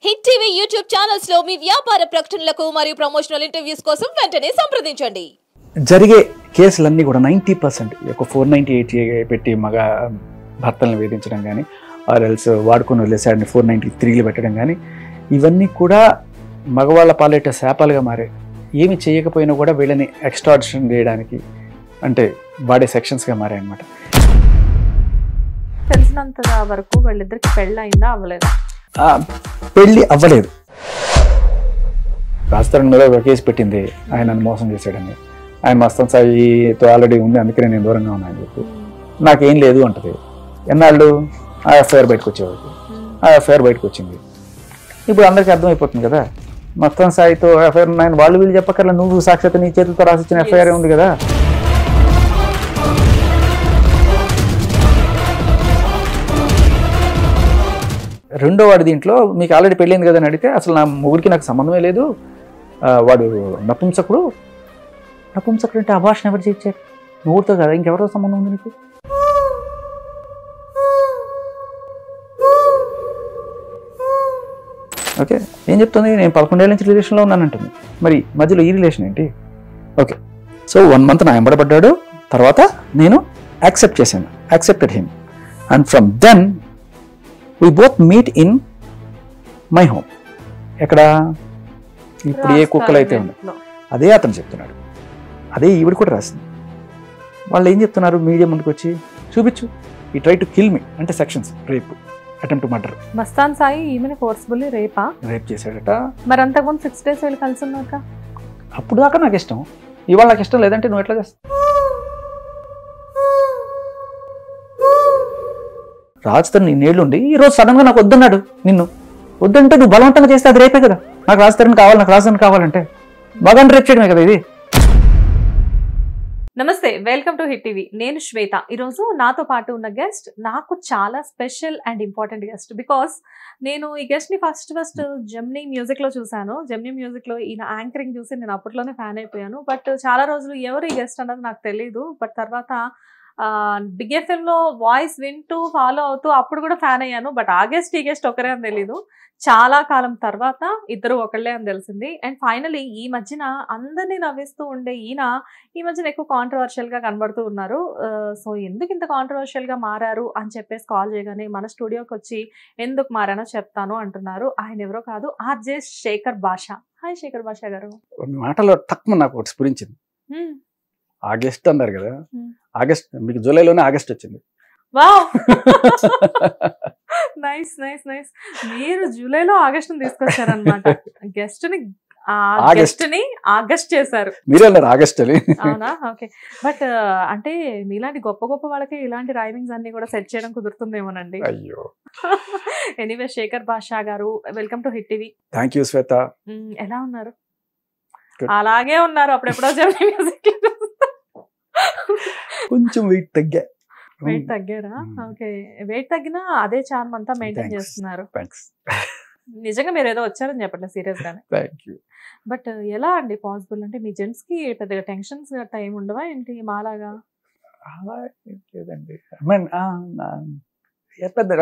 Hit TV YouTube channels లో మీ వ్యాపార ప్రకటనలకు మరియు ప్రమోషనల్ ఇంటర్వ్యూస్ కోసం వెంటనే సంప్రదించండి. జరిగే కేసులన్నీ కూడా 90% ఒక 498 పెట్టి మగ భర్తలను వేధించడం కానీ ఆర్ఎల్స్ వాడుకొని వదిలేసాడని 493 పెట్టడం కానీ ఇవన్నీ కూడా మగవాళ్ళ పాలేట శాపాలుగా మారాయి. ఏమి చేయకపోయినా కూడా వీళ్ళని ఎక్స్ట్రాడిషన్ చేయడానికి అంటే వాడే సెక్షన్స్గా మారాయి అన్నమాట. తెలిసినంత వరకు వాళ్ళిద్దరికి పెళ్ళి అయిందా అవ్వలేదా? పెళ్ళి అవ్వలేదు. రాజస్థాన్ మీద ఒక కేసు పెట్టింది, ఆయన నన్ను మోసం చేశాడని. ఆయన మస్తాన్ సాయితో ఆల్రెడీ ఉంది, అందుకనే నేను దూరంగా ఉన్నాను చెప్పి నాకేం లేదు అంటది. ఎన్నాళ్ళు ఆ ఎఫ్ఐఆర్ బయటకు వచ్చేవాడు. ఆ ఎఫ్ఐఆర్ బయటకు వచ్చింది. ఇప్పుడు అందరికీ అర్థమైపోతుంది కదా, మస్తాన్ సాయితో ఎఫ్ఐఆర్ ఉన్నాయని వాళ్ళు వీళ్ళు చెప్పక్కర్లా, నువ్వు సాక్షాత్ నీ చేతులతో రాసిచ్చిన ఎఫ్ఐఆర్ ఉంది కదా. రెండో వాడి దీంట్లో మీకు ఆల్రెడీ పెళ్ళింది కదా అని అడిగితే అసలు నా మొగుడికి నాకు సంబంధమే లేదు, వాడు నపుంసకుడు. నపుంసకుడు అంటే అభాషణ ఎవరు చేయించారు? మొగుడితో కదా, ఇంకెవరో సంబంధం ఉంది నీకు? ఓకే, ఏం చెప్తుంది? నేను 11 ఏళ్ళ నుంచి రిలేషన్లో ఉన్నానంటుంది. మరి మధ్యలో ఈ రిలేషన్ ఏంటి? ఓకే, సో 1 month నా ఎంబడబడ్డాడు, తర్వాత నేను accepted him, and from then we both meet in my home. ఎక్కడ ఇప్పుడు ఏ కుక్కలు అయితే ఉన్నాయి అదే అతను చెప్తున్నాడు, అదే ఈవిడ కూడా రాసింది. వాళ్ళు ఏం చెప్తున్నారు? మీడియా ముందుకు వచ్చి చూపించు, ఈ ట్రై టు కిల్ మీ అంటే sections, rape, attempt murder. Mastan Sai ఈమెను ఫోర్స్ఫుల్లీ రేప్ చేశాడట. మరి అంతకుముందు 6 days వెళ్ళి కలిసి ఉన్నాక అప్పుడు దాకా నాకు ఇష్టం, ఇవాళ నాకు ఇష్టం లేదంటే నువ్వు ఎట్లా చేస్తావు? రాజధాని నీ నేళ్ళుండి ఈరోజు సడన్గా నాకు వద్దన్నాడు. నిన్ను వద్దంటే నువ్వు బలవంతంగా చేస్తే అది రేపే కదా. నాకు రాజధాని కావాలి, నాకు రాజధాని కావాలంటే బాగా రేప్ చేయడమే కదా ఇది. నమస్తే, వెల్కమ్ టు హిట్ టీవీ. నేను శ్వేత. ఈరోజు నాతో పాటు ఉన్న గెస్ట్ నాకు చాలా special and important guest. Because నేను ఈ గెస్ట్ని ఫస్ట్ జెమినీ మ్యూజిక్లో చూశాను. జెమినీ మ్యూజిక్లో ఈయన యాంకరింగ్ చూసి నేను అప్పట్లోనే ఫ్యాన్ అయిపోయాను. బట్ చాలా రోజులు ఎవరు ఈ గెస్ట్ అన్నది నాకు తెలియదు. బట్ తర్వాత బిగ్ ఎఫ్ఎంలో వాయిస్ వింటూ ఫాలో అవుతూ అప్పుడు కూడా ఫ్యాన్ అయ్యాను. బట్ ఆ గెస్ట్ ఈ గెస్ట్ ఒకరే అని తెలీదు. చాలా కాలం తర్వాత ఇద్దరు ఒకళ్ళే అని తెలిసింది. అండ్ ఫైనలీ ఈ మధ్యన అందరినీ నవ్విస్తూ ఉండే ఈయన ఈ మధ్యన ఎక్కువ కాంట్రవర్షియల్గా కనబడుతూ ఉన్నారు. సో ఎందుకు ఇంత కాంట్రవర్షియల్గా మారారు అని చెప్పేసి కాల్ చేయగానే మన స్టూడియోకి వచ్చి ఎందుకు మారానో చెప్తాను అంటున్నారు. ఆయన ఎవరో కాదు, ఆర్జే శేఖర్ భాషా. హాయ్ శేఖర్ భాషా గారు. మాటలో తక్కువ నాకు ఒకటి స్ఫురించింది. ఆగస్ట్ అన్నారు కదా, ఆగస్ట్ మీకు జూలైలోనే ఆగస్ట్ వచ్చింది. Wow, nice nice nice. మీరు జూలైలో ఆగస్ట్ తీసుకొచ్చారనమాట. గెస్ట్ ని ఆగస్ట్ చేశారు. మీరే అన్నారు ఆగస్ట్ అని. అవునా? ఓకే. బట్ అంటే మీలాంటి గొప్ప గొప్ప వాళ్ళకి ఇలాంటి రైమింగ్స్ అన్ని కూడా సెట్ చేయడం కుదురుతుందేమోనండి. అయ్యో. Anyway Shekhar Bhasha garu, welcome to Hit TV. Thank you Shweta. ఎలా ఉన్నారు? అలాగే ఉన్నారు. అప్పుడెప్పుడో జెమినీ మ్యూజిక్ కొంచెం వెయిట్ తగ్గారా? ఓకే, వెయిట్ తగ్గినా అదే చార్మ్ అంతా మెయింటైన్ చేస్తున్నారు. నిజంగా మీరు ఏదో వచ్చారని చెప్పట్లేదు, సీరియస్ గానే. బట్ ఎలా అండి పాసిబుల్? అంటే మీ జెంట్స్ కి పెద్దగా టెన్షన్స్ టైం ఉండవా ఏంటి మాలాగా? లేదండి,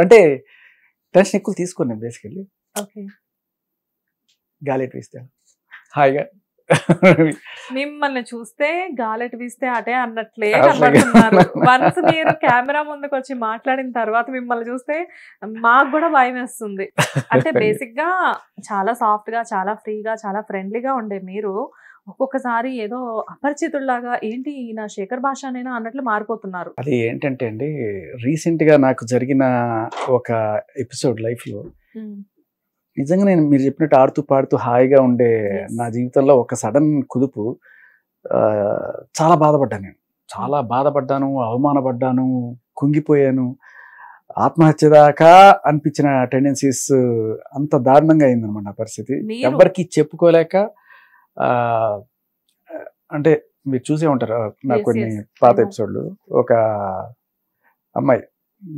అంటే టెన్షన్ ఎక్కువ తీసుకోండి బేసికల్లీ. ఓకే, గాలి వీస్తే హాయిగా. మిమ్మల్ని చూస్తే గాలెట్ వీస్తే అటే అన్నట్లే కనబడుతున్నారు. వన్స్ మీరు కెమెరా ముందుకు వచ్చి మాట్లాడిన తర్వాత మిమ్మల్ని చూస్తే మాకు కూడా భయం వేస్తుంది. అంటే బేసిక్ గా చాలా సాఫ్ట్ గా, చాలా ఫ్రీగా, చాలా ఫ్రెండ్లీగా ఉండే మీరు ఒక్కొక్కసారి ఏదో అపరిచితుల్లాగా ఏంటి ఈయన శేఖర్ భాషనేనా అన్నట్లు మారిపోతున్నారు. అది ఏంటంటే అండి, రీసెంట్ గా నాకు జరిగిన ఒక ఎపిసోడ్ లైఫ్ లో నిజంగా నేను మీరు చెప్పినట్టు ఆడుతూ పాడుతూ హాయిగా ఉండే నా జీవితంలో ఒక సడన్ కుదుపు. చాలా బాధపడ్డాను, నేను చాలా బాధపడ్డాను, అవమానపడ్డాను, కుంగిపోయాను, ఆత్మహత్య దాకా అనిపించిన టెండెన్సీస్, అంత దారుణంగా అయిందనమాట నా పరిస్థితి. ఎవరికి చెప్పుకోలేక, అంటే మీరు చూసే ఉంటారు నాకు కొన్ని పాత ఎపిసోడ్లు. ఒక అమ్మాయి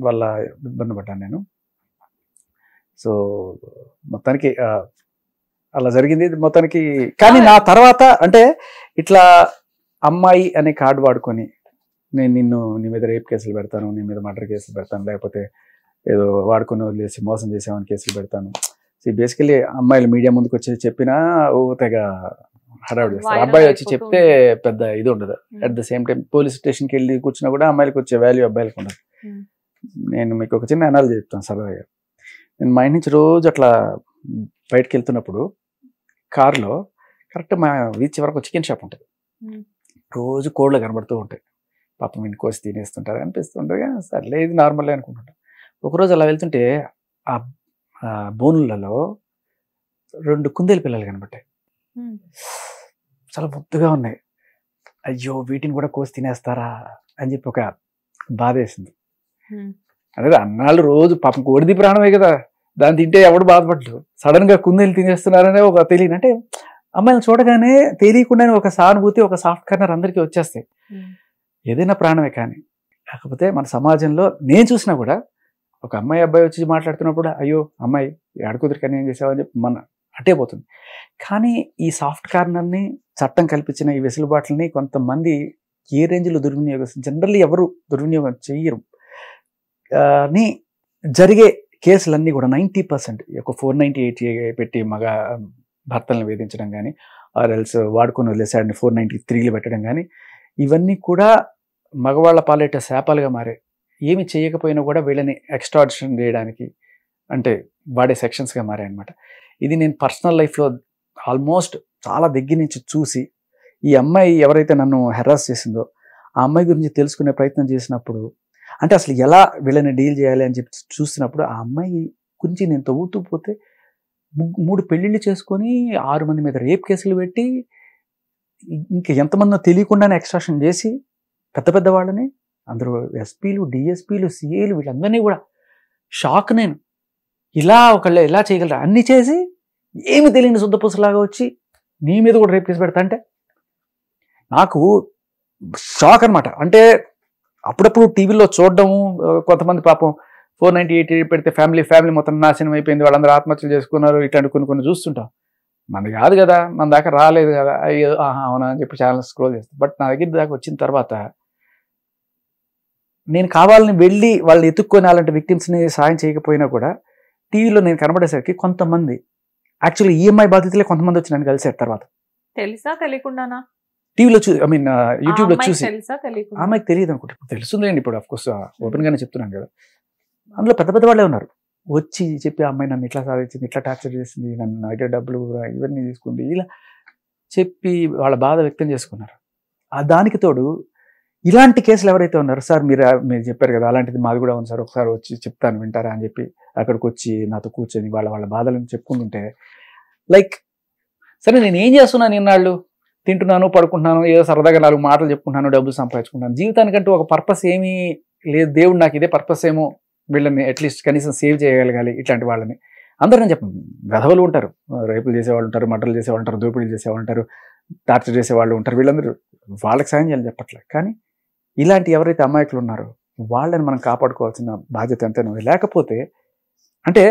వల్ల ఇబ్బంది పడ్డాను నేను. సో మొత్తానికి అలా జరిగింది మొత్తానికి. కానీ నా తర్వాత అంటే ఇట్లా అమ్మాయి అనే కార్డు వాడుకొని నేను నీ మీద రేప్ కేసులు పెడతాను, నీ మీద మర్డర్ కేసులు పెడతాను, లేకపోతే ఏదో వాడుకొని వదిలేసి మోసం చేసామని కేసులు పెడతాను. బేసికలీ అమ్మాయిలు మీడియా ముందుకు వచ్చి చెప్పినా తెగ హడావుడి చేస్తారు. Viral అబ్బాయి వచ్చి అయిపోతూ చెప్తే పెద్ద ఇది ఉండదు. At the same time police స్టేషన్కి వెళ్ళి కూర్చున్నా కూడా అమ్మాయిలకు వచ్చే వాల్యూ అబ్బాయిలకు ఉండదు. నేను మీకు ఒక చిన్న అనాలజీ చెప్తాను సరదాగా. నేను మా ఇంటి నుంచి రోజు అట్లా బయటకు వెళ్తున్నప్పుడు కారులో కరెక్ట్ మా వీధి వరకు చికెన్ షాప్ ఉంటుంది. రోజు కోళ్ళు కనబడుతూ ఉంటాయి. పాపం ఇంటి కోసి తినేస్తుంటారు అనిపిస్తుంటారు. కానీ సర్లే ఇది నార్మల్ అనుకుంటుంటారు. ఒకరోజు అలా వెళ్తుంటే ఆ బోనులలో 2 కుందేలు పిల్లలు కనబడ్డాయి. చాలా ముద్దుగా ఉన్నాయి. అయ్యో వీటిని కూడా కోసి తినేస్తారా అని చెప్పి ఒక బాధ వేసింది. అదే అన్నాళ్ళు రోజు పాపం కోడిది ప్రాణమే కదా, దాన్ని తింటే ఎవడు బాధపడరు. సడన్ గా కుందేలు తినేస్తున్నారనే ఒక తెలియని, అంటే అమ్మాయిని చూడగానే తెలియకుండానే ఒక సానుభూతి, ఒక సాఫ్ట్ కార్నర్ అందరికీ వచ్చేస్తాయి. ఏదైనా ప్రాణమే. కానీ కాకపోతే మన సమాజంలో నేను చూసినా కూడా ఒక అమ్మాయి అబ్బాయి వచ్చి మాట్లాడుతున్నప్పుడు అయ్యో అమ్మాయి ఆడకుదిరికని ఏం చేసావని చెప్పి మన అట్టే పోతుంది. కానీ ఈ సాఫ్ట్ కార్నర్ని చట్టం కల్పించిన ఈ వెసులుబాట్లని కొంతమంది ఏ రేంజ్లో దుర్వినియోగం, జనరల్లీ ఎవరు దుర్వినియోగం చెయ్యరు. ని జరిగే కేసులన్నీ కూడా 90% ఒక 498 పెట్టి మగ భర్తలను వేధించడం కానీ, ఆర్ఎల్స్ వాడుకొని వదిలేసాడని 493 పెట్టడం కానీ, ఇవన్నీ కూడా మగవాళ్ళ పాలేట శాపాలుగా మారే. ఏమి చేయకపోయినా కూడా వీళ్ళని ఎక్స్ట్రాడిషన్ చేయడానికి అంటే వాడే సెక్షన్స్గా మారాయన్నమాట. ఇది నేను పర్సనల్ లైఫ్లో ఆల్మోస్ట్ చాలా దగ్గర నుంచి చూసి, ఈ అమ్మాయి ఎవరైతే నన్ను హెరాస్ చేసిందో ఆ అమ్మాయి గురించి తెలుసుకునే ప్రయత్నం చేసినప్పుడు, అంటే అసలు ఎలా వీళ్ళని డీల్ చేయాలి అని చెప్పి చూసినప్పుడు, ఆ అమ్మాయి గురించి నేను తవ్వుతూ పోతే 3 పెళ్ళిళ్ళు చేసుకొని 6 మంది మీద రేప్ కేసులు పెట్టి, ఇంకా ఎంతమందో తెలియకుండానే ఎక్స్ట్రాక్షన్ చేసి పెద్ద పెద్ద వాళ్ళని, అందరూ ఎస్పీలు, డిఎస్పీలు, సిఏలు, వీళ్ళందరినీ కూడా షాక్. నేను ఇలా ఒకళ్ళు ఎలా చేయగలరా అన్నీ చేసి ఏమి తెలియని శుద్ధపూసలాగా వచ్చి నీ మీద కూడా రేప్ కేసు పెడతా అంటే నాకు షాక్ అనమాట. అంటే అప్పుడప్పుడు టీవీలో చూడడము, కొంతమంది పాపం 498 పెడితే ఫ్యామిలీ మొత్తం నాశనం అయిపోయింది, వాళ్ళందరూ ఆత్మహత్యలు చేసుకున్నారు, ఇట్లాంటి కొన్ని చూస్తుంటాం. మనది కాదు కదా, మన దాకా రాలేదు కదా, అయ్యో అవునా అని చెప్పి ఛానల్ స్క్రోల్ చేస్తాం. బట్ నా దగ్గర దాకా వచ్చిన తర్వాత నేను కావాలని వెళ్ళి వాళ్ళు ఎత్తుక్కొని అలాంటి విక్టిమ్స్ని సాయం చేయకపోయినా కూడా టీవీలో నేను కనబడేసరికి కొంతమంది యాక్చువల్లీ ఈఎంఐ బాధితులే కొంతమంది వచ్చి నన్ను కలిసారు. తర్వాత తెలుసా తెలియకుండానా టీవీలో యూట్యూబ్లో చూసి, ఆమెకు తెలియదు అనుకుంటే ఇప్పుడు తెలుస్తుందండి. ఇప్పుడు అఫ్కోర్స్ ఓపెన్ గానే చెప్తున్నాను కదా. అందులో పెద్ద పెద్ద వాళ్ళే ఉన్నారు. వచ్చి చెప్పి అమ్మాయి నన్ను ఇట్లా సాధించింది, ఇట్లా టార్చర్ చేసింది, నన్ను అయితే డబ్బులు ఇవన్నీ తీసుకుంది, ఇలా చెప్పి వాళ్ళ బాధ వ్యక్తం చేసుకున్నారు. దానికి తోడు ఇలాంటి కేసులు ఎవరైతే ఉన్నారో, సార్ మీరు చెప్పారు కదా అలాంటిది మాది కూడా ఉంది సార్, ఒకసారి వచ్చి చెప్తాను వింటారా అని చెప్పి అక్కడికి వచ్చి నాతో కూర్చొని వాళ్ళ బాధలను చెప్పుకుంటుంటే, లైక్ సరే నేను ఏం చేస్తున్నాను, ఇన్నాళ్ళు తింటున్నాను, పడుకుంటున్నాను, ఏదో సరదాగా 4 మాటలు చెప్పుకుంటున్నాను, డబ్బులు సంపాదించుకుంటాను, జీవితానికంటూ ఒక పర్పస్ ఏమీ లేదు. దేవుడు నాకు ఇదే పర్పస్ ఏమో, వీళ్ళని అట్లీస్ట్ కనీసం సేవ్ చేయగలగాలి. ఇట్లాంటి వాళ్ళని అందరూ నేను చెప్పను, గధవలు ఉంటారు, రేపులు చేసేవాళ్ళు ఉంటారు, మర్డర్లు చేసేవాళ్ళు ఉంటారు, దోపిడీలు చేసేవాళ్ళు ఉంటారు, టార్చర్ చేసేవాళ్ళు ఉంటారు, వీళ్ళందరూ వాళ్ళకి సాయం చేయాలని చెప్పట్లేదు. కానీ ఇలాంటి ఎవరైతే అమాయకులు ఉన్నారో వాళ్ళని మనం కాపాడుకోవాల్సిన బాధ్యత ఎంతైనా ఉంది. లేకపోతే అంటే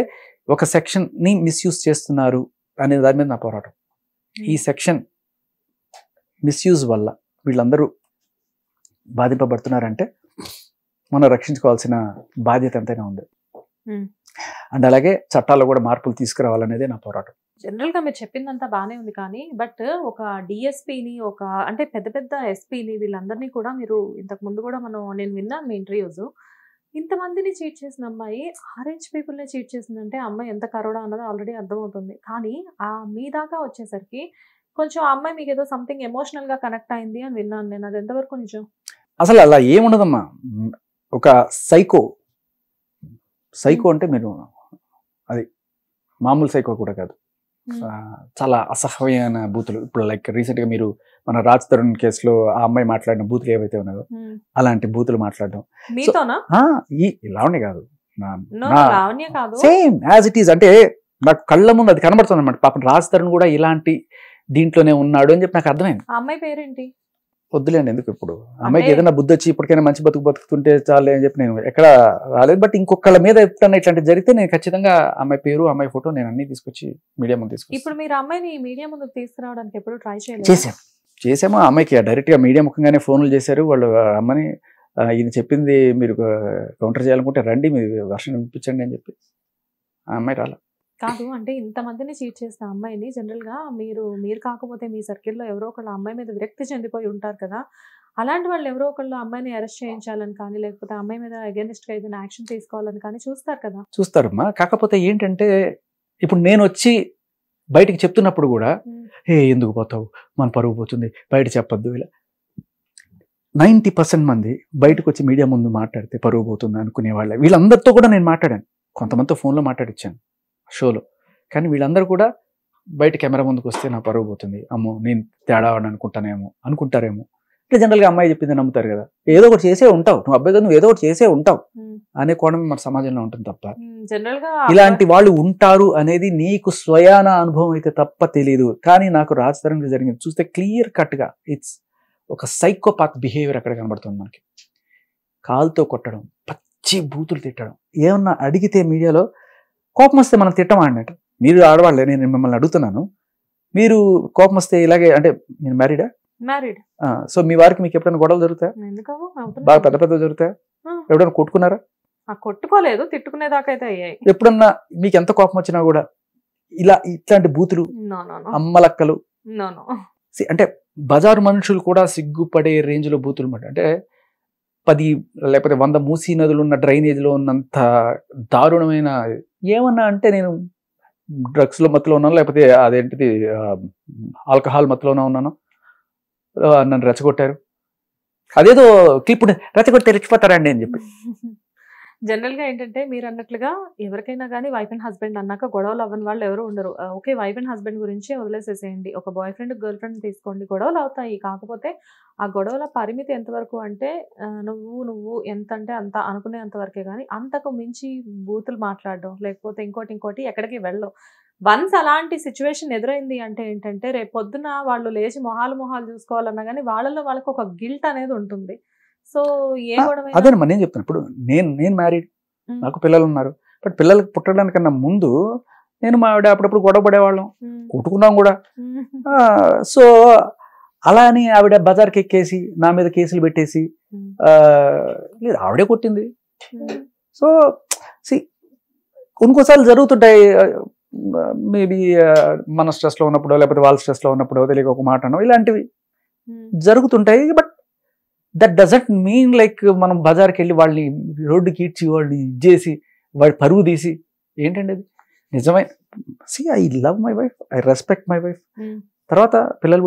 ఒక సెక్షన్ని మిస్యూజ్ చేస్తున్నారు అనే దాని మీద నా పోరాటం. ఈ సెక్షన్ మిస్యూజ్ వల్ల వీళ్ళందరూ బాధింపబడుతున్నారంటే మనం రక్షించుకోవాల్సిన బాధ్యత ఎంతైనా ఉంది. అండ్ అలాగే చట్టాల్లో కూడా మార్పులు తీసుకురావాలనేదే నా పోరాటం. జనరల్ గా మీరు చెప్పిందంతా బాగానే ఉంది, కానీ బట్ ఒక డిఎస్పీని, ఒక అంటే పెద్ద ఎస్పీని, వీళ్ళందరినీ కూడా మీరు ఇంతకు ముందు కూడా నేను విన్నాను మీ ఇంటర్వ్యూస్, ఇంతమందిని చీట్ చేసిన అమ్మాయి ఆరెంజ్ పీపుల్ని చీట్ చేసిందంటే అమ్మాయి ఎంత కరోడా అన్నది ఆల్రెడీ అర్థమవుతుంది. కానీ మీ దాకా వచ్చేసరికి కొంచెం ఆ అమ్మాయి మీకు ఏదో సంథింగ్ ఎమోషనల్ గా కనెక్ట్ అయింది అని విన్నాను నేను. అది ఎంతవరకు నిజం? అసలు అలా ఏముండదమ్మా. ఒక సైకో అంటే మీరు అది మామూలు సైకో కూడా కాదు, చాలా అసహ్యమైన బూతులు. ఇప్పుడు లైక్ రీసెంట్ గా మీరు మన రాజ్ తరుణ్ కేసులో ఆ అమ్మాయి మాట్లాడిన బూతులు ఏవైతే ఉన్నాయో అలాంటి బూతులు మాట్లాడడం లావణ్య కాదు, సేమ్ యాజ్ ఇట్ ఈస్. అంటే నాకు కళ్ళ ముందు అది కనబడుతుంది అనమాట. పాపం రాజ్ తరుణ్ కూడా ఇలాంటి దీంట్లోనే ఉన్నాడు అని చెప్పి నాకు అర్థమైంది. ఆ అమ్మాయి పేరేంటి వద్దులేండి, ఎందుకు ఇప్పుడు అమ్మాయికి ఏదైనా బుద్ధి వచ్చి ఇప్పటికైనా మంచి బతుకుతుంటే చాలే అని చెప్పి నేను ఎక్కడ రాలేదు. బట్ ఇంకొకళ్ళ మీద ఎప్పుడన్నా ఇట్లాంటి జరిగితే నేను ఖచ్చితంగా అమ్మాయి పేరు, అమ్మాయి ఫోటో నేను అన్ని తీసుకొచ్చి మీడియా ముందు తీసుకొచ్చి. ఇప్పుడు మీరు అమ్మాయిని మీడియా ముందు తీసుకురావడానికి ఎప్పుడు ట్రై చేసాము. అమ్మాయికి డైరెక్ట్ గా మీడియా ముఖంగానే ఫోన్లు చేశారు వాళ్ళు. అమ్మని ఈయన చెప్పింది మీరు కౌంటర్ చేయాలనుకుంటే రండి, మీరు వర్షం వినిపించండి అని చెప్పి. ఆ అమ్మాయి రాలా. కాదు అంటే ఇంతమందిని చీట్ చేసిన అమ్మాయిని జనరల్గా మీరు కాకపోతే మీ సర్కిల్లో ఎవరో ఒకళ్ళు అమ్మాయి మీద విరక్తి చెందిపోయి ఉంటారు కదా, అలాంటి వాళ్ళు ఎవరో ఒకళ్ళు అమ్మాయిని అరెస్ట్ చేయించాలని కానీ లేకపోతే అమ్మాయి మీద అగేనిస్ట్గా ఏదైనా యాక్షన్ తీసుకోవాలని కానీ చూస్తారు కదా. చూస్తారమ్మా. కాకపోతే ఏంటంటే ఇప్పుడు నేను వచ్చి బయటికి చెప్తున్నప్పుడు కూడా ఎందుకు పోతావు, మన పరువు పోతుంది, బయట చెప్పొద్దు, ఇలా 90% మంది బయటకు వచ్చి మీడియా ముందు మాట్లాడితే పరువు పోతుంది అనుకునే వాళ్ళే. వీళ్ళందరితో కూడా నేను మాట్లాడాను, కొంతమందితో ఫోన్లో మాట్లాడిచ్చాను షోలో. కానీ వీళ్ళందరూ కూడా బయట కెమెరా ముందుకు వస్తే నా పరువు పోతుంది, అమ్మో నేను తేడా అనుకుంటారేమో. అంటే జనరల్గా అమ్మాయి చెప్పింది నమ్ముతారు కదా, ఏదో ఒకటి చేసే ఉంటావు, నువ్వు అబ్బాయి కదా, నువ్వు ఏదో ఒకటి చేసే ఉంటావు అనే కోణం మన సమాజంలో ఉంటుంది తప్ప జనరల్గా ఇలాంటి వాళ్ళు ఉంటారు అనేది నీకు స్వయాన అనుభవం అయితే తప్ప తెలియదు. కానీ నాకు రాజ్ తరుణ్ జరిగింది చూస్తే క్లియర్ కట్గా ఇట్స్ ఒక సైకోపాత్ బిహేవియర్ అక్కడ కనబడుతుంది మనకి. కాలుతో కొట్టడం, పచ్చి బూతులు తిట్టడం, ఏమన్నా అడిగితే మీడియాలో కోపం వస్తే మనం తిట్టమా అన్నట్టు. మీరు ఆడవాళ్ళే, నేను మిమ్మల్ని అడుగుతున్నాను, మీరు కోపం వస్తే ఇలాగే అంటే మీరు మ్యారీడ్? సో మీ వారికి మీకు ఎప్పుడైనా గొడవలు జరుగుతాయా? బాగా పెద్ద పెద్ద జరుగుతాయా? ఎప్పుడైనా కొట్టుకున్నారా? కొట్టుకోలేదు, తిట్టుకునేదాకా అయితే అయ్యాయి. ఎప్పుడన్నా మీకు ఎంత కోపం వచ్చినా కూడా ఇట్లాంటి బూతులు, అమ్మలక్కలు, అంటే బజారు మనుషులు కూడా సిగ్గుపడే రేంజ్ లో బూతులు మాట. అంటే 10 లేకపోతే 100 మూసీ నదులు ఉన్న డ్రైనేజ్లో ఉన్నంత దారుణమైన ఏమన్నా అంటే నేను డ్రగ్స్లో మత్తులో ఉన్నాను, లేకపోతే అదేంటిది ఆల్కహాల్ మత్తులోనే ఉన్నాను, నన్ను రెచ్చగొట్టారు, అదేదో క్లిప్ రెచ్చగొట్టే రెచ్చిపోతారండి అని చెప్పి. జనరల్గా ఏంటంటే మీరు అన్నట్లుగా ఎవరికైనా కానీ వైఫ్ అండ్ హస్బెండ్ అన్నాక గొడవలు అవ్వని వాళ్ళు ఎవరు ఉండరు. ఓకే, వైఫ్ అండ్ హస్బెండ్ గురించి వదిలేసేసేయండి, ఒక బాయ్ ఫ్రెండ్ గర్ల్ ఫ్రెండ్ తీసుకోండి, గొడవలు అవుతాయి. కాకపోతే ఆ గొడవల పరిమితి ఎంతవరకు అంటే నువ్వు ఎంత అంటే అంత అనుకునేంత వరకే, కానీ అంతకు మించి బూతులు మాట్లాడడం లేకపోతే ఇంకోటి ఎక్కడికి వెళ్ళవు. వన్స్ అలాంటి సిచ్యువేషన్ ఎదురైంది అంటే ఏంటంటే రేపు పొద్దున వాళ్ళు లేచి మొహాలు చూసుకోవాలన్నా కానీ వాళ్ళకు ఒక గిల్ట్ అనేది ఉంటుంది. సో ఏ గొడవ అదేనమ్మా నేను చెప్తాను. ఇప్పుడు నేను మ్యారీడ్, నాకు పిల్లలు ఉన్నారు. బట్ పిల్లలకి పుట్టడానికన్నా ముందు నేను మా ఆవిడ అప్పుడప్పుడు గొడవ పడేవాళ్ళం, కొట్టుకున్నాం కూడా. సో అలా అని ఆవిడ బజార్కి ఎక్కేసి నా మీద కేసులు పెట్టేసి లేదు, ఆవిడే కొట్టింది. సో కొన్నిసార్లు జరుగుతుంటాయి, మేబీ మన స్ట్రెస్లో ఉన్నప్పుడు లేకపోతే వాళ్ళ స్ట్రెస్లో ఉన్నప్పుడు తెలియక ఒక మాట అనో ఇలాంటివి జరుగుతుంటాయి. But that doesn't mean like మనం బజార్కి వెళ్ళి వాళ్ళని రోడ్డుకి ఈడ్చి వాళ్ళని ఇచ్చేసి వాడి పరువు తీసి ఏంటండి అది. నిజమే, I love my wife, I respect my wife. తర్వాత పిల్లలు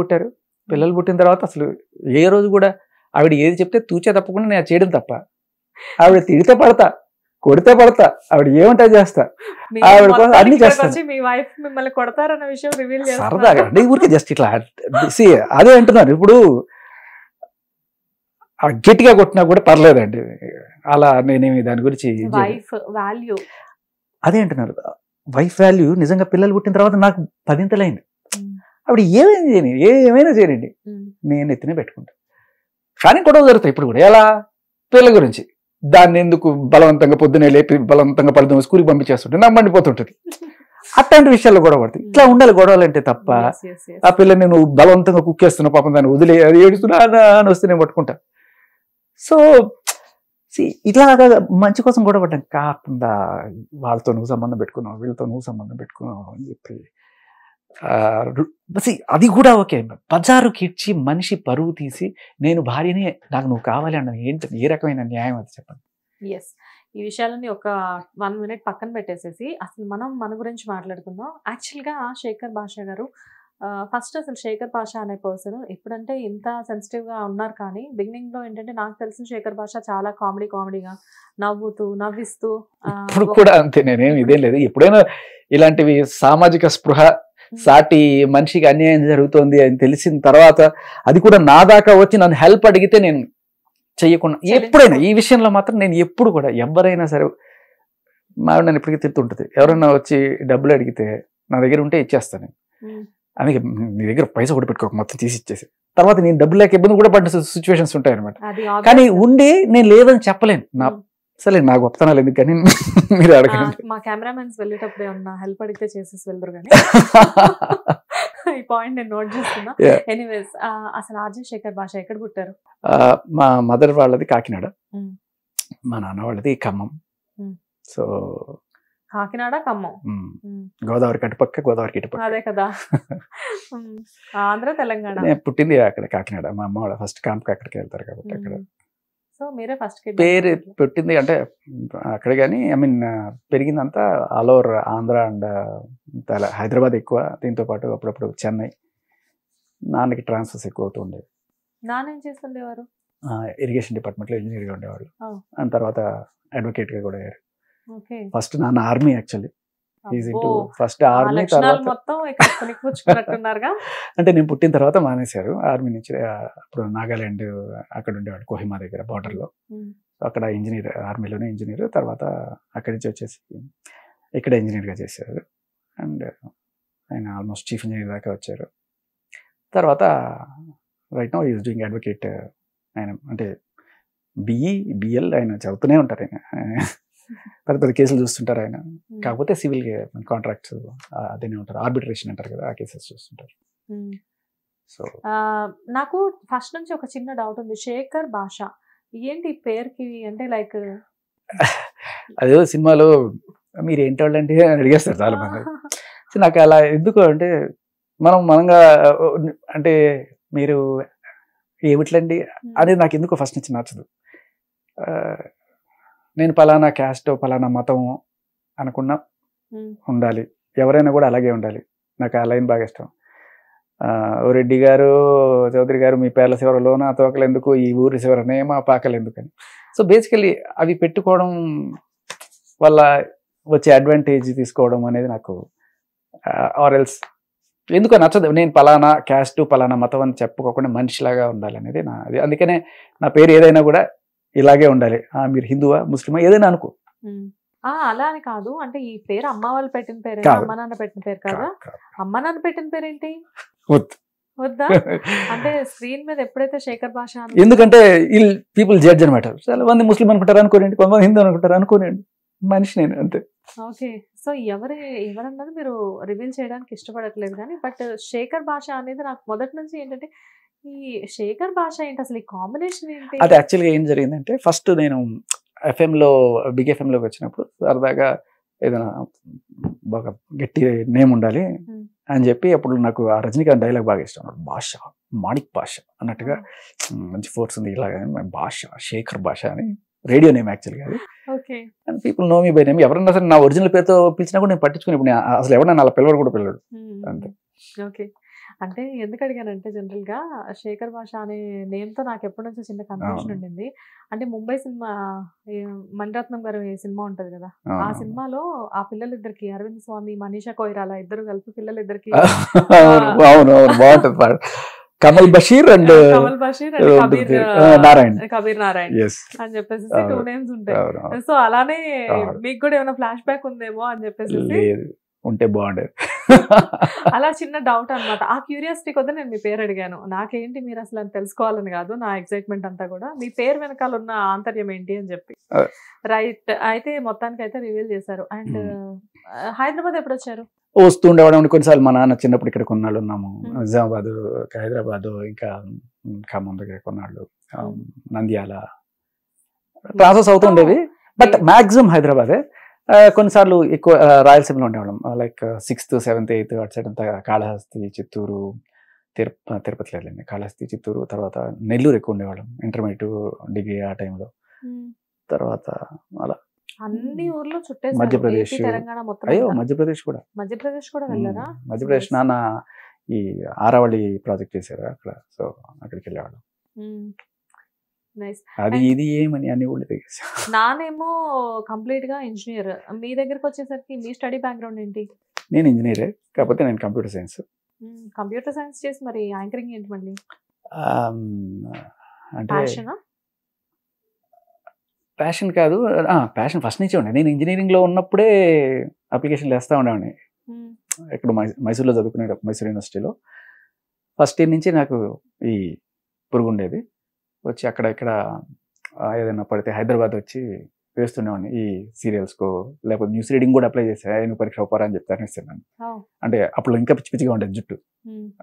పుట్టిన తర్వాత అసలు ఏ రోజు కూడా ఆవిడ ఏది చెప్తే తూచే తప్పకుండా నేను చేయడం తప్ప, ఆవిడ తిడితే పడతా, కొడితే పడతా, ఆవిడ ఏమంటా చేస్తా, ఆవిడ కోసం అన్ని చేస్తాను. సరదాగా అంటే ఊరికే జస్ట్ ఇట్లా అదే అంటున్నాను. ఇప్పుడు గట్టిగా కొట్టినా కూడా పర్లేదండి, అలా నేనేమి దాని గురించి అదే అంటున్నారు. వైఫ్ వాల్యూ నిజంగా పిల్లలు పుట్టిన తర్వాత నాకు 10 ఆవిడ ఏమైనా చేయనండి నేను ఎత్తినే పెట్టుకుంటా. కానీ గొడవ జరుగుతాయి ఇప్పుడు కూడా. ఎలా? పిల్లల గురించి. దాన్ని ఎందుకు బలవంతంగా పొద్దునే లేపి బలవంతంగా పలుదాం స్కూల్కి పంపించేస్తుంటే నా మండిపోతుంటుంది. అట్లాంటి విషయాల్లో గొడవ పడుతుంది. ఇట్లా ఉండాలి గొడవలు అంటే తప్ప ఆ పిల్లని నువ్వు బలవంతంగా కుక్కేస్తున్నావు, పాపం దాన్ని వదిలే, అది ఏడుస్తున్నా అని వస్తే నేను పట్టుకుంటా. సో ఇట్లాగా మంచి కోసం గొడవ పడ్డాం కాకుండా వాళ్ళతో నువ్వు సంబంధం పెట్టుకున్నావు, వీళ్ళతో నువ్వు సంబంధం పెట్టుకున్నావు అని చెప్పి అది కూడా ఓకే. బజారుకి ఇచ్చి మనిషి పరువు తీసి నేను భార్యని నాకు నువ్వు కావాలి అన్న ఏంటి, ఏ రకమైన న్యాయం అది చెప్పండి. ఎస్, ఈ విషయాలని ఒక 1 minute పక్కన పెట్టేసేసి అసలు మనం మన గురించి మాట్లాడుకుందాం. యాక్చువల్గా శేఖర్ భాషా గారు, ఫస్ట్ అసలు శేఖర్ భాషా అనే పర్సన్ ఇప్పుడంటే ఇంత సెన్సిటివ్గా ఉన్నారు, కానీ బిగినింగ్లో ఏంటంటే నాకు తెలిసిన శేఖర్ భాషా చాలా కామెడీగా నవ్విస్తూ ఇప్పుడు కూడా అంతే. నేనేం ఇదేం లేదు, ఎప్పుడైనా ఇలాంటివి సామాజిక స్పృహ, సాటి మనిషికి అన్యాయం జరుగుతోంది అని తెలిసిన తర్వాత అది కూడా నా దాకా వచ్చి నన్ను హెల్ప్ అడిగితే నేను చెయ్యకుండా ఎప్పుడైనా ఈ విషయంలో మాత్రం నేను ఎప్పుడు కూడా ఎవరైనా సరే మావిడ నన్ను ఇప్పటికీ తిడుతుంటుంది. ఎవరైనా వచ్చి డబ్బులు అడిగితే నా దగ్గర ఉంటే ఇచ్చేస్తాను. అందుకే నీ దగ్గర పైసా కూడా పెట్టుకోక మొత్తం తీసి ఇచ్చేసి తర్వాత నేను డబ్బులు లేక ఇబ్బంది కూడా పడ్డ సిచ్యువేషన్స్ ఉంటాయి అనమాట. కానీ ఉండి నేను లేదని చెప్పలేను. సరే నా గొప్పతనాలు ఎందుకు కానీ మీరు అడగండి. మా కెమెరామెన్స్ వెళ్ళేటప్పుడు ఏమన్నా హెల్ప్ అడిగితే చేసేసి వెళ్తారు కానీ ఈ పాయింట్ నేను నోట్ చేస్తున్నా. ఎనీవేస్, అసలు ఆర్జే శేఖర్ భాష ఎక్కడ పుట్టారు? మా మదర్ వాళ్ళది కాకినాడ, మా నాన్న వాళ్ళది ఖమ్మం. సో కాకినాడ ఖమ్మం. గోదావరి కట్టుపక్క, గోదావరికి ఇటుపక్క. అదే కదా. ఆంధ్ర తెలంగాణ. నేను పుట్టింది అక్కడ కాకినాడ. మా అమ్మ వాళ్ళ ఫస్ట్ క్యాంప్కి అక్కడికి వెళ్తారు కాబట్టి అక్కడ. సో మీరే ఫస్ట్ పేరు పెట్టింది అంటే అక్కడే, కానీ ఐ మీన్ పెరిగిందంతా all over Andhra and Hyderabad ఎక్కువ. దీంతో పాటు అప్పుడప్పుడు చెన్నై. నాన్నకి ట్రాన్స్ఫర్స్ ఎక్కువ అవుతూ ఉండేవి. నాన్న ఏం చేస్తుండేవారు? ఇరిగేషన్ డిపార్ట్మెంట్లో ఇంజనీర్గా ఉండేవాళ్ళు. అండ్ తర్వాత అడ్వకేట్గా కూడా అయ్యారు. ఫస్ట్ నాన్న ఆర్మీ యాక్చువల్లీ. ఫస్ట్ ఆర్మీ, తర్వాత అంటే నేను పుట్టిన తర్వాత మానేశారు ఆర్మీ నుంచి. అప్పుడు నాగాలాండ్ అక్కడ ఉండేవాడు, కోహిమా దగ్గర బార్డర్లో. అక్కడ ఇంజనీర్, ఆర్మీలోనే ఇంజనీర్. తర్వాత అక్కడి నుంచి వచ్చేసి ఇక్కడ ఇంజనీర్గా చేశారు. అండ్ ఆయన ఆల్మోస్ట్ చీఫ్ ఇంజనీర్ దాకా వచ్చారు. తర్వాత right now is doing advocate. ఆయన అంటే బిఎల్ ఆయన చదువుతూనే ఉంటారు. ఆయన పెద్ద పెద్ద కేసులు చూస్తుంటారు ఆయన. కాకపోతే సివిల్ కాంట్రాక్ట్స్ అదేనే ఉంటారు, ఆర్బిట్రేషన్ అంటారు కదా, ఆ కేసెస్ చూస్తుంటారు. సో నాకు ఫస్ట్ నుంచి ఒక చిన్న డౌట్ ఉంది. శేఖర్ భాష ఏంటి పేరుకి? అంటే లైక్ అదే సినిమాలో మీరు ఏంటి వాళ్ళు అంటే అడిగేస్తారు చాలా మంది. నాకు అలా ఎందుకు అంటే మనంగా అంటే మీరు ఏమిట్లండి అనేది నాకు ఎందుకో ఫస్ట్ నుంచి నచ్చదు. నేను పలానా క్యాస్ట్, పలానా మతం అనుకున్నా ఉండాలి. ఎవరైనా కూడా అలాగే ఉండాలి. నాకు ఆ లైన్ బాగా ఇష్టం. ఓ రెడ్డి గారు, చౌదరి గారు, మీ పేర్ల చివరలోన తోకలు ఎందుకు, ఈ ఊరి చివరనే మా పాకలు ఎందుకని. సో బేసికలీ అవి పెట్టుకోవడం వల్ల వచ్చే అడ్వాంటేజ్ తీసుకోవడం అనేది నాకు ఆర్ ఎల్స్ ఎందుకో నచ్చదు. నేను పలానా క్యాస్ట్, పలానా మతం అని చెప్పుకోకుండా మనిషిలాగా ఉండాలి అనేది అది. అందుకనే నా పేరు ఏదైనా కూడా ఇలాగే ఉండాలి. మీరు హిందువా, ముస్లిమా, ఏదైనా అనుకో. అలా అని కాదు. అంటే ఈ పేరు అమ్మ వాళ్ళు పెట్టిన పేరు, అమ్మ నాన్న పెట్టిన పేరు కదా. అమ్మ నాన్న పెట్టిన పేరు ఏంటి? వద్దా? అంటే స్క్రీన్ మీద ఎప్పుడైతే శేఖర్ భాష, ఎందుకంటే పీపుల్ జడ్జ్ అనమాట. చాలా మంది ముస్లిం అనుకుంటారు అనుకోనండి, కొంతమంది హిందూ అనుకుంటారు అనుకోనండి, మనిషి నేను అంతే. ఓకే. సో ఎవరన్నది మీరు రివీల్ చేయడానికి ఇష్టపడట్లేదు కానీ, బట్ శేఖర్ భాష అనేది నాకు మొదటి నుంచి ఏంటంటే ఈ శేఖర్ భాష ఏంటి అసలు, ఈ కాంబినేషన్ ఏంటి? అది యాక్చువల్గా ఏం జరిగిందంటే, ఫస్ట్ నేను ఎఫ్ఎంలో బిగ్ ఎఫ్ఎంలోకి వచ్చినప్పుడు సరదాగా ఏదైనా బాగా గట్టి నేమ్ ఉండాలి అని చెప్పి, అప్పుడు నాకు ఆ రజనీకాంత్ డైలాగ్ బాగా ఇష్టం. భాష, మాణిక్ భాష అన్నట్టుగా మంచి ఫోర్స్ ఉంది ఇలాగా భాష, శేఖర్ భాష అని రేడియో నేమ్ యాక్చువల్గా అది. And people know me by name. ఎవరన్నా సరే నా ఒరిజినల్ పేరుతో పిలిచినా కూడా నేను పట్టించుకుని, ఇప్పుడు అసలు ఎవరన్నా అలా పిల్లవాడు కూడా పిల్లడు అంతే. ఓకే. అంటే ఎందుకు అడిగానంటే, జనరల్ గా శేఖర్ భాష అనే నేమ్ తో నాకు ఎప్పటి నుంచో చిన్న కన్ఫ్యూషన్ ఉండింది. అంటే ముంబై సినిమా, మణిరత్నం గారు సినిమా ఉంటది కదా, ఆ సినిమాలో ఆ పిల్లలిద్దరికి, అరవింద్ స్వామి, మనీషా కొయిరాలా ఇద్దరు కలిపి పిల్లలిద్దరికి బాగుంటుంది. కమల్ బషీర్ అండ్ కబీర్ నారాయణ్ అని చెప్పేసి 2 నేమ్స్ ఉంటాయి. సో అలానే మీకు కూడా ఏమైనా ఫ్లాష్ బ్యాక్ ఉందేమో అని చెప్పేసి ఉంటే బాగుండేది. అలా చిన్న డౌట్ అనమాట. ఆ క్యూరియాసిటీ కొద్ది నేను మీ పేరు అడిగాను. నాకేంటి మీరు అసలు అని తెలుసుకోవాలని కాదు, నా ఎక్సైట్మెంట్ అంతా కూడా మీ పేరు వెనకాల ఉన్న ఆంతర్యం ఏంటి అని చెప్పి. రైట్. అయితే మొత్తానికి అయితే రివీల్ చేశారు. అండ్ హైదరాబాద్ ఎప్పుడు వచ్చారు? వస్తూ ఉండేవాడు. కొన్నిసార్లు మా నాన్న చిన్నప్పుడు ఇక్కడ కొన్నాళ్ళు ఉన్నాము. నిజామాబాద్, హైదరాబాద్, ఇంకా ఖమ్మం దగ్గర కొన్నాళ్ళు, నంద్యాల ట్రాన్స్ఫర్స్ అవుతూ ఉండేవి. బట్ మ్యాక్సిమం హైదరాబాదే. కొన్నిసార్లు ఎక్కువ రాయలసీమలో ఉండేవాళ్ళం. లైక్ 6th, 7th, 8th అటు సైడ్ అంతా కాళహస్తి, చిత్తూరు, తిరుపతి లేదండి, కాళహస్తి, చిత్తూరు, తర్వాత నెల్లూరు ఎక్కువ ఉండేవాళ్ళం ఇంటర్మీడియట్, డిగ్రీ ఆ టైంలో. తర్వాత అలా అన్ని ఊర్లో చుట్టేసారు. మధ్యప్రదేశ్, తెలంగాణ మొత్తం. అయ్యో మధ్యప్రదేశ్ కూడా వెళ్ళారా? మధ్యప్రదేశ్ నాన్న ఈ ఆరావళి ప్రాజెక్ట్ చేశారు అక్కడ. సో అక్కడికి వెళ్ళేవాళ్ళం. అది ఇది ఏమని అన్ని ఊళ్ళు తెగేసి. నానేమో కంప్లీట్ గా ఇంజనీర్. మీ దగ్గరకు వచ్చేసరికి మీ స్టడీ బ్యాక్గ్రౌండ్ ఏంటి? నేను ఇంజనీరే, కాకపోతే నేను కంప్యూటర్ సైన్స్. కంప్యూటర్ సైన్స్ చేసి మరి యాంకరింగ్ ఏంటి మళ్ళీ? అంటే ప్యాషన్ కాదు, ప్యాషన్ ఫస్ట్ నుంచే ఉండే. నేను ఇంజనీరింగ్లో ఉన్నప్పుడే అప్లికేషన్లు వేస్తూ ఉండేవాడిని. ఇక్కడ మైసూర్లో చదువుకునే, మైసూర్ యూనివర్సిటీలో ఫస్ట్ ఇయర్ నుంచి నాకు ఈ పురుగు ఉండేది. వచ్చి అక్కడ ఇక్కడ ఏదైనా పడితే హైదరాబాద్ వచ్చి వేస్తుండేవాడిని. ఈ సీరియల్స్కో లేకపోతే న్యూస్ రీడింగ్ కూడా అప్లై చేసా. నువ్వు పరీక్ష అవ్వరా అని చెప్తాను ఇస్తున్నాను. అంటే అప్పుడు ఇంకా పిచ్చి పిచ్చిగా ఉండేది జుట్టు.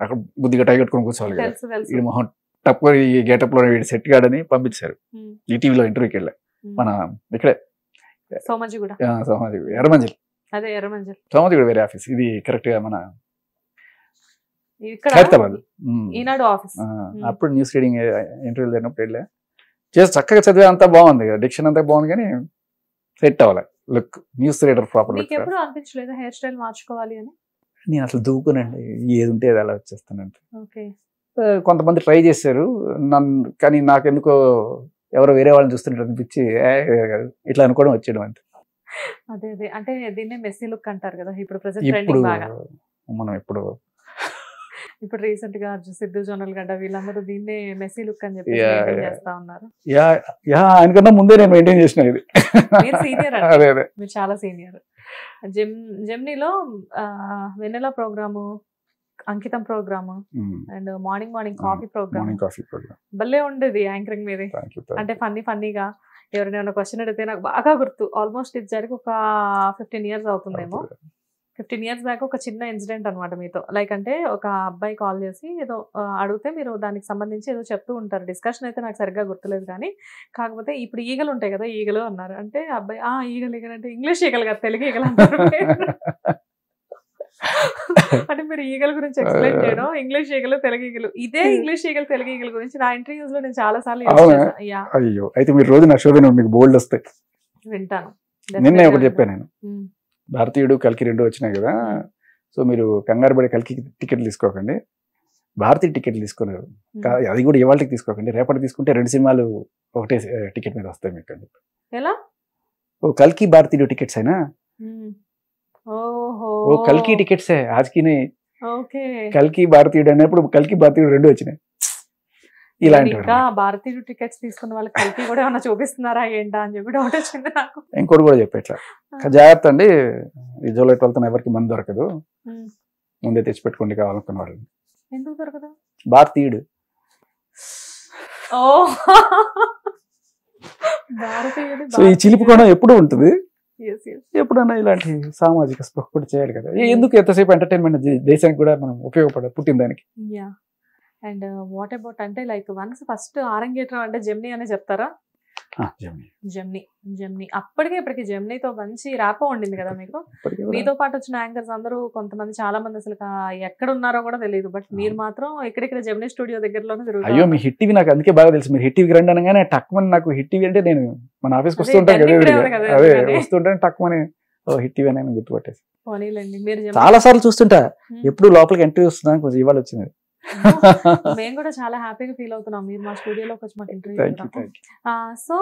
అక్కడ బుద్ధిగా టై కట్టుకొని కూర్చోవాలి కదా. ఈ మొహం తక్కువ ఈ గెటప్లో వీడు సెట్ కాడని పంపించారు. ఈ టీవీలో ఇంటర్వ్యూకి వెళ్ళా. మన ఇక్కడే సోమాజిగూడ, ఎర్రమంజిల్. అదే ఎర్రమంజల్ సోమతిగూడ వేరే ఆఫీస్, ఇది కరెక్ట్ గా మన ఇక్కడ హైదరాబాద్. ఈనాడు ఆఫీస్. అప్పుడు న్యూస్ రీడింగ్ ఇంటర్వ్యూలు జరిగినప్పుడు వెళ్ళా, చేసి చక్కగా చదివే అంతా బాగుంది కదా, డిక్షన్ అంతా బాగుంది, కానీ సెట్ అవ్వాలి look, news reader proper look. మీకు ఎప్పుడు అనిపించలేదా హెయిర్ స్టైల్ మార్చుకోవాలి అని? నేను అసలు దూకునండి, ఏది ఉంటే అది అలా వచ్చేస్తానంటే. ఓకే. కొంతమంది ట్రై చేశారు నన్ను, కానీ నాకెందుకో ఎవరో వేరే వాళ్ళని చూస్తుంటే అనిపించి ఇట్లా అనుకోవడం వచ్చేయడం అంతే. అదే అదే అంటే దీన్నే మెస్సీ లుక్ అంటారు కదా ఇప్పుడు ప్రెజెంట్ ఇప్పుడు ట్రెండింగ్ బాగా. మనం ఇప్పుడు రీసెంట్ గా సిద్ధు జొన్నల్ గడ్డ వీళ్ళందరూ దీన్నే మెస్సీ లుక్ అని చెప్పి చేస్తా ఉన్నారు. ఆయనకన్నా ముందే నేను మెయింటైన్ చేసిన ఇది. మీరు సీనియర్ అదే అదే, మీరు చాలా సీనియర్. జెమ్నీలో Vennela program, Ankitham program and morning coffee program భలే ఉండేది యాంకరింగ్ మీది. అంటే ఫన్నీగా ఎవరైనా క్వశ్చన్ అడిగితే నాకు బాగా గుర్తు, ఆల్మోస్ట్ ఇది జరిగి ఒక 15 years అవుతుందేమో. 15 years బ్యాక్ ఒక చిన్న ఇన్సిడెంట్ అనమాట మీతో. లైక్ అంటే ఒక అబ్బాయి కాల్ చేసి ఏదో అడిగితే మీరు దానికి సంబంధించి ఏదో చెప్తూ ఉంటారు. డిస్కషన్ అయితే నాకు సరిగ్గా గుర్తులేదు, కానీ కాకపోతే ఇప్పుడు ఈగలు ఉంటాయి కదా, ఈగలు అన్నారు. అంటే అబ్బాయి ఈగలు అంటే ఇంగ్లీష్ ఈగలు కదా, తెలుగు ఈగలు అంటారు. అంటే మీరు ఈగల గురించి ఎక్స్ప్లెయిన్ చేయడం, ఇంగ్లీష్ ఈగలు తెలుగు ఈగలు, ఇదే ఇంగ్లీష్ ఈగలు తెలుగు ఈగల గురించి నా ఇంటర్వ్యూస్ లో నేను చాలా సార్లు అయ్యో అయితే మీరు రోజు నా షో మీకు బోల్డ్ వస్తాయి, వింటాను. నిన్నే ఒకటి చెప్పాను నేను, భారతీయుడు కల్కి 2 వచ్చినాయి కదా, సో మీరు కంగారు పడి కల్కి టికెట్లు తీసుకోకండి, భారతీయ టికెట్లు తీసుకున్నారు, అది కూడా ఇవాళకి తీసుకోకండి, రేపటి తీసుకుంటే 2 సినిమాలు ఒకటే టికెట్ మీద వస్తాయి మీకు అని. ఎలా? ఓ కల్కి భారతీయుడు టికెట్స్ అయినా, ఓ కల్కి టికెట్స్ ఆజ్కి కల్కి భారతీయుడు అన్నప్పుడు కల్కి భారతీయుడు 2 వచ్చినాయి. ఇలాంటి భారతీయుడు టికెట్స్ తీసుకున్న వాళ్ళకి కల్కి కూడా ఏమన్నా చూపిస్తున్నారా ఏంటా అని చెప్పి డౌట్ వచ్చింది నాకు. ఇంకోటి కూడా చెప్పేట్లా, జాగ్రత్త అండి, ఈ జూలై 12th ఎవరికి మంది దొరకదు, ముందే తెచ్చి పెట్టుకోండి కావాలనుకున్న వాళ్ళని. ఎందుకు దొరకదు? భారతీయుడు. సో ఈ చిలిపికోణం ఎప్పుడు ఉంటుంది, ఎప్పుడన్నా ఇలాంటి సామాజిక స్పృహ కూడా చేయాలి కదా. ఎందుకు ఎంతసేపు ఎంటర్టైన్మెంట్, దేశానికి కూడా మనం ఉపయోగపడాలి పుట్టిన దానికి. అండ్ వాట్ అబౌట్ అంటే లైక్ వన్స్ ఫస్ట్ ఆరంగేట్రం అంటే జెమ్నీ అనే చెప్తారా? జెమ్నీ అప్పటికే ఇప్పటికి జెమ్నీతో మంచి ర్యాపో ఉండింది కదా మీకు. మీతో పాటు వచ్చిన యాంకర్స్ అందరూ కొంతమంది చాలా మంది అసలు ఎక్కడ ఉన్నారో కూడా తెలియదు, బట్ మీరు మాత్రం ఎక్కడెక్కడ జెమ్నీ స్టూడియో దగ్గరలోనే తిరుగుతారు. అయ్యో మీ హిట్ టీవీ నాకు అందుకే బాగా తెలుసు, మీరు హిట్ టీవీకి రండి అనగానే టక్మని నాకు హిట్ టీవీ అంటే నేను మన ఆఫీస్కి వస్తుంటాను కదా, అదే వస్తుంటాను టక్మని హిట్ టీవీ అని గుర్తుపట్టేసి చాలా సార్లు చూస్తుంటా, ఎప్పుడు లోపలికి ఎంట్రీ వస్తుందని కొంచెం ఇవాళ వచ్చింది. మేము కూడా చాలా హ్యాపీగా ఫీల్ అవుతున్నాం మీరు మా స్టూడియోలోకి వచ్చి మాకు ఇంటర్వ్యూ. సో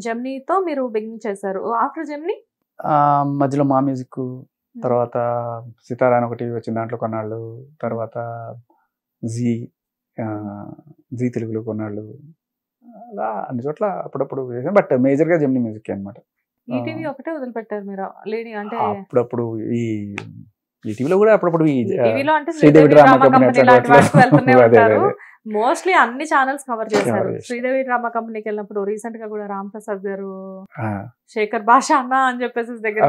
జెమ్నీతో మీరు బిగినింగ్ చేశారు. ఆఫ్టర్ జెమ్నీ మధ్యలో మా మ్యూజిక్, తర్వాత సితారా అని ఒకటి వచ్చింది, దాంట్లో కొన్నాళ్ళు, తర్వాత జీ తెలుగులో కొన్నాళ్ళు, అలా అన్ని చోట్ల అప్పుడప్పుడు వేసాం, బట్ మేజర్ గా జెమ్నీ మ్యూజిక్ అనమాట. ఈటీవీ ఒకటే వదిలిపెట్టారు మీరు లేడీ అంటే? అప్పుడప్పుడు ఈ టీవీలో కూడా అప్పుడప్పుడు శ్రీదేవి డ్రామా కంపెనీ మోస్ట్లీ అన్ని ఛానల్స్ కవర్ చేశారు. శ్రీదేవి డ్రామా కంపెనీకి వెళ్ళినప్పుడు రీసెంట్ గా కూడా రామ్ ప్రసాద్ గారు శేఖర్ భాష అన్న అని చెప్పేసి దగ్గర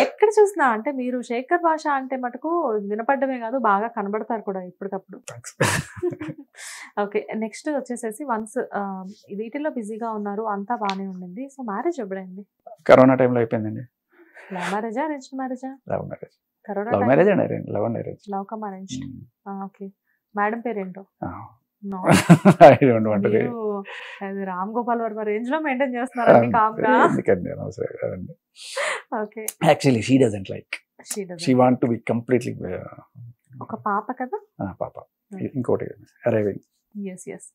ఎక్కడ చూసినా అంటే మీరు శేఖర్ భాష అంటే మటుకు వినపడ్డమే కాదు, బాగా కనబడతారు కూడా ఇప్పటికప్పుడు. ఓకే, నెక్స్ట్ వచ్చేసేసి వన్స్ వీటిల్లో బిజీగా ఉన్నారు, అంతా బాగానే ఉండింది. So marriage ఎప్పుడైంది? కరోనా టైంలో అయిపోయిందండి. లవ్ మ్యారేజా అరేంజ్డ్ మ్యారేజా? Love marriage. కరోనా love marriage and arrange, love and arrange. Love cum arrange. Okay, madam పేరేంటో? I don't want to. అది రామ్ గోపాల్ వర్మ రేంజ్ లో మెయింటైన్ చేస్తున్నారండి కామ్గా. Okay, actually she doesn't like, she want to be completely. ఒక పాప కదా? పాప, ఇంకోటి arriving. yes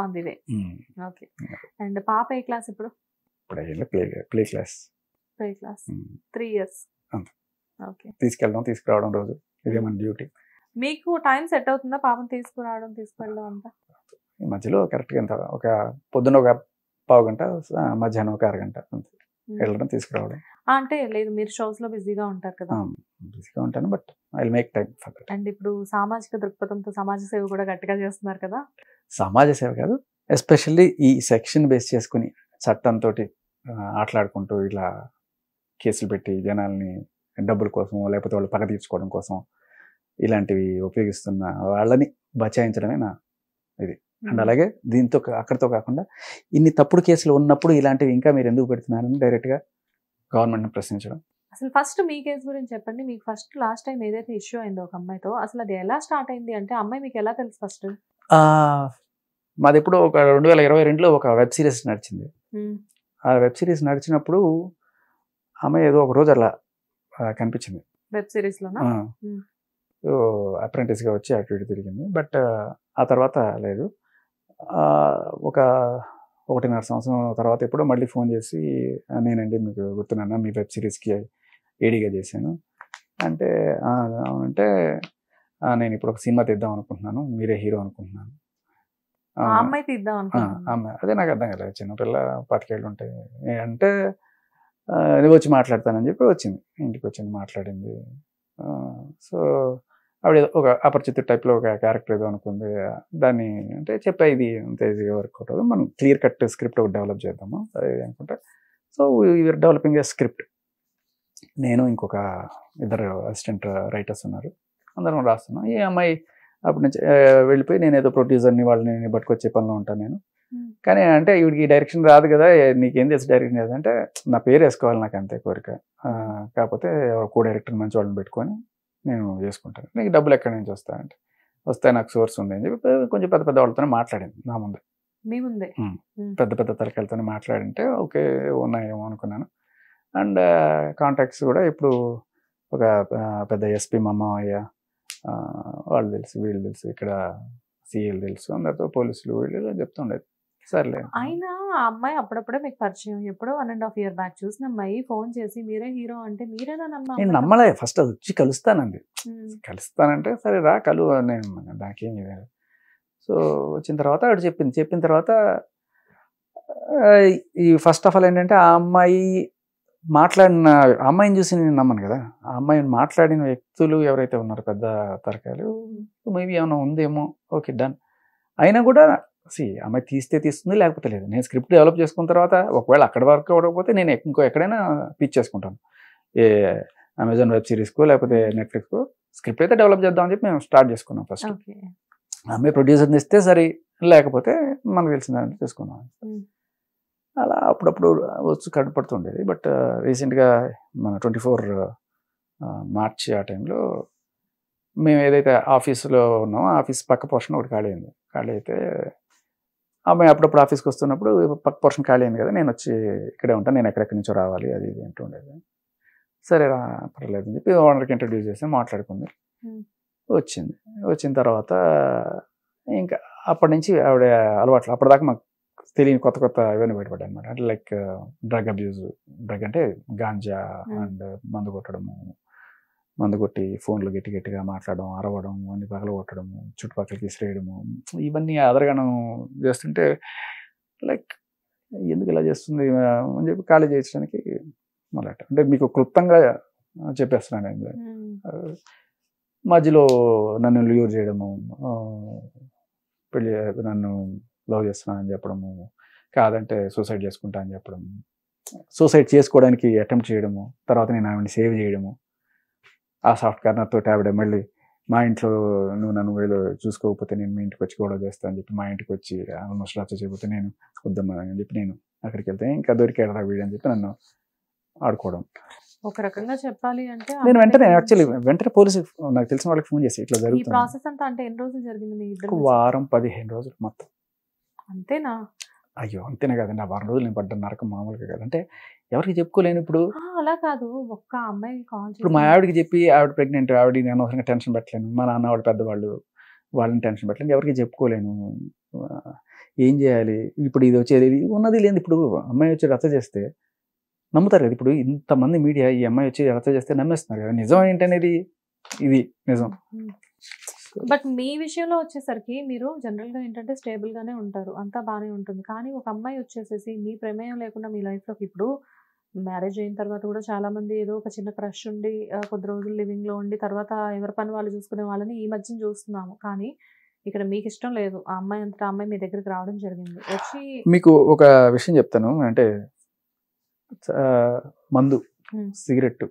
on the way. Okay, and పాప ఏ క్లాస్ ఇప్పుడు? Play class. 3 years. ఓకే, తీసుకెళ్ళడం తీసుకురావడం రోజు ఇదే మన డ్యూటీ. మీకు టైం సెట్ అవుతుందా పాపను తీసుకురావడం తీసుకెళ్ళడం అంతా? ఈ మధ్యలో కరెక్ట్గా ఎంత, ఒక పొద్దున్న ఒక పావు గంట, మధ్యాహ్నం ఒక అరగంట వెళ్ళడం తీసుకురావడం. అంటే లేదు, మీరు షోస్ లో బిజీగా ఉంటారు కదా? బిజీగా ఉంటాను, but I will make time for that. And ఇప్పుడు సామాజిక దృక్పథంతో సమాజ సేవ కూడా గట్టిగా చేస్తున్నారు కదా? సమాజ సేవ కాదు, ఎస్పెషల్లీ ఈ సెక్షన్ బేస్ చేసుకుని చట్టంతో ఆటలాడుకుంటూ ఇలా కేసులు పెట్టి జనాల్ని డబ్బుల కోసం లేకపోతే వాళ్ళు పగ తీర్చుకోవడం కోసం ఇలాంటివి ఉపయోగిస్తున్న వాళ్ళని బచాయించడమే నా ఇది. అండ్ అలాగే దీంతో అక్కడితో కాకుండా ఇన్ని తప్పుడు కేసులు ఉన్నప్పుడు ఇలాంటివి ఇంకా మీరు ఎందుకు పెడుతున్నారని డైరెక్ట్గా గవర్నమెంట్ని ప్రశ్నించడం. అసలు ఫస్ట్ మీ కేసు గురించి చెప్పండి. మీకు ఫస్ట్ లాస్ట్ టైం ఏదైతే ఇష్యూ అయిందో ఒక అమ్మాయితో, అసలు అది ఎలా స్టార్ట్ అయింది? అంటే అమ్మాయి మీకు ఎలా తెలుసు ఫస్ట్? మాది ఎప్పుడు ఒక 2022లో ఒక వెబ్ సిరీస్ నడిచింది. ఆ వెబ్ సిరీస్ నడిచినప్పుడు ఆమె ఏదో ఒక రోజు అలా కనిపించింది వెబ్ సిరీస్ లోనా? అప్రెంటిస్గా వచ్చి అటు ఇటు తిరిగింది. బట్ ఆ తర్వాత లేదు. ఒక 1.5 సంవత్సరం తర్వాత ఎప్పుడో మళ్ళీ ఫోన్ చేసి, నేనండి మీకు గుర్తున్నాను, మీ వెబ్ సిరీస్కి ఏడీగా చేశాను అంటే, అంటే నేను ఇప్పుడు ఒక సినిమా తీద్దాం అనుకుంటున్నాను, మీరే హీరో అనుకుంటున్నాను. అమ్మాయి తీద్దాం అనుకుంటున్నాను. అమ్మాయి అదే నాకు అర్థం కదా, చిన్నపిల్ల 25 ఏళ్ళు ఉంటాయి అంటే వచ్చి మాట్లాడతానని చెప్పి వచ్చింది, ఇంటికి వచ్చింది, మాట్లాడింది. సో ఆవిడ ఒక అపరిచిత టైప్లో ఒక క్యారెక్టర్ ఏదో అనుకుంది. దాన్ని అంటే చెప్పా, ఇది అంత ఈజీగా వర్కౌట్ అవుతుంది, మనం క్లియర్ కట్ స్క్రిప్ట్ ఒకటి డెవలప్ చేద్దాము సరే అనుకుంటా. So we are developing a script. నేను ఇంకొక 2 అసిస్టెంట్ రైటర్స్ ఉన్నారు, అందరం రాస్తున్నాం. ఈ అమ్మాయి అప్పటి నుంచి వెళ్ళిపోయి, నేను ఏదో ప్రొడ్యూసర్ని వాళ్ళని పట్టుకొచ్చే పనిలో ఉంటాను నేను. కానీ అంటే వీడికి డైరెక్షన్ రాదు కదా, నీకేం తెలుసు డైరెక్షన్ చేయాలంటే, నా పేరు వేసుకోవాలి, నాకు అంతే కోరిక. కాకపోతే కో డైరెక్టర్ మంచి వాళ్ళని పెట్టుకొని నేను చేసుకుంటాను, నీకు డబ్బులు ఎక్కడి నుంచి వస్తాయంటే, వస్తాయి, నాకు సోర్స్ ఉంది అని చెప్పి కొంచెం పెద్ద పెద్ద వాళ్ళతోనే మాట్లాడింది నా ముందే. మీ ముందే పెద్ద పెద్ద తలకాయలతోనే మాట్లాడింటే ఓకే ఉన్నాయేమో అనుకున్నాను. అండ్ కాంటాక్ట్స్ కూడా ఇప్పుడు ఒక పెద్ద ఎస్పీ మామయ్య వాళ్ళు తెలుసు, వీళ్ళు తెలుసు, ఇక్కడ సీఎల్ తెలుసు, అందరితో పోలీసులు వీళ్ళు చెప్తుండేది. సర్లే. అయినా ఆ అమ్మాయి అప్పుడప్పుడే మీకు పరిచయం, ఎప్పుడో 1.5 year బ్యాక్ చూసిన అమ్మాయి ఫోన్ చేసి మీరే హీరో అంటే మీరేనా నేను నమ్మలే. ఫస్ట్ అది వచ్చి కలుస్తానండి, కలుస్తానంటే సరే రా కలు, నేను దానికేం లేదు. సో వచ్చిన తర్వాత ఆవిడ చెప్పిన తర్వాత ఈ ఫస్ట్ ఆఫ్ ఆల్ ఏంటంటే, ఆ అమ్మాయి మాట్లాడిన అమ్మాయిని చూసి నేను నమ్మను కదా, ఆ అమ్మాయిని మాట్లాడిన వ్యక్తులు ఎవరైతే ఉన్నారో పెద్ద తరకాయలు, మేబీ ఏమైనా ఉందేమో, ఓకే డన్. అయినా కూడా అమ్మాయి తీస్తే తీస్తుంది, లేకపోతే లేదు. నేను స్క్రిప్ట్ డెవలప్ చేసుకున్న తర్వాత ఒకవేళ అక్కడ వరకు అవ్వకపోతే నేను ఎక్కడైనా పిచ్ చేసుకుంటాను, ఏ అమెజాన్ వెబ్ సిరీస్కో లేకపోతే నెట్ఫ్లిక్స్కో. స్క్రిప్ట్ అయితే డెవలప్ చేద్దామని చెప్పి మేము స్టార్ట్ చేసుకున్నాం ఫస్ట్. అమ్మాయి ప్రొడ్యూసర్ని ఇస్తే సరే, లేకపోతే మనకు తెలిసిన చేసుకున్నాం. అలా అప్పుడప్పుడు వచ్చి కనపడుతుండేది. బట్ రీసెంట్గా మన 24 మార్చి ఆ టైంలో మేము ఏదైతే ఆఫీస్లో ఉన్నామో, ఆఫీస్ పక్క పోర్షన్ ఒకటి ఖాళీ అయింది. ఖాళీ అయితే అమ్మాయి అప్పుడప్పుడు ఆఫీస్కి వస్తున్నప్పుడు, పక్క పోర్షన్ ఖాళీ అయింది కదా, నేను వచ్చి ఇక్కడే ఉంటాను, నేను ఎక్కడెక్కడి నుంచో రావాలి అది ఇది అంటూ ఉండేది. సరే రా పర్లేదు అని చెప్పి ఓనర్కి ఇంట్రడ్యూస్ చేసి మాట్లాడుకుంది. వచ్చిన తర్వాత ఇంకా అప్పటి నుంచి ఆవిడ అలవాట్లు, అప్పటిదాకా మాకు తెలియని కొత్త ఇవన్నీ బయటపడ్డాయి అనమాట. అంటే లైక్ డ్రగ్ అబ్యూజ్, డ్రగ్ అంటే గాంజా అండ్ మందు కొట్టడము, మందు కొట్టి ఫోన్లు గట్టిగా మాట్లాడడం, అరవడం, అన్ని పగల కొట్టడము, చుట్టుపక్కలకి విసిరేయడము, ఇవన్నీ అదరగనం చేస్తుంటే లైక్ ఎందుకు ఇలా చేస్తుంది అని చెప్పి ఖాళీ చేయించడానికి మొదలెట్ట. అంటే మీకు క్లుప్తంగా చెప్పేస్తున్నాను నేను. మధ్యలో నన్ను ల్యూర్ చేయడము, నన్ను లవ్ చేస్తున్నానని చెప్పడము, కాదంటే సూసైడ్ చేసుకుంటా అని చెప్పడము, సూసైడ్ చేసుకోవడానికి అటెంప్ట్ చేయడము, తర్వాత నేను ఆవిడని సేవ్ చేయడము, ఆ సాఫ్ట్ కార్నర్తో ఆవిడ మళ్ళీ మా ఇంట్లో నువ్వు నన్ను వీళ్ళు చూసుకోకపోతే నేను మీ ఇంటికి వచ్చి గొడవ చేస్తాను అని చెప్పి మా ఇంటికి వచ్చి ఆల్మోస్ట్ రచ్చ చేయకపోతే నేను వద్దమ్మా అని చెప్పి నేను అక్కడికి వెళ్తే ఇంకా దొరికాడు వీడు అని చెప్పి నన్ను ఆడుకోవడం. ఒక రకంగా చెప్పాలి అంటే నేను వెంటనే పోలీసు నాకు తెలిసిన వాళ్ళకి ఫోన్ చేసి ఇట్లా జరుగుతుంది. ప్రాసెస్ అంతా అంటే ఎన్ని రోజులు జరిగింది మీ ఇద్దరు? వారం 15 రోజులు మొత్తం. అంతేనా? అయ్యో అంతేనే కదండి, ఆ వారం రోజులు నేను పడ్డ నరకం మామూలుగా కదా. అంటే ఎవరికి చెప్పుకోలేను. ఇప్పుడు అలా కాదు, ఒక్క అమ్మాయి కాల్ ఇప్పుడు మా ఆవిడకి చెప్పి ఆవిడ ప్రెగ్నెంట్, ఆవిడ నేను అనవసరంగా టెన్షన్ పెట్టలేను, మా నాన్న వాళ్ళు పెద్దవాళ్ళు, వాళ్ళని టెన్షన్ పెట్టలేను, ఎవరికి చెప్పుకోలేను. ఏం చేయాలి ఇప్పుడు? ఇది వచ్చేది ఉన్నది లేదు. ఇప్పుడు అమ్మాయి వచ్చి రచ్చ చేస్తే నమ్ముతారు కదా. ఇప్పుడు ఇంతమంది మీడియా ఈ అమ్మాయి వచ్చి రచ్చ చేస్తే నమ్మేస్తున్నారు కదా. నిజం ఏంటనేది ఇది నిజం. బట్ మీ విషయంలో వచ్చేసరికి మీరు జనరల్గా ఏంటంటే స్టేబుల్గానే ఉంటారు, అంతా బాగానే ఉంటుంది. కానీ ఒక అమ్మాయి వచ్చేసేసి మీ ప్రమేయం లేకుండా మీ లైఫ్లోకి, ఇప్పుడు మ్యారేజ్ అయిన తర్వాత కూడా చాలామంది ఏదో ఒక చిన్న క్రష్ ఉండి కొద్ది రోజులు లివింగ్లో ఉండి తర్వాత ఎవరి పని వాళ్ళు చూసుకునే వాళ్ళని ఈ మధ్యన చూస్తున్నాము. కానీ ఇక్కడ మీకు ఇష్టం లేదు, ఆ అమ్మాయి అంతటా అమ్మాయి మీ దగ్గరికి రావడం జరిగింది. వచ్చి మీకు ఒక విషయం చెప్తాను. అంటే మందు, సిగరెట్,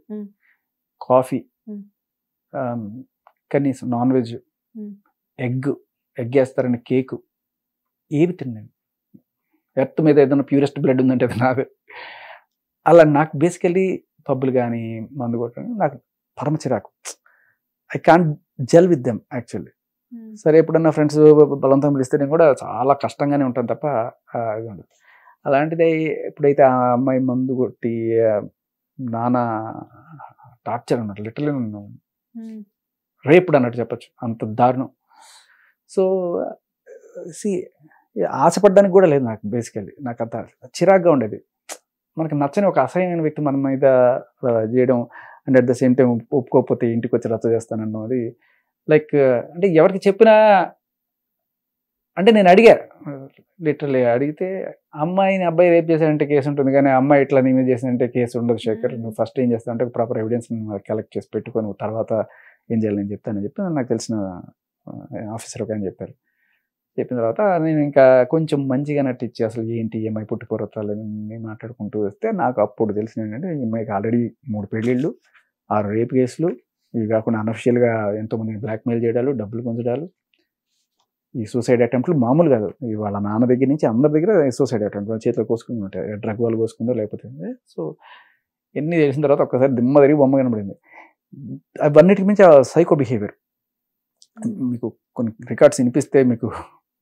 కాఫీ, కనీసం నాన్ వెజ్, ఎగ్ వేస్తారని కేకు ఏవి తిన్నాను. ఎర్త్ మీద ఏదైనా ప్యూరెస్ట్ బ్లడ్ ఉందంటే అది నాదే. అలా నాకు బేసికలీ పబ్బులు కానీ మందు కొట్టడం నాకు పరమ చిరాకు. I can't gel with them actually. సరే ఎప్పుడన్నా ఫ్రెండ్స్ బలవంతం పిలిస్తే నేను కూడా చాలా కష్టంగానే ఉంటాను తప్ప ఇది ఉండదు. అలాంటిది ఎప్పుడైతే ఆ అమ్మాయి మందు కొట్టి నానా టార్చర్ అన్నట్టు లిటరలీ నన్ను రేపుడు అన్నట్టు చెప్పచ్చు, అంత దారుణం. సో ఆశపడడానికి కూడా లేదు నాకు బేసికల్లీ. నాకు అంత చిరాగ్గా ఉండేది. మనకు నచ్చని ఒక అసహ్యమైన వ్యక్తి మన మీద చేయడం and at the same time ఒప్పుకోకపోతే ఇంటికి వచ్చి రచ్చ చేస్తానన్నది లైక్ అంటే ఎవరికి చెప్పినా అంటే నేను అడిగా లిటరలీ అడిగితే అమ్మాయిని అబ్బాయి రేప్ చేశాడంటే కేసు ఉంటుంది కానీ అమ్మాయి ఇట్లా నీ మీద చేసినంటే కేసు ఉండదు శేఖర్. నువ్వు ఫస్ట్ ఏం చేస్తావు అంటే ప్రాపర్ ఎవిడెన్స్ కలెక్ట్ చేసి పెట్టుకొని తర్వాత ఏం చేయాలి నేను చెప్తానని చెప్పి నాకు తెలిసిన ఆఫీసర్ ఒక ఆయన చెప్పారు. చెప్పిన తర్వాత నేను ఇంకా కొంచెం మంచిగా నటించి అసలు ఏంటి ఈ అమ్మాయి పుట్టుపూర్వతాలు మాట్లాడుకుంటూ వస్తే నాకు అప్పుడు తెలిసిన ఏంటంటే ఈ అమ్మాయికి ఆల్రెడీ 3 పెళ్ళిళ్ళు, 6 రేప్ కేసులు, ఇవి కాకుండా అనఫిషియల్గా ఎంతోమందిని బ్లాక్మెయిల్ చేయడాలు, డబ్బులు గుంజడాలు, ఈ సూసైడ్ అటెంప్ట్లు మామూలు కాదు. వాళ్ళ నాన్న దగ్గర నుంచి అందరి దగ్గర సూసైడ్ అటెంప్ట్ చేతిలో కోసుకుని ఉంటాయి, డ్రగ్ వాళ్ళు కోసుకుందో లేకపోతే. సో ఎన్ని తెలిసిన తర్వాత ఒక్కసారి దిమ్మ తిరిగి బొమ్మ కనబడింది. అవన్నిటికి మించి సైకో బిహేవియర్. మీకు కొన్ని రికార్డ్స్ వినిపిస్తే మీకు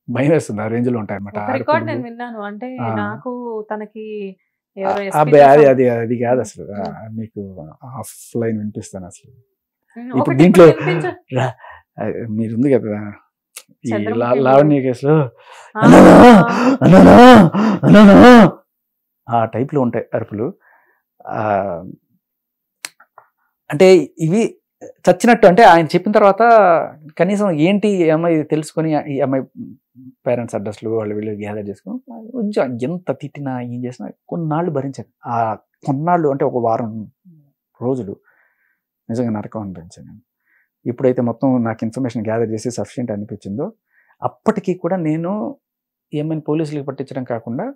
భయం వేస్తుంది, ఆ రేంజ్ లో ఉంటాయి అనమాట. నాకు తనకి అది కాదు అసలు, మీకు ఆఫ్లైన్ వినిపిస్తాను అసలు. ఇప్పుడు దీంట్లో మీరు ఉంది కదా ఈ లావణ్య కేసులో ఆ టైప్ లో ఉంటాయి అరుపులు. అంటే ఇవి చచ్చినట్టు. అంటే ఆయన చెప్పిన తర్వాత కనీసం ఏంటి ఈ అమ్మాయి తెలుసుకొని ఈ అమ్మాయి పేరెంట్స్ అడ్రస్లు వాళ్ళు వీళ్ళు గ్యాదర్ చేసుకుని కొంచెం ఎంత తిట్టినా ఏం చేసినా కొన్నాళ్ళు భరించాను. ఆ కొన్నాళ్ళు అంటే ఒక వారం రోజులు నిజంగా నరకం అనిపించాను నేను. ఎప్పుడైతే మొత్తం నాకు ఇన్ఫర్మేషన్ గ్యాదర్ చేసి సఫిషియెంట్ అనిపించిందో అప్పటికీ కూడా నేను ఏమైనా పోలీసులకి పట్టించడం కాకుండా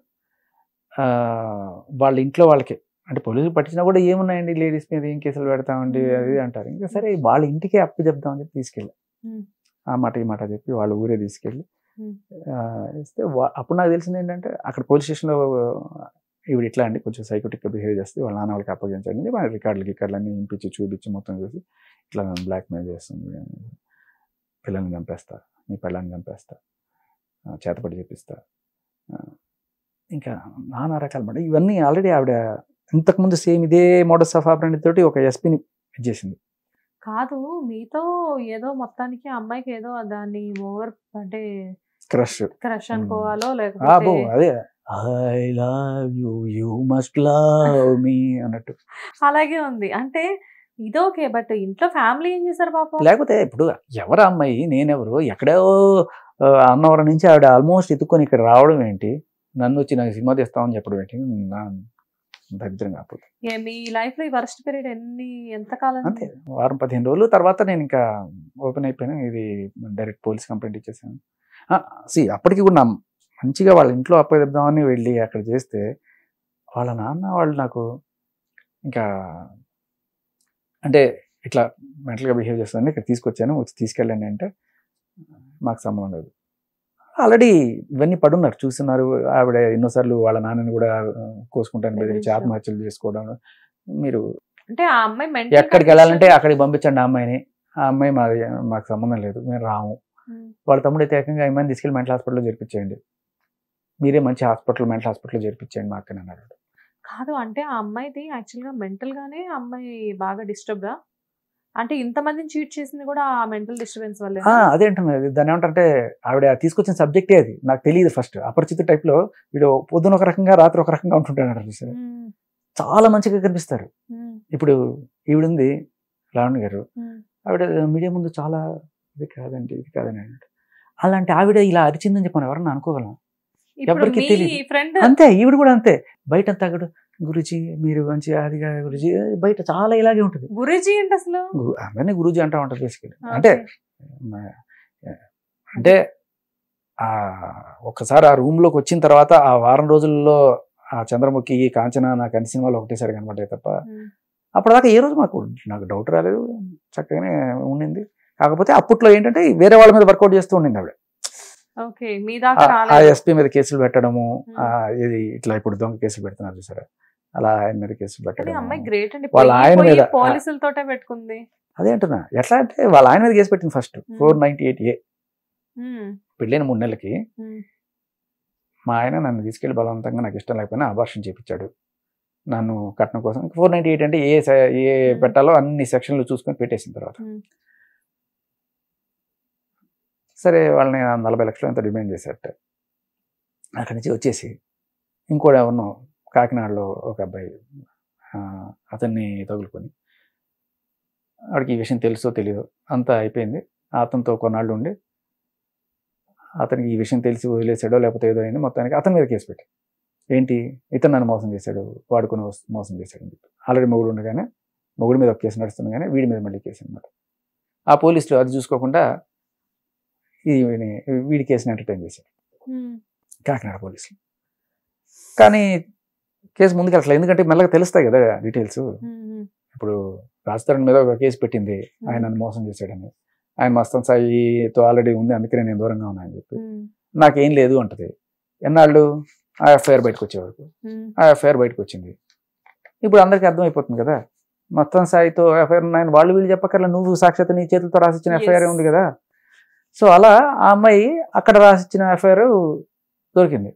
వాళ్ళ ఇంట్లో వాళ్ళకి, అంటే పోలీసులు పట్టించినా కూడా ఏమున్నాయండి లేడీస్ మీద ఏం కేసులు పెడతామండి అది అంటారు. ఇంకా సరే వాళ్ళ ఇంటికే అప్పు చెప్దామని చెప్పి తీసుకెళ్ళి ఆ మాట ఈ మాట చెప్పి వాళ్ళ ఊరే తీసుకెళ్ళి ఇస్తే అప్పుడు నాకు తెలిసింది ఏంటంటే అక్కడ పోలీస్ స్టేషన్లో ఇవి ఇట్లా అండి కొంచెం సైకోటిక్గా బిహేవ్ చేస్తే వాళ్ళ నాన్న వాళ్ళకి అప్పగించండి, వాళ్ళ రికార్డులన్నీ వినిపించి చూపించి మొత్తం చూసి ఇట్లా నన్ను బ్లాక్మెయిల్ చేస్తుంది, పిల్లల్ని చంపేస్తా, నీ పిల్లల్ని చంపేస్తా, చేతపడి చెప్పిస్తా, ఇంకా నానా రకాల మాట. ఇవన్నీ ఆల్రెడీ ఆవిడ ఇంతకుముందు సేమ్ ఇదే మోడస్ ఆఫ్ ఆపరెండి తోటి ఒక ఎస్పీని ఇచ్చేసింది. కాదు మీతో ఏదో మొత్తానికి అమ్మాయికి ఏదో దాన్ని ఓవర్ అంటే క్రష్ అనుకోవాలో లేకపోతే అదే I love you you must love మీ అన్నట్టు అలాగే ఉంది. అంటే ఇదోకే, బట్ ఇంట్లో ఫ్యామిలీ ఏం చేశారు పాపం? లేకపోతే ఇప్పుడు ఎవరు అమ్మాయి నేనెవరు, ఎక్కడో అన్నవరం నుంచి ఆవిడ ఆల్మోస్ట్ ఎత్తుకొని ఇక్కడ రావడం ఏంటి, నన్ను వచ్చి నాకు సినిమా తీస్తామని చెప్పడం ఏంటి, దరిద్రం కాకపోతే. మీ లైఫ్ లో ఈ వర్స్ట్ పీరియడ్ ఎంతకాలం? అంతే 10-15 రోజులు తర్వాత నేను ఇంకా ఓపెన్ అయిపోయాను. ఇది డైరెక్ట్ పోలీస్ కంప్లైంట్ ఇచ్చేసాను. అప్పటికి కూడా మంచిగా వాళ్ళ ఇంట్లో అప్పచెప్దామని వెళ్ళి అక్కడ చేస్తే వాళ్ళ నాన్న వాళ్ళు నాకు ఇంకా అంటే ఇట్లా మెంటల్గా బిహేవ్ చేస్తానని ఇక్కడ తీసుకొచ్చాను, వచ్చి తీసుకెళ్ళండి అంటే మాకు సంబంధం లేదు. ఆల్రెడీ ఇవన్నీ పడున్నారు, చూస్తున్నారు. ఆవిడ ఎన్నోసార్లు వాళ్ళ నాన్నని కూడా కోసుకుంటాను బెదిరించి ఆత్మహత్యలు చేసుకోవడం. మీరు అంటే ఆ అమ్మాయి ఎక్కడికి వెళ్ళాలంటే అక్కడికి పంపించండి, ఆ అమ్మాయిని, ఆ అమ్మాయి మాకు సంబంధం లేదు, మేము రాము. వాళ్ళ తమ్ముడు అయితే ఏకంగా ఆ అమ్మాయిని తీసుకెళ్ళి మెంటల్ హాస్పిటల్లో చేర్పించేయండి, మీరే మంచి మెంటల్ హాస్పిటల్లో చేర్పించేయండి మా అక్కని అన్నాడు. కాదు అంటే ఆ అమ్మాయిది యాక్చువల్గా మెంటల్ గానే అమ్మాయి బాగా డిస్టర్బ్డా? అంటే ఇంతమందిని చీట్ చేసింది కూడా ఆ మెంటల్ డిస్టర్బెన్స్ వల్లే? అదే అంటున్నది. దాని ఏమంటే ఆవిడ తీసుకొచ్చిన సబ్జెక్టే అది, నాకు తెలియదు ఫస్ట్. అపరిచిత టైప్ లో వీడు పొద్దున ఒక రకంగా రాత్రి ఒక రకంగా ఉంటుంటాడు. చాలా మంచిగా కనిపిస్తారు. ఇప్పుడు ఈవిడుంది లావణ్య గారు, ఆవిడ మీడియా ముందు చాలా ఇది కాదండి ఇది కాదని అన్నాడు. అలాంటి ఆవిడ ఇలా అరిచిందని చెప్పాను ఎవరన్నా అనుకోగలం? ఎవరికి తెలియదు. అంతే ఈవిడ కూడా అంతే. బయట తగ్గడు గురుజీ మీరు మంచి అదిగా గురుజీ, బయట చాలా ఇలాగే ఉంటుంది. గురుజీ అంటే అసలు అందరినీ గురుజీ అంటా ఉంటారు బేసికలీ. అంటే అంటే ఒక్కసారి ఆ రూమ్ లోకి వచ్చిన తర్వాత ఆ వారం రోజుల్లో ఆ చంద్రముఖి కాంచన నాకు అన్ని సినిమాలు ఒకటేసారి కనబడ్డాయి తప్ప అప్పటిదాకా ఏ రోజు నాకు డౌట్ రాలేదు, చక్కగానే ఉండింది. కాకపోతే అప్పట్లో ఏంటంటే వేరే వాళ్ళ మీద వర్కౌట్ చేస్తూ ఉండింది ఆవిడ. ఆ ఎస్పీ మీద కేసులు పెట్టడము, ఇది ఇట్లా ఇప్పుడు దొంగ కేసులు పెడుతున్నారు చూసారా, అలా ఆయన మీద కేసు కానీ పెట్టడం. అమ్మాయి గ్రేట్ అండి, వాళ్ళ ఆయన మీద పోలీసులతోటే పెట్టుకుంది. అదే అంటున్నా, ఎట్లా అంటే వాళ్ళ ఆయన మీద కేసు పెట్టింది ఫస్ట్ 498A. పెళ్ళైన 3 నెలలకి మా ఆయన నన్ను తీసుకెళ్లి బలవంతంగా నాకు ఇష్టం లేకపోయినా అబార్షన్ చేయించాడు నన్ను కట్నం కోసం. 498 అంటే ఏ పెట్టాలో అన్ని సెక్షన్లు చూసుకొని పెట్టేసిన తర్వాత సరే వాళ్ళని 40 లక్షలు ఎంత డిమాండ్ చేశారట. అక్కడి నుంచి వచ్చేసి ఇంకోటి ఎవరినో కాకినాడలో ఒక అబ్బాయి అతన్ని తగులుకొని, వాడికి ఈ విషయం తెలుసో తెలియదో అంతా అయిపోయింది. అతనితో కొన్నాళ్ళు ఉండి అతనికి ఈ విషయం తెలిసి వదిలేసాడో లేకపోతే ఏదో అయింది, మొత్తానికి అతని మీద కేసు పెట్టి ఏంటి ఇతను నన్ను మోసం చేశాడు, వాడుకొని మోసం చేశాడు అని చెప్పి. ఆల్రెడీ మొగుడు ఉండగానే మొగుడు మీద ఒక కేసు నడుస్తుంది కానీ వీడి మీద మళ్ళీ కేసు అనమాట. ఆ పోలీసులు అది చూసుకోకుండా వీడి కేసుని ఎంటర్టైన్ చేశారు కాకినాడ పోలీసులు. కానీ కేసు ముందుకు వెళ్ళట్లేదు, ఎందుకంటే మెల్లగా తెలుస్తాయి కదా డీటెయిల్స్. ఇప్పుడు రాజతరణ్ మీద ఒక కేసు పెట్టింది, ఆయన నన్ను మోసం చేశాడని. ఆయన మస్తాన్ సాయితో ఆల్రెడీ ఉంది, అందుకనే నేను దూరంగా ఉన్నా అని చెప్పి. నాకేం లేదు అంటది. ఎన్నాళ్ళు ఆ ఎఫ్ఐఆర్ బయటకు వచ్చే వరకు. ఆ ఎఫ్ఐఆర్ బయటకు వచ్చింది. ఇప్పుడు అందరికీ అర్థమైపోతుంది కదా మస్తాన్ సాయితో ఎఫ్ఐఆర్ ఉన్నాయని వాళ్ళు వీళ్ళు చెప్పక్కర్లా, నువ్వు సాక్షాత్ నీ చేతులతో రాసిచ్చిన ఎఫ్ఐఆర్ ఉంది కదా. సో అలా ఆ అమ్మాయి అక్కడ రాసిచ్చిన ఎఫ్ఐఆర్ దొరికింది.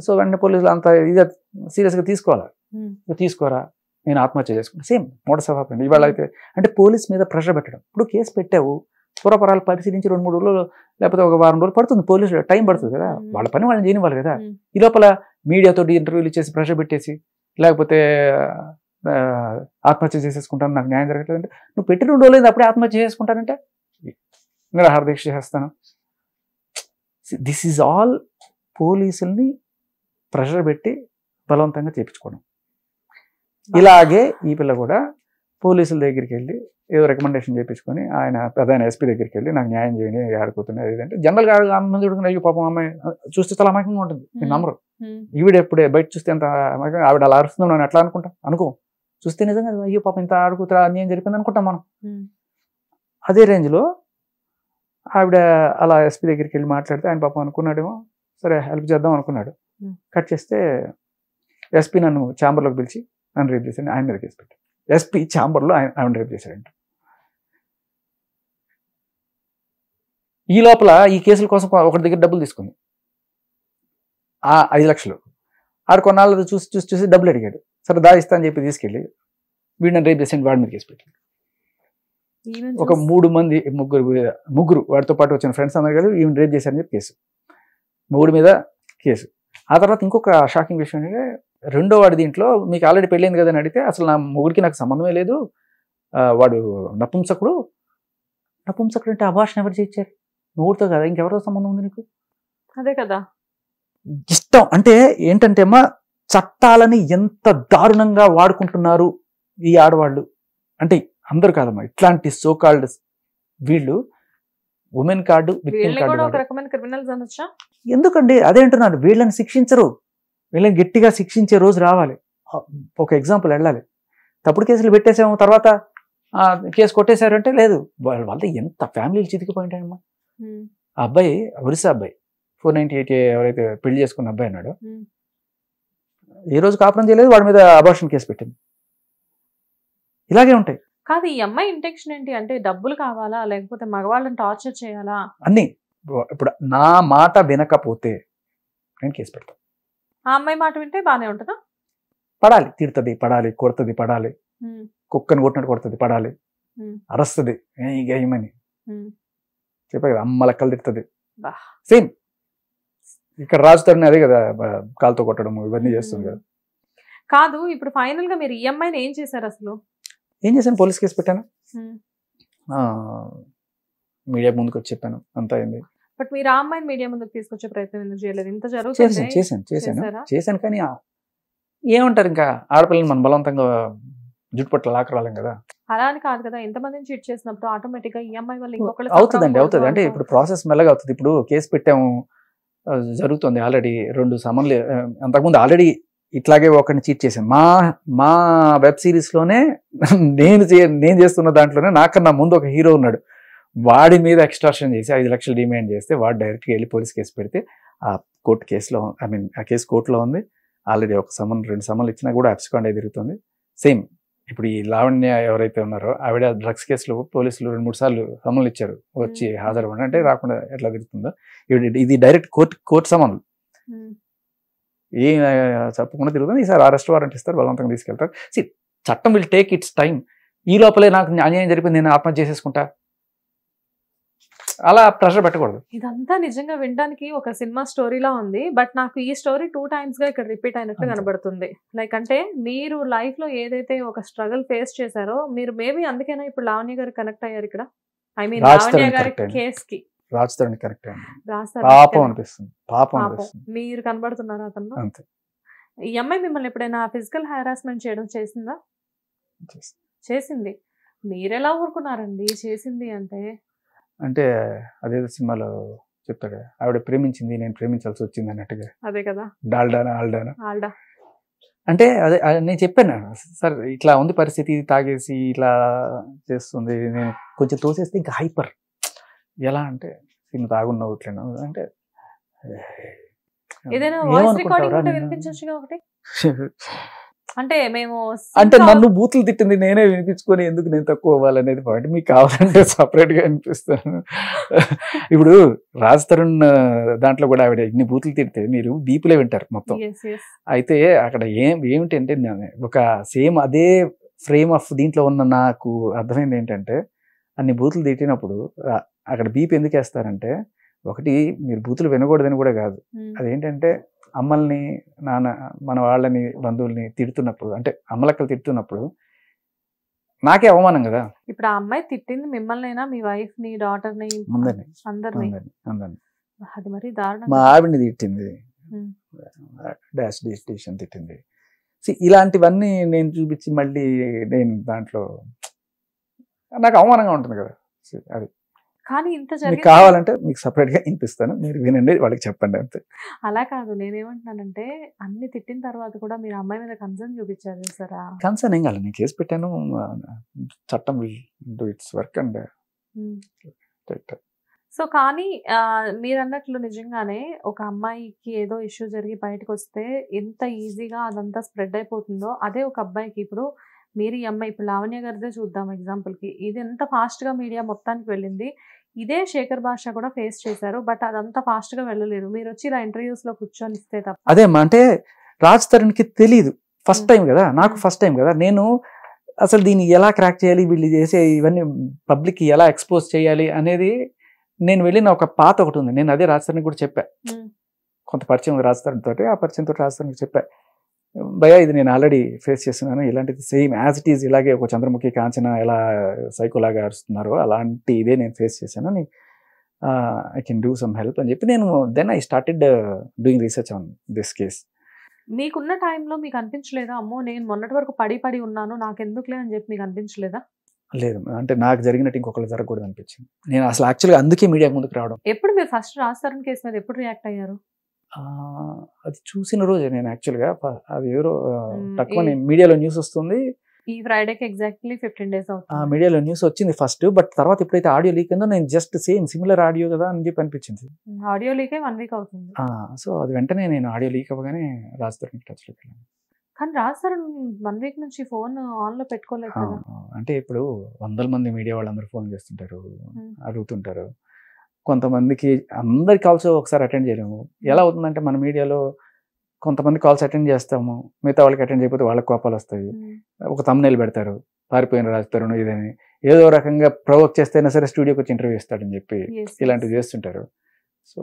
సో వెంటనే పోలీసులు అంత ఇది సీరియస్గా తీసుకోరా నేను ఆత్మహత్య చేసుకున్నాను. సేమ్ మూఢస్వభావం ఇవాళ అయితే. అంటే పోలీస్ మీద ప్రెషర్ పెట్టడం. ఇప్పుడు కేసు పెట్టావు, పూర్వపరాలు పరిశీలించి 2-3 రోజులు లేకపోతే ఒక వారం రోజులు పడుతుంది, పోలీసులు టైం పడుతుంది కదా, వాళ్ళ పని వాళ్ళని చేయనివ్వాలి కదా. ఈ లోపల మీడియాతో ఇంటర్వ్యూలు ఇచ్చేసి ప్రెషర్ పెట్టేసి లేకపోతే ఆత్మహత్య చేసేసుకుంటాను, నాకు న్యాయం జరగట్లేదు అంటే, నువ్వు పెట్టి 2 రోజులు అప్పుడే ఆత్మహత్య చేసుకుంటానంటే నిరాహార దీక్ష చేస్తాను. దిస్ ఈజ్ ఆల్ పోలీసుల్ని ప్రెషర్ పెట్టి బలవంతంగా చేయించుకోవడం. ఇలాగే ఈ పిల్ల కూడా పోలీసుల దగ్గరికి వెళ్ళి ఏదో రికమెండేషన్ చేయించుకొని ఆయన ప్రధాన ఎస్పీ దగ్గరికి వెళ్ళి నాకు న్యాయం చేయండి ఆడుకుతున్నాయి ఏదంటే జనరల్గా అమ్మాయి చూడుకుని అయ్యో పాపం అమ్మాయి చూస్తే చాలా అమాయకంగా ఉంటుంది. నేను నమ్మరు, ఈవిడ ఎప్పుడే బయట చూస్తే ఎంత అమాయకంగా, ఆవిడ అలా అరుస్తుందో నేను ఎట్లా అనుకో చూస్తే నిజంగా అయ్యో పాపం ఇంత ఆడుకుతా అన్యాయం జరిపింది అనుకుంటాం మనం. అదే రేంజ్లో ఆవిడ అలా ఎస్పీ దగ్గరికి వెళ్ళి మాట్లాడితే ఆయన పాపం అనుకున్నాడేమో సరే హెల్ప్ చేద్దాం అనుకున్నాడు. కట్ చేస్తే ఎస్పీ నన్ను ఛాంబర్లోకి పిలిచి నన్ను రేప్ చేశాను, ఆయన మీద కేసు పెట్టాడు. ఎస్పీ ఛాంబర్లో ఆయన రేప్ చేశాడంట. ఈ లోపల ఈ కేసుల కోసం ఒకటి దగ్గర డబ్బులు తీసుకుంది, 5 లక్షలు. ఆడు కొన్నాళ్ళు చూసి డబ్బులు అడిగాడు. సరే ఇస్తా అని చెప్పి తీసుకెళ్ళి వీడు నన్ను రేప్ చేసాడు, వాడి మీద కేసు పెట్టాడు. ఒక 3 వాడితో పాటు వచ్చిన ఫ్రెండ్స్ అందరూ కలిసి ఈవెన్ రేప్ చేశారని చెప్పి కేసు, 3 మీద కేసు. ఆ తర్వాత ఇంకొక షాకింగ్ విషయం ఏంటంటే, రెండో వాడి దీంట్లో మీకు ఆల్రెడీ పెళ్ళైంది కదా అని అడిగితే అసలు నా మొగుడికి నాకు సంబంధమే లేదు, వాడు నపుంసకుడు అంటే అబార్షన్ ఎవరు చేయించారు, మొగుడితో కదా ఇంకెవరితో సంబంధం ఉంది నీకు? అదే కదా ఇష్టం. అంటే ఏంటంటే అమ్మా, చట్టాలని ఎంత దారుణంగా వాడుకుంటున్నారు ఈ ఆడవాళ్ళు. అంటే అందరూ కాదమ్మా, ఇట్లాంటి సోకాల్డ్ వీళ్ళు ఉమెన్ కార్డు విక్టిమ్ కార్డు ఎందుకండి? అదే అంటున్నాను, వీళ్ళని శిక్షించరు, వీళ్ళని గట్టిగా శిక్షించే రోజు రావాలి. ఒక ఎగ్జాంపుల్ వెళ్ళాలి. తప్పుడు కేసులు పెట్టేసాము, తర్వాత కేసు కొట్టేశారు అంటే లేదు, వాళ్ళ ఎంత ఫ్యామిలీలు చితికిపోయింటాయమ్మా. ఆ అబ్బాయి ఒరిస్సా అబ్బాయి 498 ఎవరైతే పెళ్లి చేసుకున్న అబ్బాయి అన్నాడు, ఏ రోజు కాపురం చేయలేదు, వాడి మీద అబార్షన్ కేసు పెట్టింది. ఇలాగే ఉంటాయి. కాదు, ఈ అమ్మాయి ఇంటెన్షన్ ఏంటి అంటే డబ్బులు కావాలా లేకపోతే మగవాళ్ళని టార్చర్ చేయాలా అన్ని. ఇప్పుడు నా మాట వినకపోతే నేను కేసు పెడతాను. ఆ అమ్మాయి మాట వింటే బానే ఉంటుందా? పడాలి, తిడుతుంది పడాలి, కొడుతుంది పడాలి, కుక్కని కొట్టినట్టు కొడుతుంది పడాలి, అరస్తుంది ఏమని చెప్పా కదా, అమ్మ లెక్కలు తిడుతుంది. సేమ్ ఇక్కడ రాజుతారని అదే కదా, కాలుతో కొట్టడం ఇవన్నీ చేస్తుంది కదా. కాదు, ఇప్పుడు ఫైనల్ గా మీరు ఈ అమ్మాయిని ఏం చేశారు అసలు? ఏం చేశాను, పోలీస్ కేసు పెట్టాను, మీడియా ముందుకు వచ్చి చెప్పాను, అంతా అయింది. బట్ మీరు ఆ అమ్మాయిని మీడియా ముందుకు తీసుకొచ్చే ప్రయత్నం ఎందుకు చేయలేదు? ఇంత జరుగుతుంది. చేశాను కానీ ఏమంటారు, ఇంకా ఆడపిల్లని మనం బలవంతంగా జుట్టుపట్ల లాకరాలేం కదా. అలా అని కాదు కదా, ఎంతమందిని చీట్ చేసినప్పుడు ఆటోమేటిక్ గా ఈ అమ్మాయి వల్ల ఇంకొకళ్ళు అవుతుంది. అంటే ఇప్పుడు ప్రాసెస్ మెల్లగా అవుతుంది. ఇప్పుడు కేసు పెట్టాము, జరుగుతుంది, ఆల్రెడీ 2 సమన్లు. అంతకుముందు ఆల్రెడీ ఇట్లాగే ఒకరిని చీట్ చేశాను. మా వెబ్ సిరీస్లోనే నేను చేస్తున్న దాంట్లోనే నాకన్నా ముందు ఒక హీరో ఉన్నాడు, వాడి మీద ఎక్స్ట్రాక్షన్ చేసి 5 లక్షలు డిమాండ్ చేస్తే వాడు డైరెక్ట్గా వెళ్ళి పోలీస్ కేసు పెడితే ఆ కోర్టు కేసులో ఆ కేసు కోర్టులో ఉంది. ఆల్రెడీ ఒక సమన్ 2 సమన్లు ఇచ్చినా కూడా అబ్స్కాండ్ అయి తిరుగుతుంది. సేమ్ ఇప్పుడు ఈ లావణ్య ఎవరైతే ఉన్నారో ఆవిడ డ్రగ్స్ కేసులో పోలీసులు 2-3 సార్లు సమన్లు ఇచ్చారు, వచ్చి హాజరవ్వండి అంటే రాకుండా ఎట్లా తిరుగుతుందో ఇది డైరెక్ట్ కోర్టు సమన్లు, ఏం చెప్పకుండా తిరుగుతుంది. ఈసారి అరెస్ట్ వారెంట్ ఇస్తారు, బలవంతంగా తీసుకెళ్తారు. చట్టం విల్ టేక్ ఇట్స్ టైం. ఈ లోపలే నాకు అన్యాయం జరిపింది, నేను ఆత్మహత్య చేసేసుకుంటా, అలా ప్రెషర్ పెట్టకూడదు. ఇదంతా నిజంగా వినడానికి ఒక సినిమా స్టోరీలా ఉంది, బట్ నాకు ఈ స్టోరీ 2 times గా ఇక్కడ రిపీట్ అయినట్టు కనబడుతుంది. లైక్ అంటే మీరు లైఫ్ లో ఏదైతే ఒక స్ట్రగుల్ ఫేస్ చేశారో మీరు మేబీ అందుకేనా ఇప్పుడు లావణ్య గారు కనెక్ట్ అయ్యారు ఇక్కడ. ఐ మీన్ లావణ్య గారి కేస్ కి రాజ్ తరుణ్ కరెక్ట్ అయింది. పాపం అనిపిస్తుంది, పాపం అనిపిస్తుంది. మీరు కనబడుతున్నారు అతను. అంతే. ఈ అమ్మాయి మిమ్మల్ని ఎప్పుడైనా ఫిజికల్ హారాస్మెంట్ చేయడం చేసిందా? చేసింది. మీరెలా ఊరుకున్నారండి చేసింది అంటే? అంటే అదేదో సినిమాలో చెప్తాడు, ఆవిడ ప్రేమించింది నేను ప్రేమించాల్సి వచ్చింది అన్నట్టుగా. అదే కదా, డాల్డానా ఆల్డానా ఆల్డా అంటే అదే నేను చెప్పాను సార్, ఇట్లా ఉంది పరిస్థితి, తాగేసి ఇట్లా చేస్తుంది, నేను కొంచెం తోసేస్తే ఇంకా హైపర్. ఎలా అంటే నేను తాగున్నావు ఇట్లా అంటే ఏదైనా వాయిస్ రికార్డింగ్ ఉంటే వినిపించొచ్చుగా ఒకటి. అంటే మేము అంటే నన్ను బూతులు తిట్టింది నేనే వినిపించుకొని ఎందుకు నేను తక్కువ అవ్వాలనేది పాయింట్. మీకు కావాలంటే సపరేట్ గా వినిపిస్తాను. ఇప్పుడు రాజ్ తరుణ్ దాంట్లో కూడా ఆవిడ ఇన్ని బూతులు తిడితే మీరు బీపులే వింటారు మొత్తం. అయితే అక్కడ ఏమిటంటే ఒక సేమ్ అదే ఫ్రేమ్ ఆఫ్ దీంట్లో ఉన్న నాకు అర్థమైంది ఏంటంటే, అన్ని బూతులు తిట్టినప్పుడు అక్కడ బీప్ ఎందుకు వేస్తారంటే, ఒకటి మీరు బూతులు వినకూడదని కూడా కాదు, అదేంటంటే అమ్మల్ని మన వాళ్ళని బంధువుల్ని తిడుతున్నప్పుడు, అంటే అమ్మలక్కలు తిడుతున్నప్పుడు నాకే అవమానం కదా. ఇప్పుడు ఆ అమ్మాయి తిట్టింది మిమ్మల్నైనా, మీ వైఫ్ ని, డాటర్ ని, అందరిని? అది మరి దారుణం. మా ఆవిడని తిట్టింది, డాష్ డిస్టిషన్ తిట్టింది. ఇలాంటివన్నీ నేను చూపించి మళ్ళీ నేను దాంట్లో నాకు అవమానంగా ఉంటుంది కదా. అది కానీ ఇంత కావాలంటే మీకు సపరేట్ గా వినిపిస్తాను, మీరు వినండి, వాళ్ళకి చెప్పండి అంతే. అలా కాదు, నేనేమంటున్నానంటే అన్ని తిట్టిన తర్వాత కూడా మీరు అమ్మాయి మీద కన్సర్న్ చూపించారు సార్. కన్సర్న్ ఏం కాదు, నేను కేసు పెట్టాను, చట్టం do it's work and. So కానీ మీరు అన్నట్లు నిజంగానే ఒక అమ్మాయికి ఏదో ఇష్యూ జరిగి బయటకు వస్తే ఎంత ఈజీగా అదంతా స్ప్రెడ్ అయిపోతుందో, అదే ఒక అబ్బాయికి ఇప్పుడు మీరు ఈ అమ్మాయి ఇప్పుడు లావణ్య గారిదే చూద్దాం ఎగ్జాంపుల్కి, ఇది ఎంత ఫాస్ట్గా మీడియా మొత్తానికి వెళ్ళింది. ఇదే శేఖర్ భాష కూడా ఫేస్ చేశారు, బట్ అదంతా ఫాస్ట్గా వెళ్ళలేదు. మీరు వచ్చి ఇలా ఇంటర్వ్యూస్లో కూర్చొని ఇస్తే తప్ప. అదేమ్మా, అంటే రాజ్ తరుణ్కి తెలియదు, ఫస్ట్ టైం కదా, నాకు ఫస్ట్ టైం కదా, నేను అసలు దీన్ని ఎలా క్రాక్ చేయాలి, వీళ్ళు చేసే ఇవన్నీ పబ్లిక్కి ఎలా ఎక్స్పోజ్ చేయాలి అనేది నేను వెళ్ళిన ఒక పాత ఒకటి ఉంది. నేను అదే రాజ్ తరుణ్కి కూడా చెప్పా, కొంత పరిచయం రాజ్ తరుణ్ తోటి, ఆ పరిచయంతో రాజ్ తరుణ్కి చెప్పా, భయ ఇది నేను ఆల్రెడీ ఫేస్ చేస్తున్నాను, ఇలాంటిది సేమ్ యాజ్ ఇట్ ఈజ్, ఇలాగే ఒక చంద్రముఖి కాంచన ఎలా సైకోలాగా అరుస్తున్నారో అలాంటి ఇదే నేను ఫేస్ చేశాను, I can do some help అని చెప్పి నేను then I started doing research on this case. మీకున్న టైంలో మీకు అనిపించలేదా, అమ్మో నేను మొన్నటి వరకు పడి ఉన్నాను, నాకెందుకులే అని చెప్పి మీకు అనిపించలేదా? లేదు, అంటే నాకు జరిగినట్టు ఇంకొకరు జరగకూడదు అనిపించింది. నేను అసలు యాక్చువల్గా అందుకే మీడియా ముందుకు రావడం. ఎప్పుడు మీరు ఫస్ట్ రాజ్ తరుణ్ కేసు మీద ఎప్పుడు రియాక్ట్ అయ్యారు? అది చూసిన రోజే నేను యాక్చువల్గా, అది ఎవరో తక్కువ మీడియాలో న్యూస్ వస్తుంది, ఈ ఫ్రైడేకి ఎగ్జాక్ట్లీ 15 days అవుతుంది, మీడియాలో న్యూస్ వచ్చింది ఫస్ట్, బట్ తర్వాత ఎప్పుడైతే ఆడియో లీక్ అయిందో నేను జస్ట్ సేమ్ సిమిలర్ ఆడియో కదా అని చెప్పి అనిపించింది. ఆడియో లీక్ 1 week అవుతుంది. సో అది వెంటనే నేను ఆడియో లీక్ అవ్వగానే రాజ్ తరుణ్ టచ్లోకి వెళ్ళాను. కానీ రాజ్ తరుణ్ 1 week నుంచి ఫోన్ ఆన్ లో పెట్టుకోలేదు కదా. అంటే ఇప్పుడు 100 మంది మీడియా వాళ్ళందరూ ఫోన్ చేస్తుంటారు, అడుగుతుంటారు, కొంతమందికి అందరి కాల్స్ ఒకసారి అటెండ్ చేయలేము. ఎలా అవుతుందంటే మన మీడియాలో కొంతమంది కాల్స్ అటెండ్ చేస్తాము, మిగతా వాళ్ళకి అటెండ్ చేయకపోతే వాళ్ళకి కోపాలు వస్తాయి, ఒక thumbnail పెడతారు పారిపోయిన రాజ్ తరుణ్ ఇదని, ఏదో రకంగా ప్రొవోక్ చేస్తేనే సరే స్టూడియోకి వచ్చి ఇంటర్వ్యూ ఇస్తాడని చెప్పి ఇలాంటివి చేస్తుంటారు. సో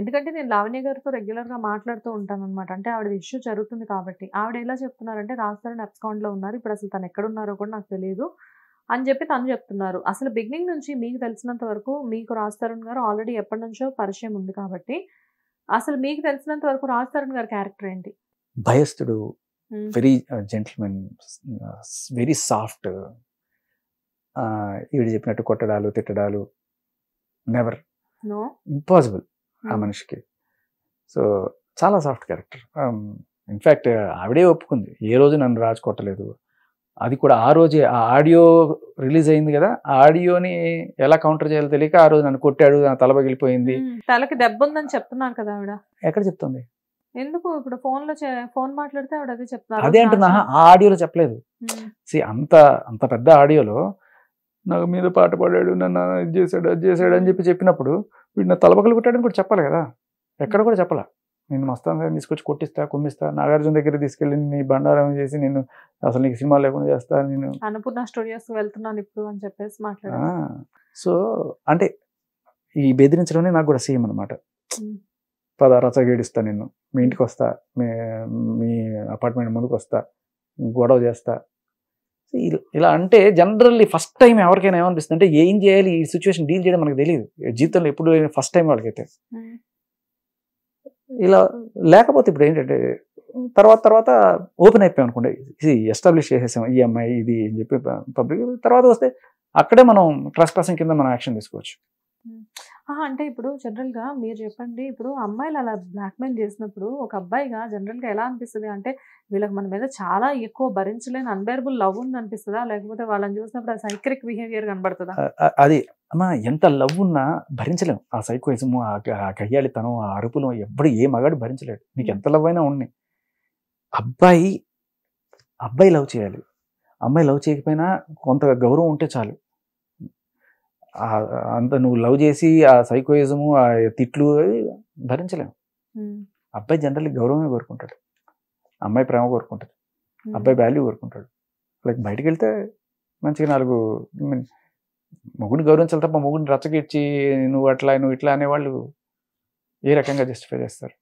ఎందుకంటే నేను లావణ్య గారితో రెగ్యులర్ గా మాట్లాడుతూ ఉంటాను అనమాట, అంటే ఆవిడ ఇష్యూ జరుగుతుంది కాబట్టి. ఆవిడ ఎలా చెప్తున్నారంటే రాజ్ తరుణ్ అబ్స్కాండ్ లో ఉన్నారు, ఇప్పుడు అసలు తను ఎక్కడున్నారో కూడా నాకు తెలియదు అని చెప్పి తను చెప్తున్నారు. అసలు బిగినింగ్ నుంచి మీకు తెలిసినంత వరకు మీకు రాజ్ తరుణ్ గారు ఆల్రెడీ ఎప్పటి నుంచో పరిచయం ఉంది కాబట్టి, అసలు మీకు తెలిసినంత వరకు రాజ్ తరుణ్ గారి క్యారెక్టర్ ఏంటి? భయస్థుడు, వెరీ జెంటిల్మెన్, వెరీ సాఫ్ట్, ఈవిడ చెప్పినట్టు కొట్టడాలు తిట్టడాలు నెవర్, ఇంపాసిబుల్ ఆ మనిషికి. సో చాలా సాఫ్ట్ క్యారెక్టర్. ఇన్ఫ్యాక్ట్ ఆవిడే ఒప్పుకుంది, ఏ రోజు నన్ను రాజు కొట్టలేదు, అది కూడా ఆ రోజే ఆ ఆడియో రిలీజ్ అయింది కదా, ఆ ఆడియోని ఎలా కౌంటర్ చేయాలో తెలియక ఆ రోజు నన్ను కొట్టాడు, నా తల పగిలిపోయింది, తలకి దెబ్బ ఉందని చెప్తున్నారు కదా ఆవిడ. ఎక్కడ చెప్తుంది? ఎందుకు ఇప్పుడు ఫోన్ మాట్లాడితే ఆవిడ అదే చెప్తారు. అదే అంటున్నా, ఆ ఆడియోలో చెప్పలేదు. అంత అంత పెద్ద ఆడియోలో నాకు మీద పాట పాడాడు, నన్ను ఇది చేశాడు అది చేశాడు అని చెప్పినప్పుడు వీడు నా తలపకలు కొట్టాడని కూడా చెప్పాలి కదా. ఎక్కడ కూడా చెప్పాల. నేను మస్తాన్ తీసుకొచ్చి కొట్టిస్తా, కుమ్మిస్తా, నాగార్జున దగ్గర తీసుకెళ్ళి నీ బండారం చేసి నేను అసలు నీకు సినిమా లేకుండా చేస్తా, నేను అన్నపూర్ణ స్టూడియోస్ వెళ్తున్నాను ఇప్పుడు అని చెప్పేసి మాట్లాడారు. సో అంటే ఈ బెదిరించడం నాకు కూడా సేమ్ అనమాట. రచగేడిస్తా, నిన్ను మీ ఇంటికి వస్తా, మీ అపార్ట్మెంట్ ముందుకు వస్తా, గొడవ చేస్తా, ఇలా అంటే జనరల్లీ ఫస్ట్ టైం ఎవరికైనా ఏమనిపిస్తుంది అంటే ఏం చేయాలి, ఈ సిచ్యువేషన్ డీల్ చేయడం మనకు తెలియదు జీవితంలో ఎప్పుడు, ఫస్ట్ టైం వాళ్ళకైతే. ఇలా లేకపోతే ఇప్పుడు ఏంటంటే తర్వాత ఓపెన్ అయిపోయాం అనుకోండి, ఇది ఎస్టాబ్లిష్ చేసేసాం ఈ అమ్మాయి ఇది అని చెప్పి పబ్లిక్, తర్వాత వస్తే అక్కడే మనం ట్రస్ట్ పర్సన్ కింద మనం యాక్షన్ తీసుకోవచ్చు. అంటే ఇప్పుడు జనరల్గా మీరు చెప్పండి, ఇప్పుడు అమ్మాయిలు అలా బ్లాక్మెయిల్ చేసినప్పుడు ఒక అబ్బాయిగా జనరల్గా ఎలా అనిపిస్తుంది అంటే వీళ్ళకి మన మీద చాలా ఎక్కువ భరించలేని అన్బేరబుల్ లవ్ ఉంది అనిపిస్తుందా, లేకపోతే వాళ్ళని చూసినప్పుడు ఆ సైక్రిక్ బిహేవియర్ కనబడుతుందా? అది అమ్మా, ఎంత లవ్ ఉన్నా భరించలేము. ఆ సైకోయిజము, ఆ కయ్యాళితనం, ఆ అరుపులు ఎప్పుడు ఏ మగాడు భరించలేడు. నీకు ఎంత లవ్ అయినా ఉన్నాయి. అబ్బాయి లవ్ చేయాలి, అమ్మాయి లవ్ చేయకపోయినా కొంత గౌరవం ఉంటే చాలు. అంత నువ్వు లవ్ చేసి ఆ సైకోయిజము, ఆ తిట్లు భరించలేము. అబ్బాయి జనరల్లీ గౌరవమే కోరుకుంటాడు, అమ్మాయి ప్రేమ కోరుకుంటాడు, అబ్బాయి వాల్యూ కోరుకుంటాడు. లైక్ బయటకు వెళ్తే మంచిగా 4 మొగుడిని గౌరవించాలి తప్ప మొగుడిని రచ్చగిచ్చి నువ్వు అట్లా నువ్వు ఇట్లా అనేవాళ్ళు ఏ రకంగా జస్టిఫై చేస్తారు?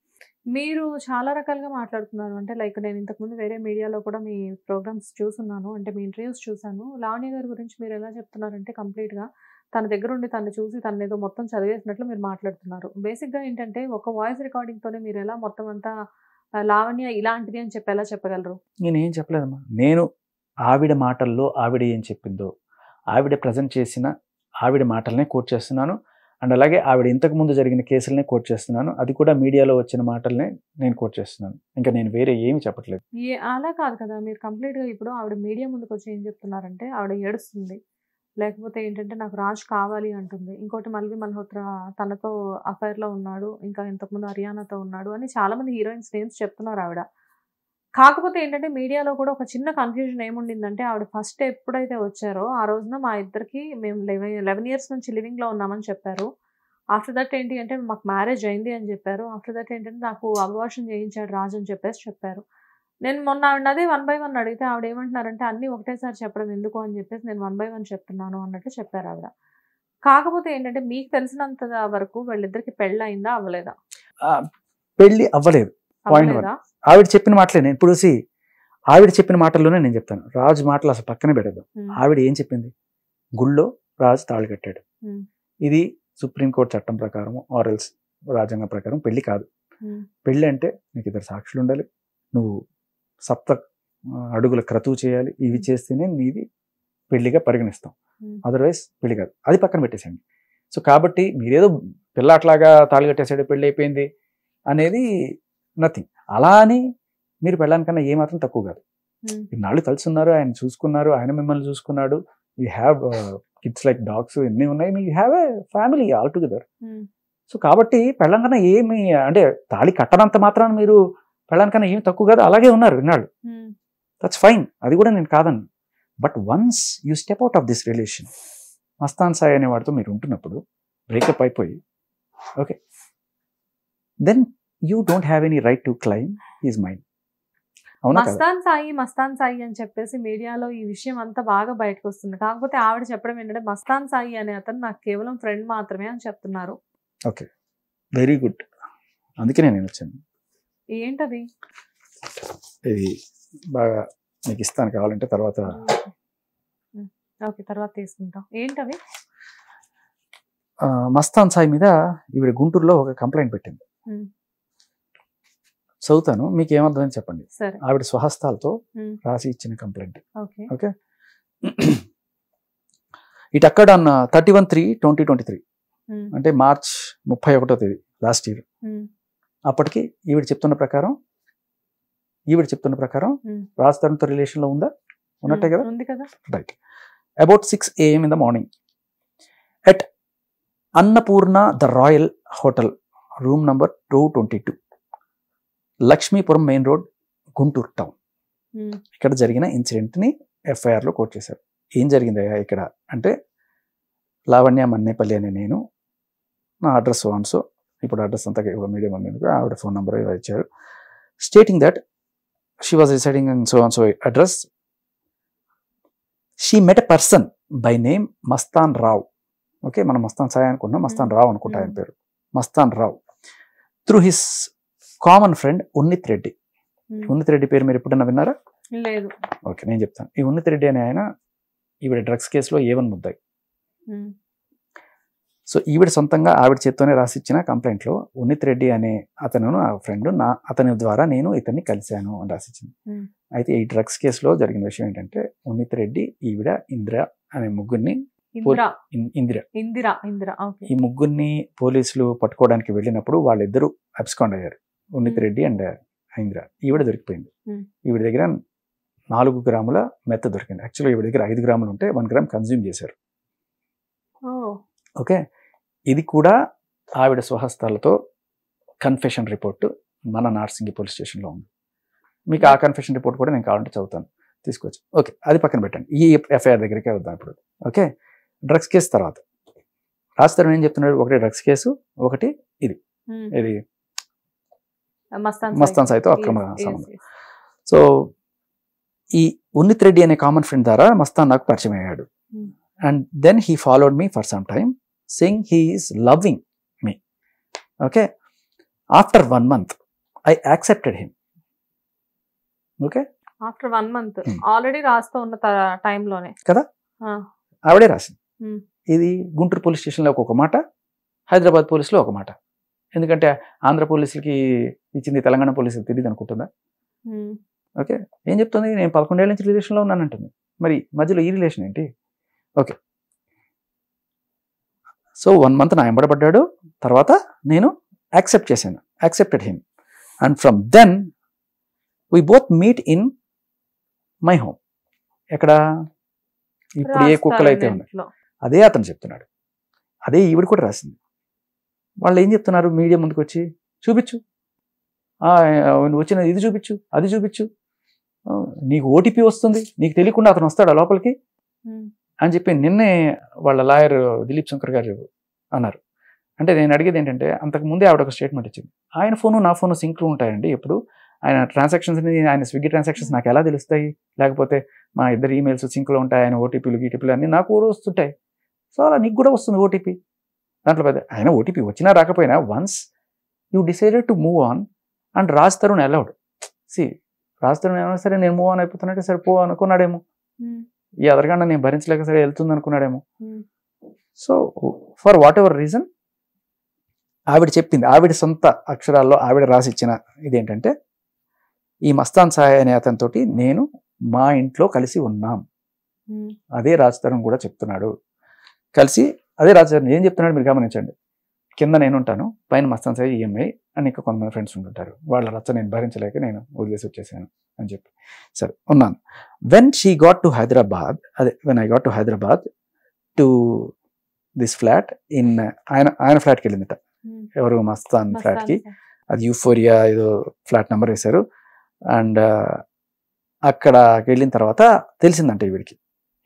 మీరు చాలా రకాలుగా మాట్లాడుతున్నారు. అంటే లైక్ నేను ఇంతకుముందు వేరే మీడియాలో కూడా మీ ప్రోగ్రామ్స్ చూస్తున్నాను, అంటే మీ ఇంటర్వ్యూస్ చూసాను. లావణ్య గారి గురించి మీరు ఎలా చెప్తున్నారంటే కంప్లీట్గా తన దగ్గర ఉండి తను చూసి తను ఏదో మొత్తం చదివేసినట్లు మీరు మాట్లాడుతున్నారు. బేసిక్గా ఏంటంటే ఒక వాయిస్ రికార్డింగ్తోనే మీరు ఎలా మొత్తం అంతా లావణ్య ఇలాంటిది అని చెప్పి ఎలా చెప్పగలరు? నేనేం చెప్పలేదమ్మా. నేను ఆవిడ మాటల్లో ఆవిడ ఏం చెప్పిందో, ఆవిడ ప్రజెంట్ చేసిన ఆవిడ మాటలనే కోట్ చేస్తున్నాను. అండ్ అలాగే ఆవిడ ఇంతకుముందు జరిగిన కేసులనే కోట్ చేస్తున్నాను. అది కూడా మీడియాలో వచ్చిన మాటలనే నేను కోట్ చేస్తున్నాను. ఇంకా నేను వేరే ఏమి చెప్పట్లేదు. అలా కాదు కదా, మీరు కంప్లీట్గా ఇప్పుడు ఆవిడ మీడియా ముందుకు వచ్చి ఏం చెప్తున్నారంటే ఆవిడ ఏడుస్తుంది, లేకపోతే ఏంటంటే నాకు రాజ్ కావాలి అంటుంది, ఇంకోటి మల్వి మల్హోత్రా తనతో అఫైర్లో ఉన్నాడు, ఇంకా ఇంతకుముందు హర్యానాతో ఉన్నాడు అని చాలామంది హీరోయిన్స్ నేమ్స్ చెప్తున్నారు ఆవిడ. కాకపోతే ఏంటంటే మీడియాలో కూడా ఒక చిన్న కన్ఫ్యూజన్ ఏముండిందంటే ఆవిడ ఫస్ట్ ఎప్పుడైతే వచ్చారో ఆ రోజున మా ఇద్దరికి మేము 11 years నుంచి లివింగ్లో ఉన్నామని చెప్పారు. ఆఫ్టర్ దట్ ఏంటి అంటే మాకు మ్యారేజ్ అయింది అని చెప్పారు. ఆఫ్టర్ దట్ ఏంటంటే నాకు అబార్షన్ చేయించాడు రాజు అని చెప్పారు. నేను మొన్న ఆవిడ అదే 1 by 1 అడిగితే ఆవిడ ఏమంటున్నారంటే అన్నీ ఒకటేసారి చెప్పడం ఎందుకు అని చెప్పేసి నేను 1 by 1 చెప్తున్నాను అన్నట్లు చెప్పారు ఆవిడ. కాకపోతే ఏంటంటే మీకు తెలిసినంత వరకు వాళ్ళిద్దరికి పెళ్ళి అయిందా అవ్వలేదా? పెళ్ళి అవ్వలేదు. ఆవిడ చెప్పిన మాటలే నేను ఇప్పుడు ఆవిడ చెప్పిన మాటల్లోనే నేను చెప్తాను. రాజు మాటలు అసలు పక్కనే పెడదాం. ఆవిడ ఏం చెప్పింది? గుళ్ళో రాజు తాళి కట్టాడు, ఇది సుప్రీంకోర్టు చట్టం ప్రకారం ఆర్ఎల్స్ రాజ్యాంగం ప్రకారం పెళ్లి కాదు. పెళ్లి అంటే నీకు 2 సాక్షులు ఉండాలి, నువ్వు 7 అడుగుల క్రతువు చేయాలి, ఇవి చేస్తేనే నీది పెళ్లిగా పరిగణిస్తాం, అదర్వైజ్ పెళ్లి కాదు. అది పక్కన పెట్టేసండి. సో కాబట్టి మీరేదో పిల్ల అట్లాగా తాళి కట్టేసాడు పెళ్లి అయిపోయింది అనేది నథింగ్. అలా అని మీరు పెళ్ళానికన్నా ఏమాత్రం తక్కువ కాదు. ఇన్నాళ్ళు కలిసి ఉన్నారు, ఆయన చూసుకున్నారు, ఆయన మిమ్మల్ని చూసుకున్నాడు, you have kids like dogs ఎన్ని ఉన్నాయి, మీ have a family all together. So కాబట్టి పెళ్ళానికన్నా ఏమి అంటే తాళి కట్టనంత మాత్రాన మీరు పెళ్ళానికన్నా ఏమి తక్కువ కాదు, అలాగే ఉన్నారు ఇన్నాళ్ళు. దట్స్ ఫైన్, అది కూడా నేను కాదను. But once you step out of this relation, Mastan Sai అనేవాడితో మీరు ఉంటున్నప్పుడు బ్రేకప్ అయిపోయి okay, then you don't have any right to claim his mind. Mastan Sai అని చెప్పేసి మీడియాలో ఈ విషయం అంతా బాగా బయటకు వస్తుంది. కాకపోతే ఆవిడ చెప్పడం ఏంటంటే మస్తాన్ సాయి అనే అతను నాకు కేవలం ఫ్రెండ్ మాత్రమే అని చెప్తున్నారు. Okay, very good. అందుకే నేను వచ్చాను. ఏంటది? ఇది బాగా మీకు ఇస్తాను, కావాలంటే తర్వాత. ఓకే, తర్వాత తీసుకుంటాం. ఏంటవి? మస్తాన్ సాయి మీద ఈవిడ గుంటూరులో ఒక కంప్లైంట్ పెట్టింది. చదువుతాను, మీకు ఏమర్థమని చెప్పండి. ఆవిడ స్వహస్తాలతో రాసి ఇచ్చిన కంప్లైంట్. ఓకే, ఇట్ అక్కడ్ ఆన్ 31/3/2023, అంటే మార్చ్ 31వ తేదీ లాస్ట్ ఇయర్. అప్పటికి ఈవిడ చెప్తున్న ప్రకారం రాజ్ తరుణ్తో రిలేషన్ లో ఉన్నట్టే కదా? Right. About 6 AM in the morning at Annapurna the royal hotel, room number 222, Lakshmipuram main road, Guntur town. ఇక్కడ జరిగిన ఇన్సిడెంట్ని ఎఫ్ఐఆర్లో కోట్ చేశారు. ఏం జరిగిందయ్యా ఇక్కడ అంటే, లావణ్య మన్నేపల్లి అనే నేను, నా అడ్రస్ ఆన్సో, ఇప్పుడు అడ్రస్ అంతా ఇప్పుడు మీడియం ఉంది, ఆవిడ ఫోన్ నెంబర్ ఇచ్చారు. Stating that she was residing in so on so address. She met a person by name Mastan Rao. Okay, మనం మస్తాన్ సాయి అనుకుంటున్నాం, మస్తాన్ రావ్ అనుకుంటా ఆయన పేరు, Mastan Rao. Through his common friend Unnith Reddy. Unnith Reddy పేరు మీరు ఎప్పుడన్నా విన్నారా? లేదు. ఓకే, నేను చెప్తాను. ఈ ఉన్నిత్ రెడ్డి అనే ఆయన ఈవిడ డ్రగ్స్ కేసులో A1 ముద్దాయి. సో ఈవిడ సొంతంగా ఆవిడ చేత్తోనే రాసిచ్చిన కంప్లైంట్లో ఉన్నిత్ రెడ్డి అనే అతను ఆ ఫ్రెండ్, అతని ద్వారా నేను ఇతన్ని కలిశాను అని రాసిచ్చింది. అయితే ఈ డ్రగ్స్ కేసులో జరిగిన విషయం ఏంటంటే, ఉన్నిత్ రెడ్డి, ఈవిడ, ఇందిర అనే ముగ్గురిని ఈ ముగ్గురిని పోలీసులు పట్టుకోవడానికి వెళ్ళినప్పుడు వాళ్ళిద్దరూ అబ్స్కాండ్ అయ్యారు, ఉన్నిత్ రెడ్డి అండ్ ఇందిర. ఈవిడ దొరికిపోయింది. ఈవిడ దగ్గర 4 గ్రాముల మెత్త దొరికింది. యాక్చువల్గా ఈవిడ దగ్గర 5 గ్రాములు ఉంటే 1 గ్రామ్ కన్జ్యూమ్ చేశారు. ఓకే, ఇది కూడా ఆవిడ స్వహస్తాలతో కన్ఫెషన్ రిపోర్ట్ మన నార్సింగి పోలీస్ స్టేషన్లో ఉంది. మీకు ఆ కన్ఫెషన్ రిపోర్ట్ కూడా నేను కావాలంటే చదువుతాను, తీసుకోవచ్చు. ఓకే, అది పక్కన పెట్టండి. ఈ ఎఫ్ఐఆర్ దగ్గరికే వద్దాం ఇప్పుడు. ఓకే, డ్రగ్స్ కేసు తర్వాత రాజ్ ఏం చెప్తున్నాడు? ఒకటి డ్రగ్స్ కేసు, ఒకటి ఇది మస్తాన్ సాయితో అక్రమ సంబంధం. సో ఈ ఉన్నిత్ రెడ్డి అనే కామన్ ఫ్రెండ్ ద్వారా మస్తాన్ నాకు పరిచయం అయ్యాడు. And then he followed me for some time saying he is loving me. Okay, after 1 month I accepted him. Okay, after 1 month already రాస్తూ ఉన్న టైంలోనే కదా ఆవిడే రాసింది. ఇది గుంటూరు పోలీస్ స్టేషన్లో ఒక మాట, హైదరాబాద్ పోలీసులో ఒక మాట. ఎందుకంటే ఆంధ్ర పోలీసులకి ఇచ్చింది తెలంగాణ పోలీసులకు తెలియదు అనుకుంటుందా? ఓకే, ఏం చెప్తుంది? నేను 11 ఏళ్ళ నుంచి రిలేషన్లో ఉన్నానంటుంది. మరి మధ్యలో ఈ రిలేషన్ ఏంటి? ఓకే, సో 1 month నా ఎంబడబడ్డాడు. తర్వాత నేను accepted him. And from then we both meet in my home. ఎక్కడ ఇప్పుడు ఏ కుక్కలు అయితే ఉన్నాయి అదే అతను చెప్తున్నాడు, అదే ఈవిడ కూడా రాసింది. వాళ్ళు ఏం చెప్తున్నారు? మీడియా ముందుకు వచ్చి చూపించు, వచ్చిన ఇది చూపించు, అది చూపించు, నీకు ఓటీపీ వస్తుంది, నీకు తెలియకుండా అతను వస్తాడా లోపలికి అని చెప్పి నిన్నే వాళ్ళ లాయర్ దిలీప్ శంకర్ గారు అన్నారు. అంటే నేను అడిగేది ఏంటంటే, అంతకుముందే ఆవిడ ఒక స్టేట్మెంట్ ఇచ్చింది, ఆయన ఫోను నా ఫోను సింక్లో ఉంటాయండి, ఎప్పుడు ఆయన ట్రాన్సాక్షన్స్ని, ఆయన స్విగ్గీ ట్రాన్సాక్షన్స్ నాకు ఎలా తెలుస్తాయి, లేకపోతే మా ఇద్దరు ఈమెయిల్స్ సింక్లో ఉంటాయి, ఆయన ఓటీపీలు గీటీపీలు అన్నీ నాకు కూడా వస్తుంటాయి. సో అలా నీకు కూడా వస్తుంది ఓటీపీ. దాంట్లో పెద్ద ఆయన ఓటీపీ వచ్చినా రాకపోయినా once you decided to move on and Raj Tarun allowed. Raj Tarun ఏమైనా సరే నేను మూవ్ ఆన్ అయిపోతున్నట్టే సరే పో అనుకున్నాడేమో, ఈ అదరగండ నేను భరించలేక సరే వెళ్తుంది అనుకున్నాడేమో. So for whatever reason ఆవిడ చెప్పింది, ఆవిడ సొంత అక్షరాల్లో ఆవిడ రాసిచ్చిన ఇదేంటంటే, ఈ మస్తాన్ సాయి అనే అతనితోటి నేను మా ఇంట్లో కలిసి ఉన్నాం. అదే రాజ్ తరుణ్ కూడా చెప్తున్నాడు. కలిసి అదే రాజ్ తరుణ్ ఏం చెప్తున్నాడు మీరు గమనించండి. కింద నేను ఉంటాను, పైన మస్తాన్ సాయి ఈఎంఐ అని ఇంకా కొంతమంది ఫ్రెండ్స్ ఉంటుంటారు, వాళ్ళ రచ్చ నేను భరించలేక నేను వదిలేసి వచ్చేసాను అని చెప్పి సరే ఉన్నాను. When she got to Hyderabad, when I got to Hyderabad to this flat in ఆయన ఫ్లాట్కి వెళ్ళిందట. ఎవరు? మస్తాన్ ఫ్లాట్కి. అది యూఫోరియా ఏదో ఫ్లాట్ నెంబర్ వేశారు. అండ్ అక్కడికి వెళ్ళిన తర్వాత తెలిసిందంటే వీడికి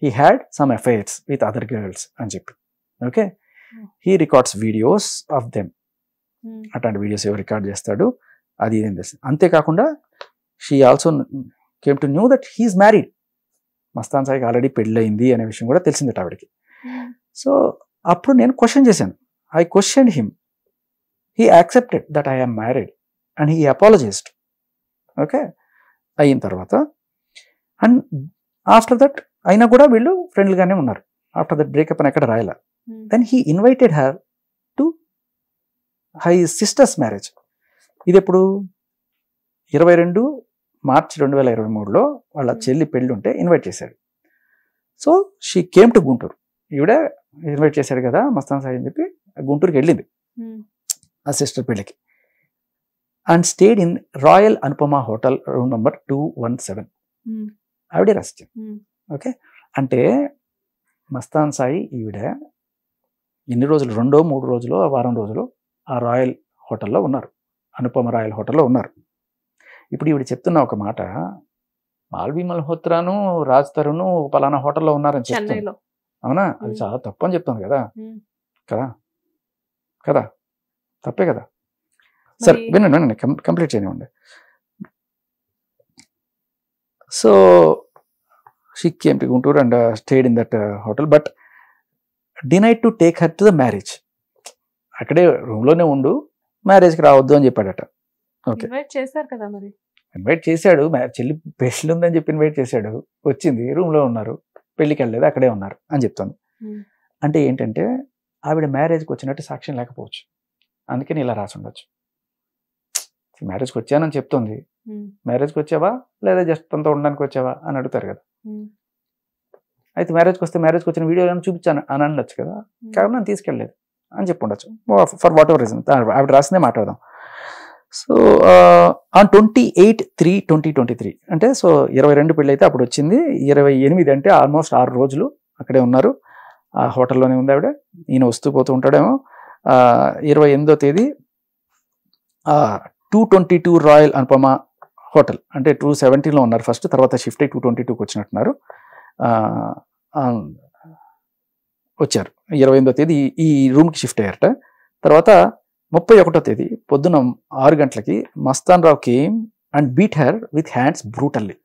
he had some affairs with other girls అని చెప్పి. Okay, he records videos of them. అట్లాంటి వీడియోస్ ఎవరు రికార్డ్ చేస్తాడు అది ఏం తెలిసింది. అంతేకాకుండా she also came to know that he is married. Mastan సాయికి ఆల్రెడీ పెళ్ళయింది అనే విషయం కూడా తెలిసిందట ఆవిడకి. సో అప్పుడు నేను క్వశ్చన్ చేశాను, I questioned him. He accepted that I am married and he apologised. Okay, అయిన తర్వాత అండ్ ఆఫ్టర్ దట్ అయినా కూడా వీళ్ళు ఫ్రెండ్లీగానే ఉన్నారు. ఆఫ్టర్ దట్ బ్రేకప్ అని ఎక్కడ రాయాల. Then he invited her to high sister's marriage. ఇది ఎప్పుడు? 22 మార్చ్ 2023లో వాళ్ళ చెల్లి పెళ్ళి ఉంటే ఇన్వైట్ చేశాడు. So she came to Guntur. ఈవిడ ఇన్వైట్ చేశాడు కదా మస్తాన్ సాయి అని చెప్పి గుంటూరుకి వెళ్ళింది ఆ సిస్టర్ పెళ్ళికి. And stayed in Royal Anupama hotel room number 217. ఆవిడే రాసిచ్చింది. ఓకే, అంటే మస్తాన్ సాయి ఈవిడ ఎన్ని రోజులు, 2-3 రోజులు, వారం రోజులు ఆ రాయల్ హోటల్లో ఉన్నారు, అనుపమ రాయల్ హోటల్లో ఉన్నారు. ఇప్పుడు ఈవిడ చెప్తున్న ఒక మాట, మాల్వి మల్హోత్రాను రాజ్ తరుణ్ పలానా హోటల్లో ఉన్నారని చెప్తాను, చెన్నైలో. అవునా? అది చాలా తప్పు అని చెప్తాను కదా కదా కదా, తప్పే కదా. సరే వినండి, కంప్లీట్ చేయనివ్వండి. So she came to Guntur and stayed in that hotel, but denied to take her to the marriage. అక్కడే రూమ్లోనే ఉండు, మ్యారేజ్కి రావద్దు అని చెప్పాడట. ఓకే, ఇన్వైట్ చేశారు కదా మరి. ఇన్వైట్ చేశాడు, చెల్లి పెళ్ళి ఉందని చెప్పి ఇన్వైట్ చేశాడు, వచ్చింది, రూమ్లో ఉన్నారు, పెళ్ళికి వెళ్ళలేదు, అక్కడే ఉన్నారు అని చెప్తాను. అంటే ఏంటంటే ఆవిడ మ్యారేజ్కి వచ్చినట్టు సాక్ష్యం లేకపోవచ్చు, అందుకని ఇలా రాసి ఉండొచ్చు. మ్యారేజ్కి వచ్చానని చెప్తుంది, మ్యారేజ్కి వచ్చావా లేదా జస్ట్ తనతో ఉండడానికి వచ్చావా అని అడుగుతారు కదా. అయితే మ్యారేజ్కి వచ్చిన వీడియో ఏమైనా చూపించాను అని అనొచ్చు కదా, కాబట్టి నన్ను తీసుకెళ్ళలేదు అని చెప్పి ఉండొచ్చు, ఫర్ వాట్ ఎవర్ రీజన్. ఆవిడ రాసిందే మాట్లాడదాం. సో ఆన్ 28/3/2023 అంటే సో 22 పెళ్ళి అయితే అప్పుడు వచ్చింది, 28 అంటే ఆల్మోస్ట్ 6 రోజులు అక్కడే ఉన్నారు, ఆ హోటల్లోనే ఉంది ఆవిడ. ఈయన వస్తూ పోతూ ఉంటాడేమో. 28వ తేదీ 222 రాయల్ అనుపమ హోటల్, అంటే 270లో ఉన్నారు ఫస్ట్, తర్వాత షిఫ్ట్ అయ్యి 222కి వచ్చినట్టున్నారు. వచ్చారు 28వ తేదీ ఈ రూమ్కి షిఫ్ట్ అయ్యారట. తర్వాత 31వ తేదీ పొద్దున 6 గంటలకి Mastan Rao came and beat her with hands brutally.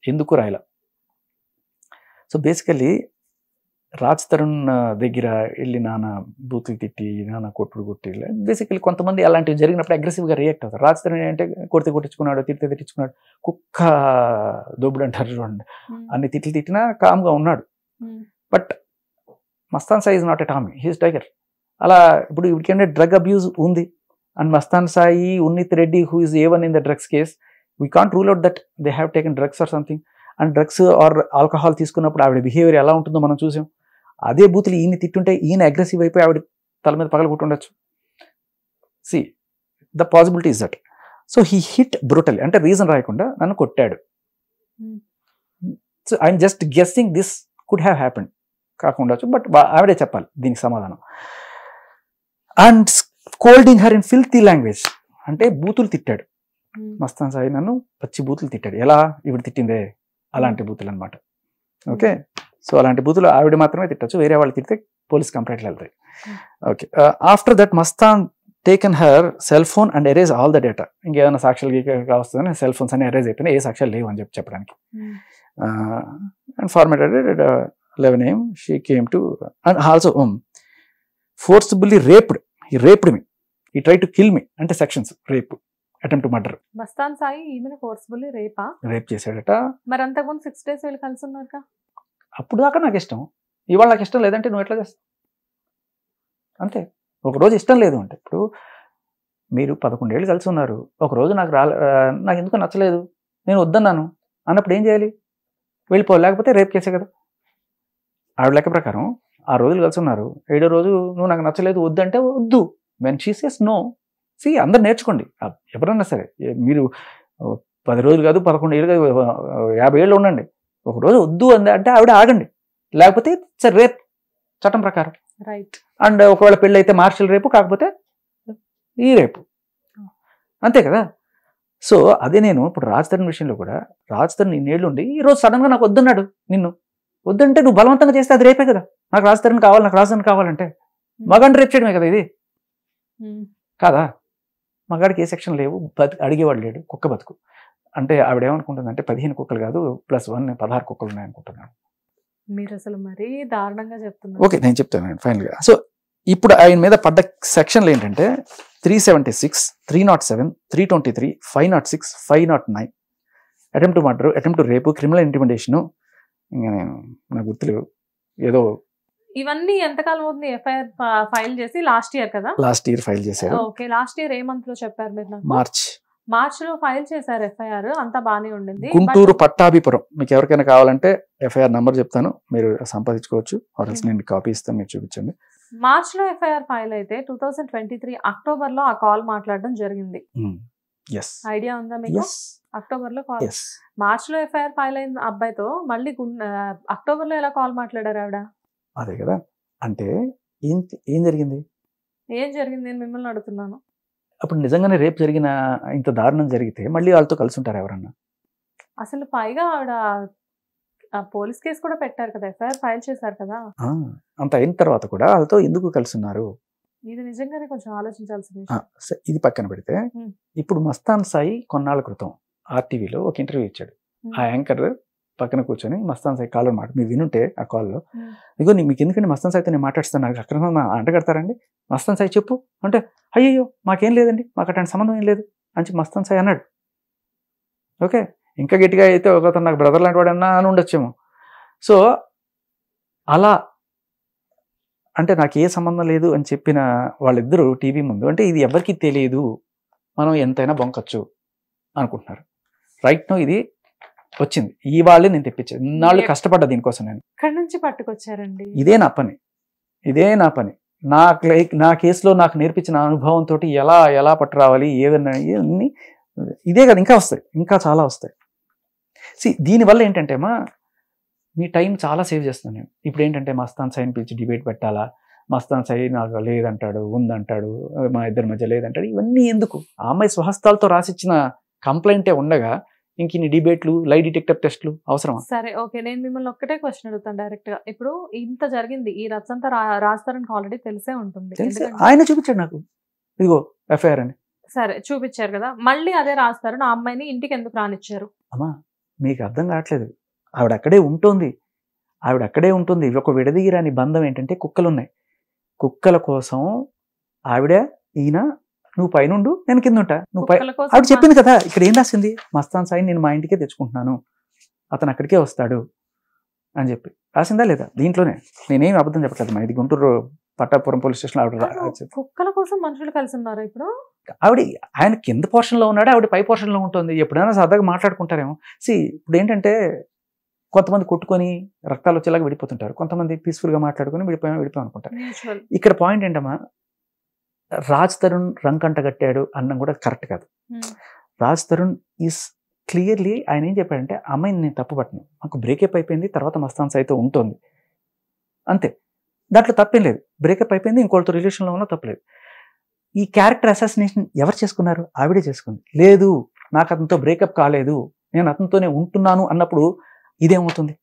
ఎందుకు రాయలా? సో బేసికలీ రాజ్ తరుణ్ దగ్గర వెళ్ళి నాన్న బూతులు తిట్టి, నాన్న కొట్టుడు కొట్టి, బేసికలీ కొంతమంది అలాంటివి జరిగినప్పుడు అగ్రెసివ్గా రియాక్ట్ అవుతారు. రాజ్ తరుణ్ ఏంటంటే కొడితే కొట్టించుకున్నాడు, తిట్టితే తిట్టించుకున్నాడు, కుక్క దోబుడు అంటారు చూడండి, అన్ని తిట్లు తిట్టినా కామ్గా ఉన్నాడు. But Mastan Sai is not a Tommy, he's tiger. అలా ఇప్పుడు ఇప్పటికంటే డ్రగ్ అబ్యూజ్ ఉంది, and Mastan Sai, ఉన్నిత్ Reddy who is A1 in the drugs case, we can't rule out that they have taken drugs or something. And drugs or alcohol తీసుకున్నప్పుడు ఆవిడ behaviour ఎలా ఉంటుందో మనం చూసాం. అదే బూతులు ఈయన తిట్టుంటే ఈయన అగ్రెసివ్ అయిపోయి ఆవిడ తల మీద పగలగొట్టుండొచ్చు. See the possibility is that. So he hit brutally, అంటే రీజన్ రాయకుండా నన్ను కొట్టాడు. So I'm just guessing this could have happened కాకుండొచ్చు, బట్ ఆవిడే చెప్పాలి దీనికి సమాధానం. And scolding her in filthy language, అంటే బూతులు తిట్టాడు మస్తాన్ సాయి, నన్ను పచ్చి బూతులు తిట్టాడు. ఎలా ఈవిడ తిట్టిందే అలాంటి బూతులు అనమాట. ఓకే, సో అలాంటి బూతులు ఆవిడ మాత్రమే తిట్టచ్చు, వేరే వాళ్ళు తిడితే పోలీస్ కంప్లైంట్లు వెళ్తాయి. Okay, after that Mastan taken her cell phone and erase all the data. ఇంకేమైనా సాక్ష్యాలు వస్తుందని సెల్ ఫోన్స్ అన్ని ఎరేజ్ అయిపోయినాయి, ఏ సాక్ష్యాలు లేవు అని చెప్పడానికి. And formatted 11 AM she came to and also forcibly raped. He raped me, he try to kill me, అంటే sections rape, attempt murder. Mastan Sai ఈమెను ఫోర్స్ఫుల్లీ రేప్ చేశాడట. మరి అంతకుముందు 6 days వీళ్ళు కలిసి ఉన్నారుగా. అప్పుడు దాకా నాకు ఇష్టం, ఇవాళ నాకు ఇష్టం లేదంటే నువ్వు ఎట్లా చేస్తావు? అంతే, ఒకరోజు ఇష్టం లేదు అంటే, ఇప్పుడు మీరు 11 ఏళ్ళు కలిసి ఉన్నారు, ఒకరోజు నాకు ఎందుకు నచ్చలేదు, నేను వద్దన్నాను అన్నప్పుడు ఏం చేయాలి? వెళ్ళిపో, లేకపోతే రేప్ కేసే కదా. ఆవిడ లెక్క ప్రకారం 6 రోజులు కలిసి ఉన్నారు, 7వ రోజు నువ్వు నాకు నచ్చలేదు వద్దంటే వద్దు. When she says no, see అందరు నేర్చుకోండి, ఎవరన్నా సరే, మీరు 10 రోజులు కాదు 11 ఏళ్ళు కాదు 50 ఏళ్ళు ఉండండి, ఒక రోజు వద్దు అంటే ఆవిడ ఆగండి, లేకపోతే సరే రేప్ చట్టం ప్రకారం. రైట్. అండ్ ఒకవేళ పెళ్ళి అయితే మార్షల్ రేపు, కాకపోతే ఈ రేపు, అంతే కదా. సో అదే నేను ఇప్పుడు రాజ్ తరుణ్ విషయంలో కూడా, రాజ్ తరుణ్ ఇన్నేళ్ళు ఉండి ఈరోజు సడన్గా నాకు వద్దన్నాడు, నిన్ను వద్దంటే నువ్వు బలవంతంగా చేస్తే అది రేపే కదా. నాకు రాజ్ తరుణ్ కావాలి, నాకు రాజ్ తరుణ్ కావాలంటే మగాడిని రేప్ చేయడమే కదా ఇది, కాదా? మగాడికి ఏ సెక్షన్ లేవు, అడిగేవాడు లేడు, కుక్క బతుకు. అంటే ఆవిడ ఏమనుకుంటుందంటే 15 కుక్కలు కాదు +1 16 కుక్కలు ఉన్నాయనుకుంటున్నాను. మీరు అసలు మరీ దారుణంగా చెప్తున్నారు. ఓకే, నేను చెప్తాను ఫైనల్గా. సో ఇప్పుడు ఆయన మీద పడ్డ సెక్షన్లు ఏంటంటే 376, 307, 323, 506, 509, attempt to murder, attempt to రేపు, క్రిమినల్ ఇంటిమిడేషను, ఇంకా నేను నాకు గుర్తులేవు ఏదో. ఇవన్నీ ఎంతకాలం అవుతుంది ఎఫ్ఐఆర్ ఫైల్ చేసి? లాస్ట్ ఇయర్ కదా? లాస్ట్ ఇయర్ ఫైల్ చేశారు. ఓకే, లాస్ట్ ఇయర్ ఏ మంత్ లో చెప్పారు మీరు నాకు? మార్చ్ లో ఫైల్ చేశారు ఎఫ్ఐఆర్, అంతా బానే ఉండింది. గుంటూరు పట్టాభిపురం. మీకు ఎవరికైనా కావాలంటే ఎఫ్ఐఆర్ నంబర్ చెప్తాను, మీరు సంపాదించుకోవచ్చు, నేను కాపీ ఇస్తాను, మీరు చూపించండి. మార్చ్ లో ఎఫ్ఐఆర్ ఫైల్ అయితే 2023 అక్టోబర్ లో ఆ కాల్ మాట్లాడడం జరిగింది. ఐడియా ఉందా మీకు? అక్టోబర్ లో కాల్, మార్చ్ లో ఎఫ్ఐఆర్ ఫైల్ అయిన అబ్బాయితో మళ్ళీ అక్టోబర్ లో ఎలా కాల్ మాట్లాడారు ఆవిడ? అదే కదా, అంటే ఏం జరిగింది నేను మిమ్మల్ని అడుగుతున్నాను. అప్పుడు నిజంగానే రేపు జరిగిన ఇంత దారుణం జరిగితే మళ్ళీ వాళ్ళతో కలిసి ఉంటారు ఎవరన్నా? అసలు పైగా ఆవిడ పోలీస్ కేసు కూడా పెట్టారు కదా, ఎఫ్ఐఆర్ ఫైల్ చేశారు కదా. అంత అయిన తర్వాత కూడా వాళ్ళతో ఎందుకు కలిసి ఉన్నారు? ఇది నిజంగానే కొంచెం ఆలోచించాల్సిన విషయం. ఇది పక్కన పెడితే ఇప్పుడు మస్తాన్ సాయి కొన్నాళ్ళ క్రితం ఆర్టీవీలో ఒక ఇంటర్వ్యూ ఇచ్చాడు. ఆ యాంకర్ పక్కన కూర్చొని మస్తాన్ సాయి కాల్లో మాట మీరు వినుంటే ఆ కాల్లో, ఇగో మీకు ఎందుకంటే మస్తాన్ సాయితో నేను మాట్లాడుతాను, నాకు అక్కడ అంటగడతారండి, మస్తాన్ సాయి చెప్పు అంటే, అయ్యయ్యో మాకేం లేదండి, మాకు అట్లాంటి సంబంధం ఏం లేదు అని చెప్పి మస్తాన్ సాయి అన్నాడు. ఓకే, ఇంకా గట్టిగా అయితే ఒక నాకు బ్రదర్ లాంటి వాడన్నా అని ఉండొచ్చేమో. సో అలా అంటే నాకు ఏ సంబంధం లేదు అని చెప్పిన వాళ్ళిద్దరూ టీవీ ముందు అంటే ఇది ఎవరికి తెలియదు, మనం ఎంతైనా బొంకచ్చు అనుకుంటున్నారు. రైట్ నో ఇది వచ్చింది, ఈ వాళ్ళే నేను తెప్పించాను, ఇన్నాళ్ళు కష్టపడ్డా దీనికోసం నేను. ఇక్కడి నుంచి పట్టుకొచ్చారండి. ఇదే నా పని. నా కేసులో నాకు నేర్పించిన అనుభవంతో ఎలా పట్టు రావాలి ఏవన్నీ ఇదే కదా, ఇంకా వస్తాయి, ఇంకా చాలా వస్తాయి. దీనివల్ల ఏంటంటే మీ టైం చాలా సేవ్ చేస్తాను నేను. ఇప్పుడు ఏంటంటే మస్తాన్ సాయిని పిలిచి డిబేట్ పెట్టాలా, మస్తాన్ సాయి నాకు లేదంటాడు, ఉందంటాడు, మా ఇద్దరి మధ్య లేదంటాడు, ఇవన్నీ ఎందుకు? ఆ అమ్మాయి స్వహస్తాలతో రాసిచ్చిన కంప్లైంటే ఉండగా ఇంక ఇన్ని డిబేట్లు, లై డిటెక్టర్ టెస్ట్లు అవసరమా? సరే ఓకే, నేను మిమ్మల్ని ఒక్కటే క్వశ్చన్ అడుగుతాను డైరెక్ట్ గా. ఇప్పుడు ఇంత జరిగింది, ఈ రచ్చంతా రాస్తారని ఆల్రెడీ తెలిసే ఉంటుంది. ఆయన చూపించాడు నాకు, ఇదిగో ఎఫ్ఐఆర్ అని. సరే చూపించారు కదా, మళ్ళీ అదే రాస్తారు. నా అమ్మాయిని ఇంటికి ఎందుకు రానిచ్చారు? అమ్మా మీకు అర్థం కావట్లేదు, ఆవిడ అక్కడే ఉంటుంది. ఒక విడదీయరాని బంధం ఏంటంటే కుక్కలు ఉన్నాయి. కుక్కల కోసం ఈయన నువ్వు పైనుండు నేను కింద ఉంటా, ఆవిడ చెప్పింది కదా. ఇక్కడ ఏం రాసింది, మస్తాన్ సాయి నేను మా ఇంటికే తెచ్చుకుంటున్నాను, అతను అక్కడికే వస్తాడు అని చెప్పి రాసిందా లేదా? దీంట్లోనే నేనేం అబద్ధం చెప్పట్లేదు. ఇది గుంటూరు పట్టాపురం పోలీస్ స్టేషన్ ఆవిడ కుక్కల కోసం మనుషులు కలిసి ఉన్నారు. ఇప్పుడు ఆయన కింద పోర్షన్ లో ఉన్నాడు, ఆవిడ పై పోర్షన్ లో ఉంటుంది. ఎప్పుడైనా సరదాగా మాట్లాడుకుంటారేమో. ఇప్పుడు ఏంటంటే కొంతమంది కొట్టుకొని రక్తాలు వచ్చేలాగా విడిపోతుంటారు, కొంతమంది పీస్ఫుల్ గా మాట్లాడుకుని విడిపోయాం అనుకుంటారు. ఇక్కడ పాయింట్ ఏంటమ్మా, రాజ్ తరుణ్ రంకంట కట్టాడు అన్నం కూడా కరెక్ట్ కాదు. రాజ్ తరుణ్ ఈస్ క్లియర్లీ ఆయన ఏం చెప్పాడంటే, అమ్మాయిని నేను తప్పు పట్టను, నాకు బ్రేకప్ అయిపోయింది, తర్వాత మస్తాన్ సాయితో ఉంటుంది అంతే, దాంట్లో తప్పేం లేదు. బ్రేకప్ అయిపోయింది, ఇంకోళ్ళతో రిలేషన్లో ఉన్నా తప్పలేదు. ఈ క్యారెక్టర్ అసాసినేషన్ ఎవరు చేసుకున్నారు? ఆవిడే చేసుకుంది. లేదు నాకు అతనితో బ్రేకప్ కాలేదు, నేను అతనితోనే ఉంటున్నాను అన్నప్పుడు ఇదేమవుతుంది?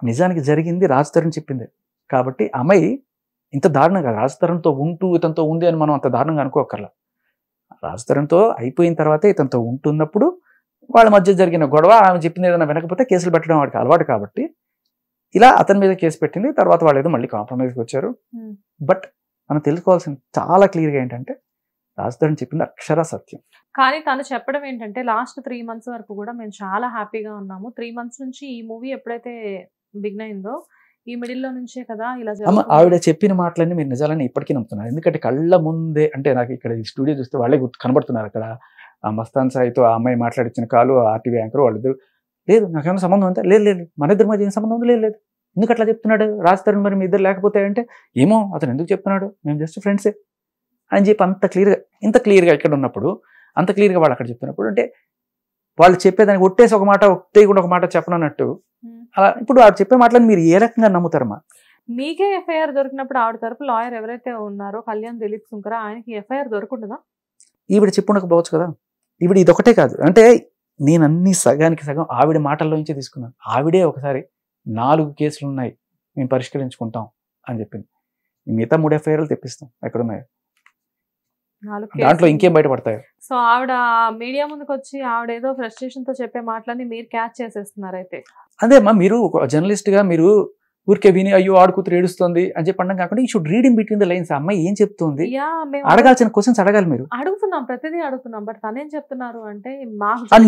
నిజానికి జరిగింది రాజ్ తరుణ్ చెప్పింది కాబట్టి అమ్మాయి ఇంత దారుణంగా రాజ్ తరుణ్తో ఉంటూ ఇతనితో ఉంది అని మనం అంత దారుణంగా అనుకోకర్లా. రాజ్ తరుణ్తో అయిపోయిన తర్వాతే ఇతనితో ఉంటున్నప్పుడు వాళ్ళ మధ్య జరిగిన గొడవ, ఆమె చెప్పింది ఏదైనా వినకపోతే కేసులు పెట్టడం వాడికి అలవాటు కాబట్టి ఇలా అతని మీద కేసు పెట్టింది. తర్వాత వాళ్ళు ఏదో మళ్ళీ కాంప్రమైజ్కి వచ్చారు. బట్ మనం తెలుసుకోవాల్సింది చాలా క్లియర్గా ఏంటంటే, రాజ్ తరుణ్ చెప్పింది అక్షర సత్యం. కానీ తను చెప్పడం ఏంటంటే, లాస్ట్ 3 months వరకు కూడా మేము చాలా హ్యాపీగా ఉన్నాము. 3 months నుంచి ఈ మూవీ ఎప్పుడైతే బిగిన్ అయిందో ఈ మిడిల్లో నుంచే కదా ఇలా ఆవిడ చెప్పిన మాటలన్నీ మీరు నిజాలని ఇప్పటికీ నమ్ముతున్నారు. ఎందుకంటే కళ్ళ ముందే, అంటే నాకు ఇక్కడ ఈ స్టూడియో చూస్తే వాళ్ళే కనబడుతున్నారు. అక్కడ ఆ మస్తాన్ సాయితో ఆ అమ్మాయి మాట్లాడించిన కాలు, ఆర్టీవీ యాంకర్ వాళ్ళిద్దరు, లేదు నాకేమైనా సంబంధం అంతా లేదు, మన ఇద్దరి మధ్య ఏం సంబంధం ఉంది, లేదు ఎందుకు అట్లా చెప్తున్నాడు రాజ్ తరుణ్, మరి మీ ఇద్దరు లేకపోతే అంటే ఏమో అతను ఎందుకు చెప్తున్నాడు, మేము జస్ట్ ఫ్రెండ్సే అని చెప్పి ఇంత క్లియర్గా ఇక్కడ ఉన్నప్పుడు, అంత క్లియర్గా వాళ్ళు అక్కడ చెప్తున్నప్పుడు, అంటే వాళ్ళు చెప్పేదానికి ఒట్టేసి ఒక మాట, ఒట్టేయకుండా ఒక మాట చెప్పనన్నట్టు అలా ఇప్పుడు ఆవిడ చెప్పే మాటలను మీరు ఏ రకంగా నమ్ముతారమ్మా? మీకే ఎఫ్ఐఆర్ దొరికినప్పుడు ఆవిడ తరపు లాయర్ ఎవరైతే ఉన్నారో కళ్యాణ్ దిలీప్ సుంకర, ఆయనకి ఎఫ్ఐఆర్ దొరకకుండా ఈవిడ చెప్పుండకపోవచ్చు కదా. ఈవిడ ఇదొకటే కాదు, అంటే నేను అన్ని సగానికి సగం ఆవిడ మాటల్లో నుంచే తీసుకున్నాను. ఆవిడే ఒకసారి 4 కేసులు ఉన్నాయి మేము పరిష్కరించుకుంటాం అని చెప్పింది. మిగతా 3 ఎఫ్ఐఆర్లు తెప్పిస్తాం ఎక్కడున్నాయో, దాంట్లో ఇంకేం బయటపడతాయో. సో ఆవిడ మీడియా ముందుకు వచ్చి ఆవిడ ఏదో ఫ్రస్ట్రేషన్ తో చెప్పే మాటలని మీరు క్యాచ్ చేసేస్తున్నారు. అయితే అదేమ్మా, మీరు ఒక జర్నలిస్ట్ గా మీరు ఊరికే విని అయ్యో ఆడుకూతురు ఏడుస్తుంది అని చెప్పి అనడం కాకుండా, ఈ should read in between the lines. అమ్మాయి ఏం చెప్తుంది, అడగాల్సిన క్వశ్చన్స్ అడగాలి. మీరు అడుగుతున్నాం, ప్రతిదీ అడుగుతున్నాం. బట్ తనేం చెప్తున్నారు అంటే,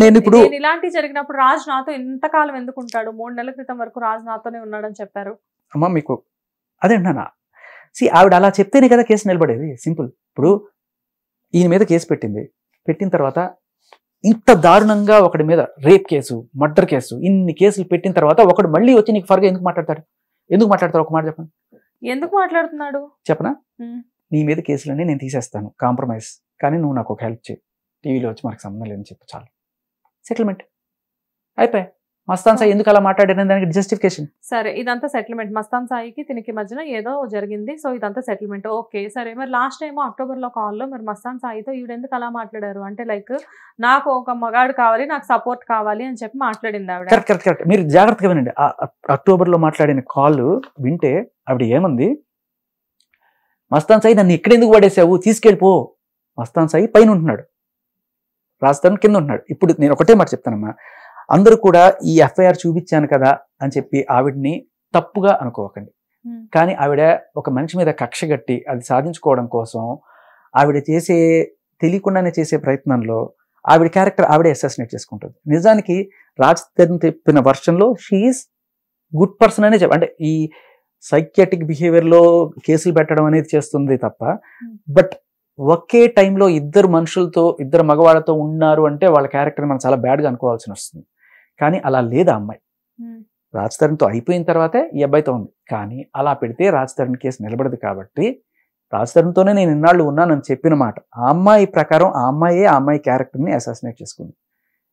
నేను ఇప్పుడు ఇలాంటివి జరిగినప్పుడు రాజ్ నాతో ఇంతకాలం ఎందుకుంటాడు, 3 నెలల క్రితం వరకు రాజ్ నాతోనే ఉన్నాడని చెప్పారు. అమ్మా మీకు అదే అంటున్నా, ఆవిడ అలా చెప్తేనే కదా కేసు నిలబడేది. సింపుల్. ఇప్పుడు ఈయన మీద కేసు పెట్టిన తర్వాత ఇంత దారుణంగా ఒకటి మీద రేప్ కేసు, మర్డర్ కేసు, ఇన్ని కేసులు పెట్టిన తర్వాత ఒకడు మళ్ళీ వచ్చి నీకు ఫర్గా ఎందుకు మాట్లాడతాడు? ఒక మాట చెప్పండి. ఎందుకు మాట్లాడుతున్నాడు చెప్పనా? నీ మీద కేసులన్నీ నేను తీసేస్తాను, కాంప్రమైజ్, కానీ నువ్వు నాకు ఒక హెల్ప్ చేయి, టీవీలో వచ్చి మనకు సంబంధం లేదని చెప్పు, చాలు, సెటిల్మెంట్ అయిపోయి మస్తాన్ సాయి ఎందుకు అలా మాట్లాడారని దానికి జస్టిఫికేషన్. సరే ఇదంతా సెటిల్మెంట్, మస్తాన్ సాయికి తినికి మధ్యన ఏదో జరిగింది, సో ఇదంతా సెటిల్మెంట్. ఓకే సరే, మరి లాస్ట్ టైం అక్టోబర్ లో కాల్లో మరి మస్తాన్ సాయితో ఈవిడెందుకు అలా మాట్లాడారు అంటే లైక్ నాకు ఒక మగాడు కావాలి, నాకు సపోర్ట్ కావాలి అని చెప్పి మాట్లాడింది ఆవిడ. Correct correct correct. మీరు జాగ్రత్తగా వినండి. అక్టోబర్ లో మాట్లాడిన కాల్ వింటే ఆవిడ ఏమంది, మస్తాన్ సాయి నన్ను ఎక్కడెందుకు పడేసావు, తీసుకెళ్ళిపో. మస్తాన్ సాయి పైన ఉంటున్నాడు, రాజస్థాన్ కింద ఉంటున్నాడు. ఇప్పుడు నేను ఒకటే మాట చెప్తానమ్మా, అందరూ కూడా ఈ ఎఫ్ఐఆర్ చూపించాను కదా అని చెప్పి ఆవిడ్ని తప్పుగా అనుకోకండి. కానీ ఆవిడ ఒక మనిషి మీద కక్ష కట్టి అది సాధించుకోవడం కోసం ఆవిడ చేసే తెలియకుండానే చేసే ప్రయత్నంలో ఆవిడ క్యారెక్టర్ ఆవిడే అసాసినేట్ చేసుకుంటుంది. నిజానికి రాజ్ తరుణ్ చెప్పిన వర్షన్లో షీఈస్ గుడ్ పర్సన్ అనే అంటే ఈ సైకియాటిక్ బిహేవియర్లో కేసులు పెట్టడం అనేది చేస్తుంది తప్ప, బట్ ఒకే టైంలో ఇద్దరు మనుషులతో ఇద్దరు మగవాళ్ళతో ఉన్నారు అంటే వాళ్ళ క్యారెక్టర్ మనం చాలా బ్యాడ్గా అనుకోవాల్సి వస్తుంది. కానీ అలా లేదా అమ్మాయి. రాజ్ తరుణ్తో అయిపోయిన తర్వాతే ఈ అబ్బాయితో ఉంది. కానీ అలా పెడితే రాజ్ తరుణ్ కేసు నిలబడదు. కాబట్టి రాజ్ తరుణ్తోనే నేను ఇన్నాళ్ళు ఉన్నానని చెప్పిన మాట ఆ అమ్మాయి ప్రకారం ఆ అమ్మాయి క్యారెక్టర్ని అసాసినేట్ చేసుకుంది.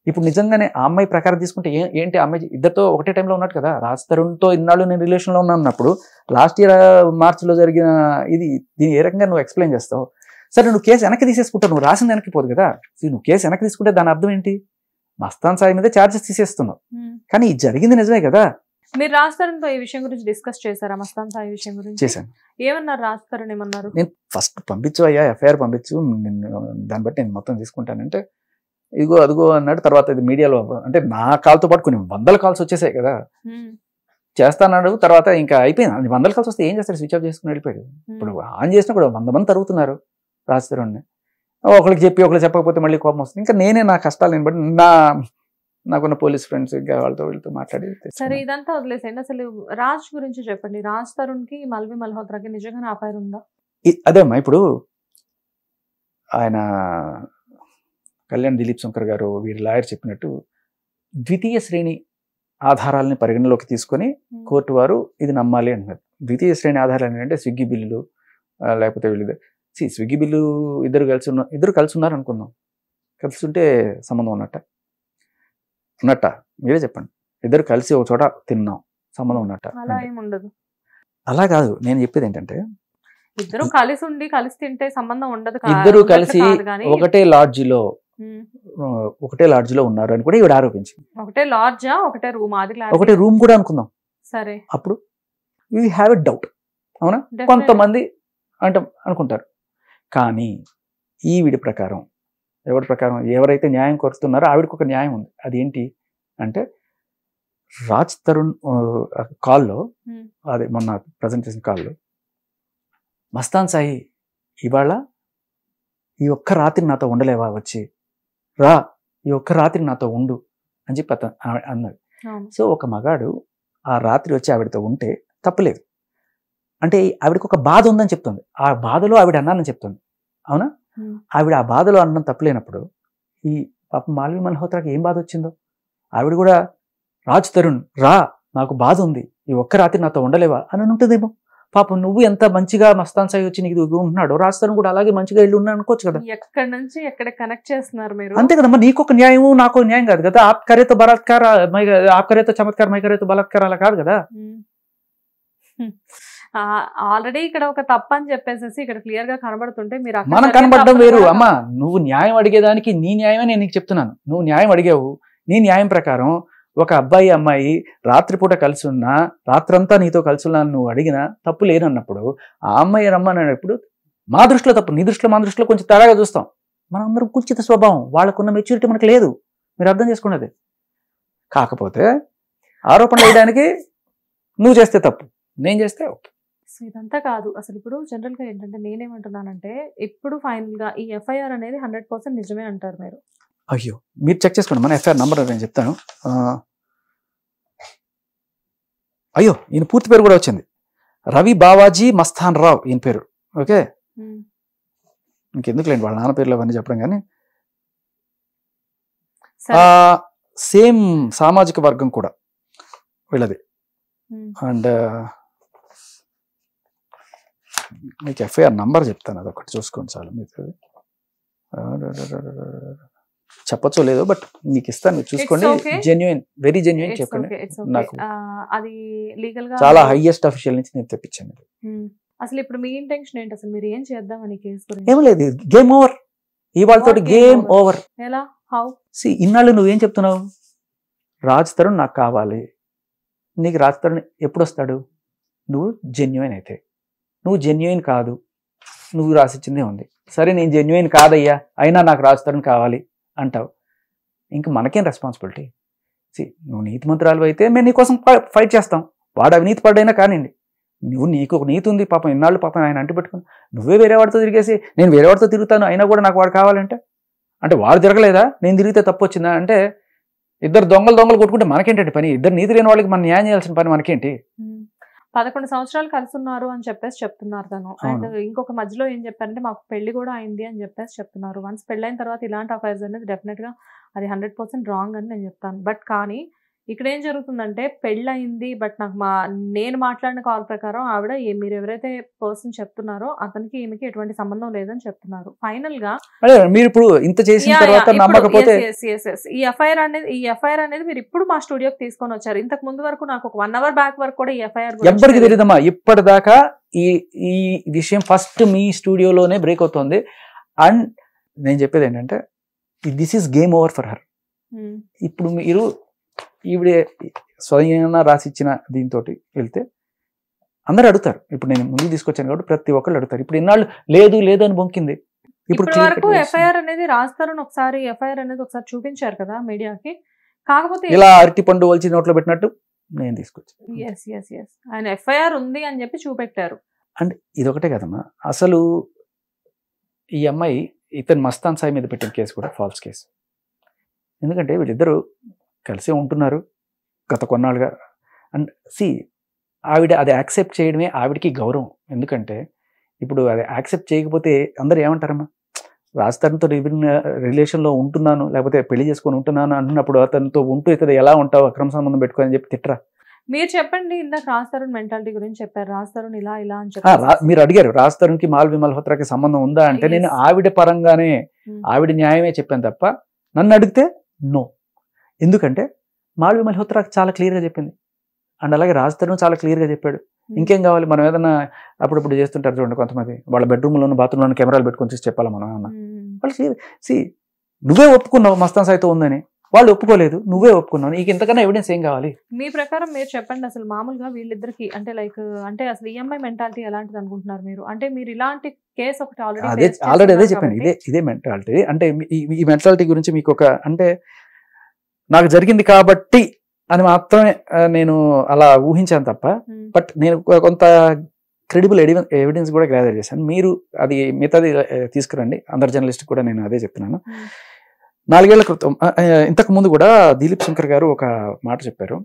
ఇప్పుడు నిజంగానే ఆ అమ్మాయి ప్రకారం తీసుకుంటే ఏంటి, ఆ అమ్మాయి ఇద్దరితో ఒకటే టైంలో ఉన్నట్టు కదా. రాజ్ తరుణ్తో ఇన్నాళ్ళు నేను రిలేషన్లో ఉన్నప్పుడు లాస్ట్ ఇయర్ మార్చిలో జరిగిన దీన్ని ఏ రకంగా నువ్వు ఎక్స్ప్లెయిన్ చేస్తావు? సరే నువ్వు కేసు వెనక్కి తీసేసుకుంటావు, నువ్వు రాసింది వెనక్కి పోదు కదా. నువ్వు కేసు వెనక్కి తీసుకుంటే దాని అర్థం ఏంటి? మస్తాన్ సాయి మీద ఛార్జెస్ తీసేస్తున్నావు. కానీ ఇది జరిగింది నిజమే కదా. మీరు రాజ్ తరుణ్తో ఈ విషయం గురించి డిస్కస్ చేశారా? మస్తాన్ సాయి విషయం గురించి చేశాను. ఏమన్నారు రాజ్ తరుణ్? ఏమన్నారు? నేను ఫస్ట్ పంపించు అయ్యా, ఎఫ్ఐఆర్ పంపించు, దాన్ని బట్టి నేను మొత్తం తీసుకుంటానంటే ఇదిగో అదిగో అన్నాడు. తర్వాత ఇది మీడియాలో అంటే నా కాల్తో పాటు కొన్ని వందల కాల్స్ వచ్చేసాయి కదా, చేస్తాన్నాడు. తర్వాత ఇంకా అయిపోయింది. వందల కాల్స్ వస్తే ఏం చేస్తారు, స్విచ్ ఆఫ్ చేసుకుని వెళ్ళిపోయాడు. ఇప్పుడు ఆన్ చేసినా కూడా 100 మంది తరుగుతున్నారు రాజ్ తరుణ్ని. ఒకరికి చెప్పి ఒకరికి చెప్పకపోతే మళ్ళీ కోపం వస్తుంది. ఇంకా నేనే నా కష్టాలు నేను బట్టి నాకున్న పోలీస్ ఫ్రెండ్స్ ఇంకా వాళ్ళతో వీళ్ళతో మాట్లాడి. సరే ఇదంతా వదిలేసేయండి, అసలు రాజ్ గురించి చెప్పండి. రాజ్ తరుణ్కి మల్వి మల్హోత్రాకి నిజంగా అఫైర్ ఉందా? అదే అమ్మా, ఇప్పుడు ఆయన కళ్యాణ్ దిలీప్ శంకర్ గారు వీరి లాయర్ చెప్పినట్టు ద్వితీయ శ్రేణి ఆధారాలని పరిగణలోకి తీసుకొని కోర్టు వారు ఇది నమ్మాలి అంటున్నారు. ద్వితీయ శ్రేణి ఆధారాలు ఏంటంటే స్విగ్గీ బిల్లులు, లేకపోతే వీళ్ళు స్విగ్గీ బిల్లు ఇద్దరు కలిసి ఉన్నారు అనుకుందాం. కలిసి ఉంటే సంబంధం ఉన్నట్ట మీరే చెప్పండి. ఇద్దరు కలిసి ఒక చోట తిన్నాం, సంబంధం ఉన్నట్ట? అలా ఏమి ఉండదు. అలా కాదు, నేను చెప్పేది ఏంటంటే ఇద్దరు కలిసి ఉండి కలిసి తింటే సంబంధం ఉండదు. ఇద్దరు కలిసి ఒకటే లాడ్జిలో ఉన్నారు అని కూడా ఈవిడ ఆరోపించింది. ఒకటే లాడ్జా, ఒకటే రూమ్? ఒకటే రూమ్ కూడా అనుకుందాం. సరే, అప్పుడు వీ హ్యావ్ ఎ డౌట్, అవునా? కొంతమంది అనుకుంటారు. కానీ ఈవిడి ప్రకారం, ఎవరి ప్రకారం, ఎవరైతే న్యాయం కోరుతున్నారో ఆవిడకి ఒక న్యాయం ఉంది. అదేంటి అంటే రాజ్ తరుణ్ కాల్లో, అదే మొన్న ప్రజెంట్ చేసిన కాల్లో, మస్తాన్ సాయి ఇవాళ ఈ ఒక్క రాత్రి నాతో ఉండలేవా, వచ్చి రా ఈ ఒక్క రాత్రి నాతో ఉండు అని చెప్పి అన్నది. సో ఒక మగాడు ఆ రాత్రి వచ్చి ఆవిడతో ఉంటే తప్పులేదు. అంటే ఆవిడకి ఒక బాధ ఉందని చెప్తుంది. ఆ బాధలో ఆవిడ అన్నానని చెప్తుంది, అవునా? ఆవిడ ఆ బాధలో అన్నం తప్పులేనప్పుడు ఈ పాప మాల్వి మల్హోత్రాకి ఏం బాధ వచ్చిందో, ఆవిడ కూడా రాజ్ తరుణ్ రా నాకు బాధ ఉంది, ఈ ఒక్క రాత్రి నాతో ఉండలేవా అని ఉంటుందేమో. పాపం నువ్వు ఎంత మంచిగా మస్తాన్ సాయి వచ్చి నీకు ఉంటున్నాడు, రాజ్ తరుణ్ కూడా అలాగే మంచిగా ఇల్లు ఉన్నాడు అనుకోవచ్చు కదా. ఎక్కడి నుంచి ఎక్కడ కనెక్ట్ చేస్తున్నారు మీరు? అంతే కదమ్మా, నీకు ఒక న్యాయం నాకు న్యాయం కాదు కదా. ఆప్ కరేతో బలాత్కార, ఆప్ కరేతో చమత్కార, మై కరేతో బలాత్కార అలా కాదు కదా. ఆల్రెడీ ఇక్కడ ఒక తప్పు అని చెప్పేసి ఇక్కడ క్లియర్ గా కనబడుతుంటే మీరు మనం కనబడడం వేరు అమ్మా. నువ్వు న్యాయం అడిగేదానికి నీ న్యాయమే నేను నీకు చెప్తున్నాను. నువ్వు న్యాయం అడిగావు, నీ న్యాయం ప్రకారం ఒక అబ్బాయి అమ్మాయి రాత్రిపూట కలిసి ఉన్నా, రాత్రంతా నీతో కలిసి ఉన్నా నువ్వు అడిగినా తప్పు లేనన్నప్పుడు ఆ అమ్మాయి రమ్మన్నప్పుడు మా దృష్టిలో తప్పు, నీ దృష్టిలో మా దృష్టిలో కొంచెం తేడాగా చూస్తాం. మనం అందరం కుచిత స్వభావం, వాళ్ళకున్న మెచ్యూరిటీ మనకు లేదు, మీరు అర్థం చేసుకున్నది. కాకపోతే ఆరోపణ వేయడానికి నువ్వు చేస్తే తప్పు, నేను చేస్తే ఓకే. సో ఇదంతా కాదు అసలు. ఇప్పుడు జనరల్ గా ఏంటంటే నేనేమంటున్నానంటే ఇప్పుడు ఫైనల్ గా ఈ ఎఫ్ఐఆర్ అనేది 100% నిజమే అంటారు మీరు? అయ్యో మీరు చెక్ చేసుకోండి, మన ఎఫ్ఐఆర్ నంబర్ నేను చెప్తాను. అయ్యో ఈయన పూర్తి పేరు కూడా వచ్చింది, రవి బావాజీ మస్తాన్ రావు ఈయన పేరు. ఓకే, ఇంకెందుకు లేండి వాళ్ళ నాన్న పేర్లు అవన్నీ చెప్పడం. కానీ సేమ్ సామాజిక వర్గం కూడా వీళ్ళది. అండ్ మీకు ఎఫ్ఐఆర్ నంబర్ చెప్తాను, అదొకటి చూసుకోండి చాలు. మీకు చెప్పచ్చో లేదో బట్ మీకు ఇస్తాను, మీరు చూసుకోండి. okay. Genuine, very genuine It's చెప్పండి. okay, it's okay. నాకు అది లీగల్ గా చాలా హైయెస్ట్ అఫీషియల్ నుంచి నేను తెప్పించాను. అసలు ఇప్పుడు మీ ఇంటెన్షన్ ఏంటి, అసలు మీరు ఏం చేద్దామని కేసు గురించి? ఏం లేదు, గేమ్ ఓవర్. ఇవాళతోటి What game game over? Over. ఎలా, హౌ? ఇన్నాళ్ళు నువ్వేం చెప్తున్నావు? రాజ్ తరుణ్ నాకు కావాలి. నీకు రాజ్ తరుణ్ ఎప్పుడు వస్తాడు? నువ్వు జెన్యున్ అయితే. నువ్వు జెన్యున్ కాదు, నువ్వు రాసిచ్చిందే ఉంది. సరే నేను జెన్యున్ కాదయ్యా, అయినా నాకు రాజ్ తరుణ్ కావాలి అంటావు. ఇంకా మనకేం రెస్పాన్సిబిలిటీ? నువ్వు నీతి మంత్రాలు అయితే మేము నీకోసం ఫైట్ చేస్తాం. వాడు అవినీతి పడ్డైనా కానివ్వండి, నీకు ఒక నీతి ఉంది పాపం, ఇన్నాళ్ళు పాపం ఆయన అంటి పెట్టుకుని నువ్వే వేరే వాడితో తిరిగేసి నేను వేరే వాడితో తిరుగుతాను అయినా కూడా నాకు వాడు కావాలంటే, అంటే వాడు తిరగలేదా, నేను తిరిగితే తప్పు వచ్చిందా? అంటే ఇద్దరు దొంగలు కొట్టుకుంటే మనకేంటంటే పని? ఇద్దరు నీతి లేని వాళ్ళకి మనం న్యాయం చేయాల్సిన పని మనకేంటి? 11 సంవత్సరాలు కలిసి ఉన్నారు అని చెప్పేసి చెప్తున్నారు తను. అండ్ ఇంకొక మధ్యలో ఏం చెప్పారంటే మాకు పెళ్లి కూడా అయింది అని చెప్పేసి చెప్తున్నారు. వన్స్ పెళ్ళైన తర్వాత ఇలాంటి అఫైర్స్ అనేది డెఫినెట్ గా అది 100% రాంగ్ అని నేను చెప్తాను. బట్ కానీ ఇక్కడ ఏం జరుగుతుందంటే పెళ్ళయింది, బట్ నేను మాట్లాడిన కాల్ ప్రకారం ఆవిడ మీరు ఎవరైతే పర్సన్ చెప్తున్నారో అతనికి ఈమెకి ఎటువంటి సంబంధం లేదని చెప్తున్నారు. ఫైనల్ గా మీరు ఇప్పుడు ఇంత చేసిన తర్వాత నమ్మకపోతే ఈ ఎఫ్ఐఆర్ అనేది మీరు ఇప్పుడు మా స్టూడియోకి తీసుకొని వచ్చారు. ఇంతకు ముందు వరకు నాకు ఒక 1 hour బ్యాక్ వరకు కూడా ఈ ఎఫ్ఐఆర్ ఎవ్వరికి తెలియదమ్మా. ఇప్పటిదాకా ఈ విషయం ఫస్ట్ మీ స్టూడియోలోనే బ్రేక్ అవుతుంది. అండ్ నేను చెప్పేది ఏంటంటే this is game over for her. ఇప్పుడు మీరు ఈవిడే స్వయంగా రాసిచ్చిన దీంతో వెళ్తే అందరు అడుగుతారు. ఇప్పుడు నేను ముందుకు తీసుకొచ్చాను కాబట్టి ప్రతి ఒక్కళ్ళు అడుగుతారు. ఇప్పుడు ఇన్నాళ్ళు లేదు అని బొంకింది. ఇప్పుడు వరకు ఎఫ్ఐఆర్ అనేది రాస్తారని ఒకసారి ఎఫ్ఐఆర్ అనేది ఒకసారి చూపించారు కదా మీడియాకి. కాకపోతే ఇలా అరటి పండు వలిచి నోట్లో పెట్టినట్టు నేను తీసుకొచ్చాను. ఆయన ఎఫ్ఐఆర్ ఉంది అని చెప్పి చూపెట్టారు. అండ్ ఇదొకటే కదమ్మా, అసలు ఈ అమ్మాయి ఇతను మస్తాన్ సాయి మీద పెట్టిన కేసు కూడా ఫాల్స్ కేసు. ఎందుకంటే వీళ్ళిద్దరూ కలిసే ఉంటున్నారు గత కొన్నాళ్ళుగా. అండ్ ఆవిడ అది యాక్సెప్ట్ చేయడమే ఆవిడకి గౌరవం. ఎందుకంటే ఇప్పుడు అది యాక్సెప్ట్ చేయకపోతే అందరూ ఏమంటారమ్మా, రాజధానితో రిలేషన్లో ఉంటున్నాను లేకపోతే పెళ్లి చేసుకొని ఉంటున్నాను అంటున్నప్పుడు అతనితో ఉంటూ ఇతను ఎలా ఉంటావు, అక్రమ సంబంధం పెట్టుకోని చెప్పి తిట్టరా? మీరు చెప్పండి, ఇందాక రాజ్ తరుణ్ మెంటాలిటీ గురించి చెప్పారు. రాజ్ తరుణ్ ఇలా అని చెప్పారు. మీరు అడిగారు రాజ్ తరుణ్కి మాల్వి మల్హోత్రాకి సంబంధం ఉందా అంటే నేను ఆవిడ పరంగానే ఆవిడ న్యాయమే చెప్పాను తప్ప నన్ను అడిగితే నో. ఎందుకంటే మాల్వి మల్హోత్రా చాలా క్లియర్గా చెప్పింది. అండ్ అలాగే రాజ్ తరుణ్ చాలా క్లియర్గా చెప్పాడు. ఇంకేం కావాలి? మనం ఏదన్నా అప్పుడప్పుడు చేస్తుంటారు చూడండి కొంతమంది, వాళ్ళ బెడ్రూమ్లోను బాత్రూంలోను కెమెరాలు పెట్టుకొని చూసి చెప్పాలా మనం ఏమన్నా? వాళ్ళు నువ్వే ఒప్పుకున్నావు మస్తాన్ సాయితో ఉందని, వాళ్ళు ఒప్పుకోలేదు, నువ్వే ఒప్పుకున్నావు, నీకు ఇంతకన్నా ఎవిడెన్స్ ఏం కావాలి? మీ ప్రకారం మీరు చెప్పండి, అసలు మామూలుగా వీళ్ళిద్దరికి అంటే అసలు ఈఎంఐ మెంటాలిటీ ఎలాంటిది అనుకుంటున్నారు మీరు? అంటే మీరు ఇలాంటి కేసు ఒకటి ఆల్రెడీ అదే చెప్పాను, ఇదే మెంటాలిటీ. అంటే ఈ మెంటాలిటీ గురించి మీకు ఒక అంటే నాకు జరిగింది కాబట్టి అని మాత్రమే నేను అలా ఊహించాను తప్ప, బట్ నేను కొంత క్రెడిబుల్ ఎవిడెన్స్ కూడా గ్యాదర్ చేశాను. మీరు అది మిగతాది తీసుకురండి. అందరు జర్నలిస్ట్ కూడా నేను అదే చెప్తున్నాను. 4 ఏళ్ల క్రితం ఇంతకు ముందు కూడా దిలీప్ శంకర్ గారు ఒక మాట చెప్పారు.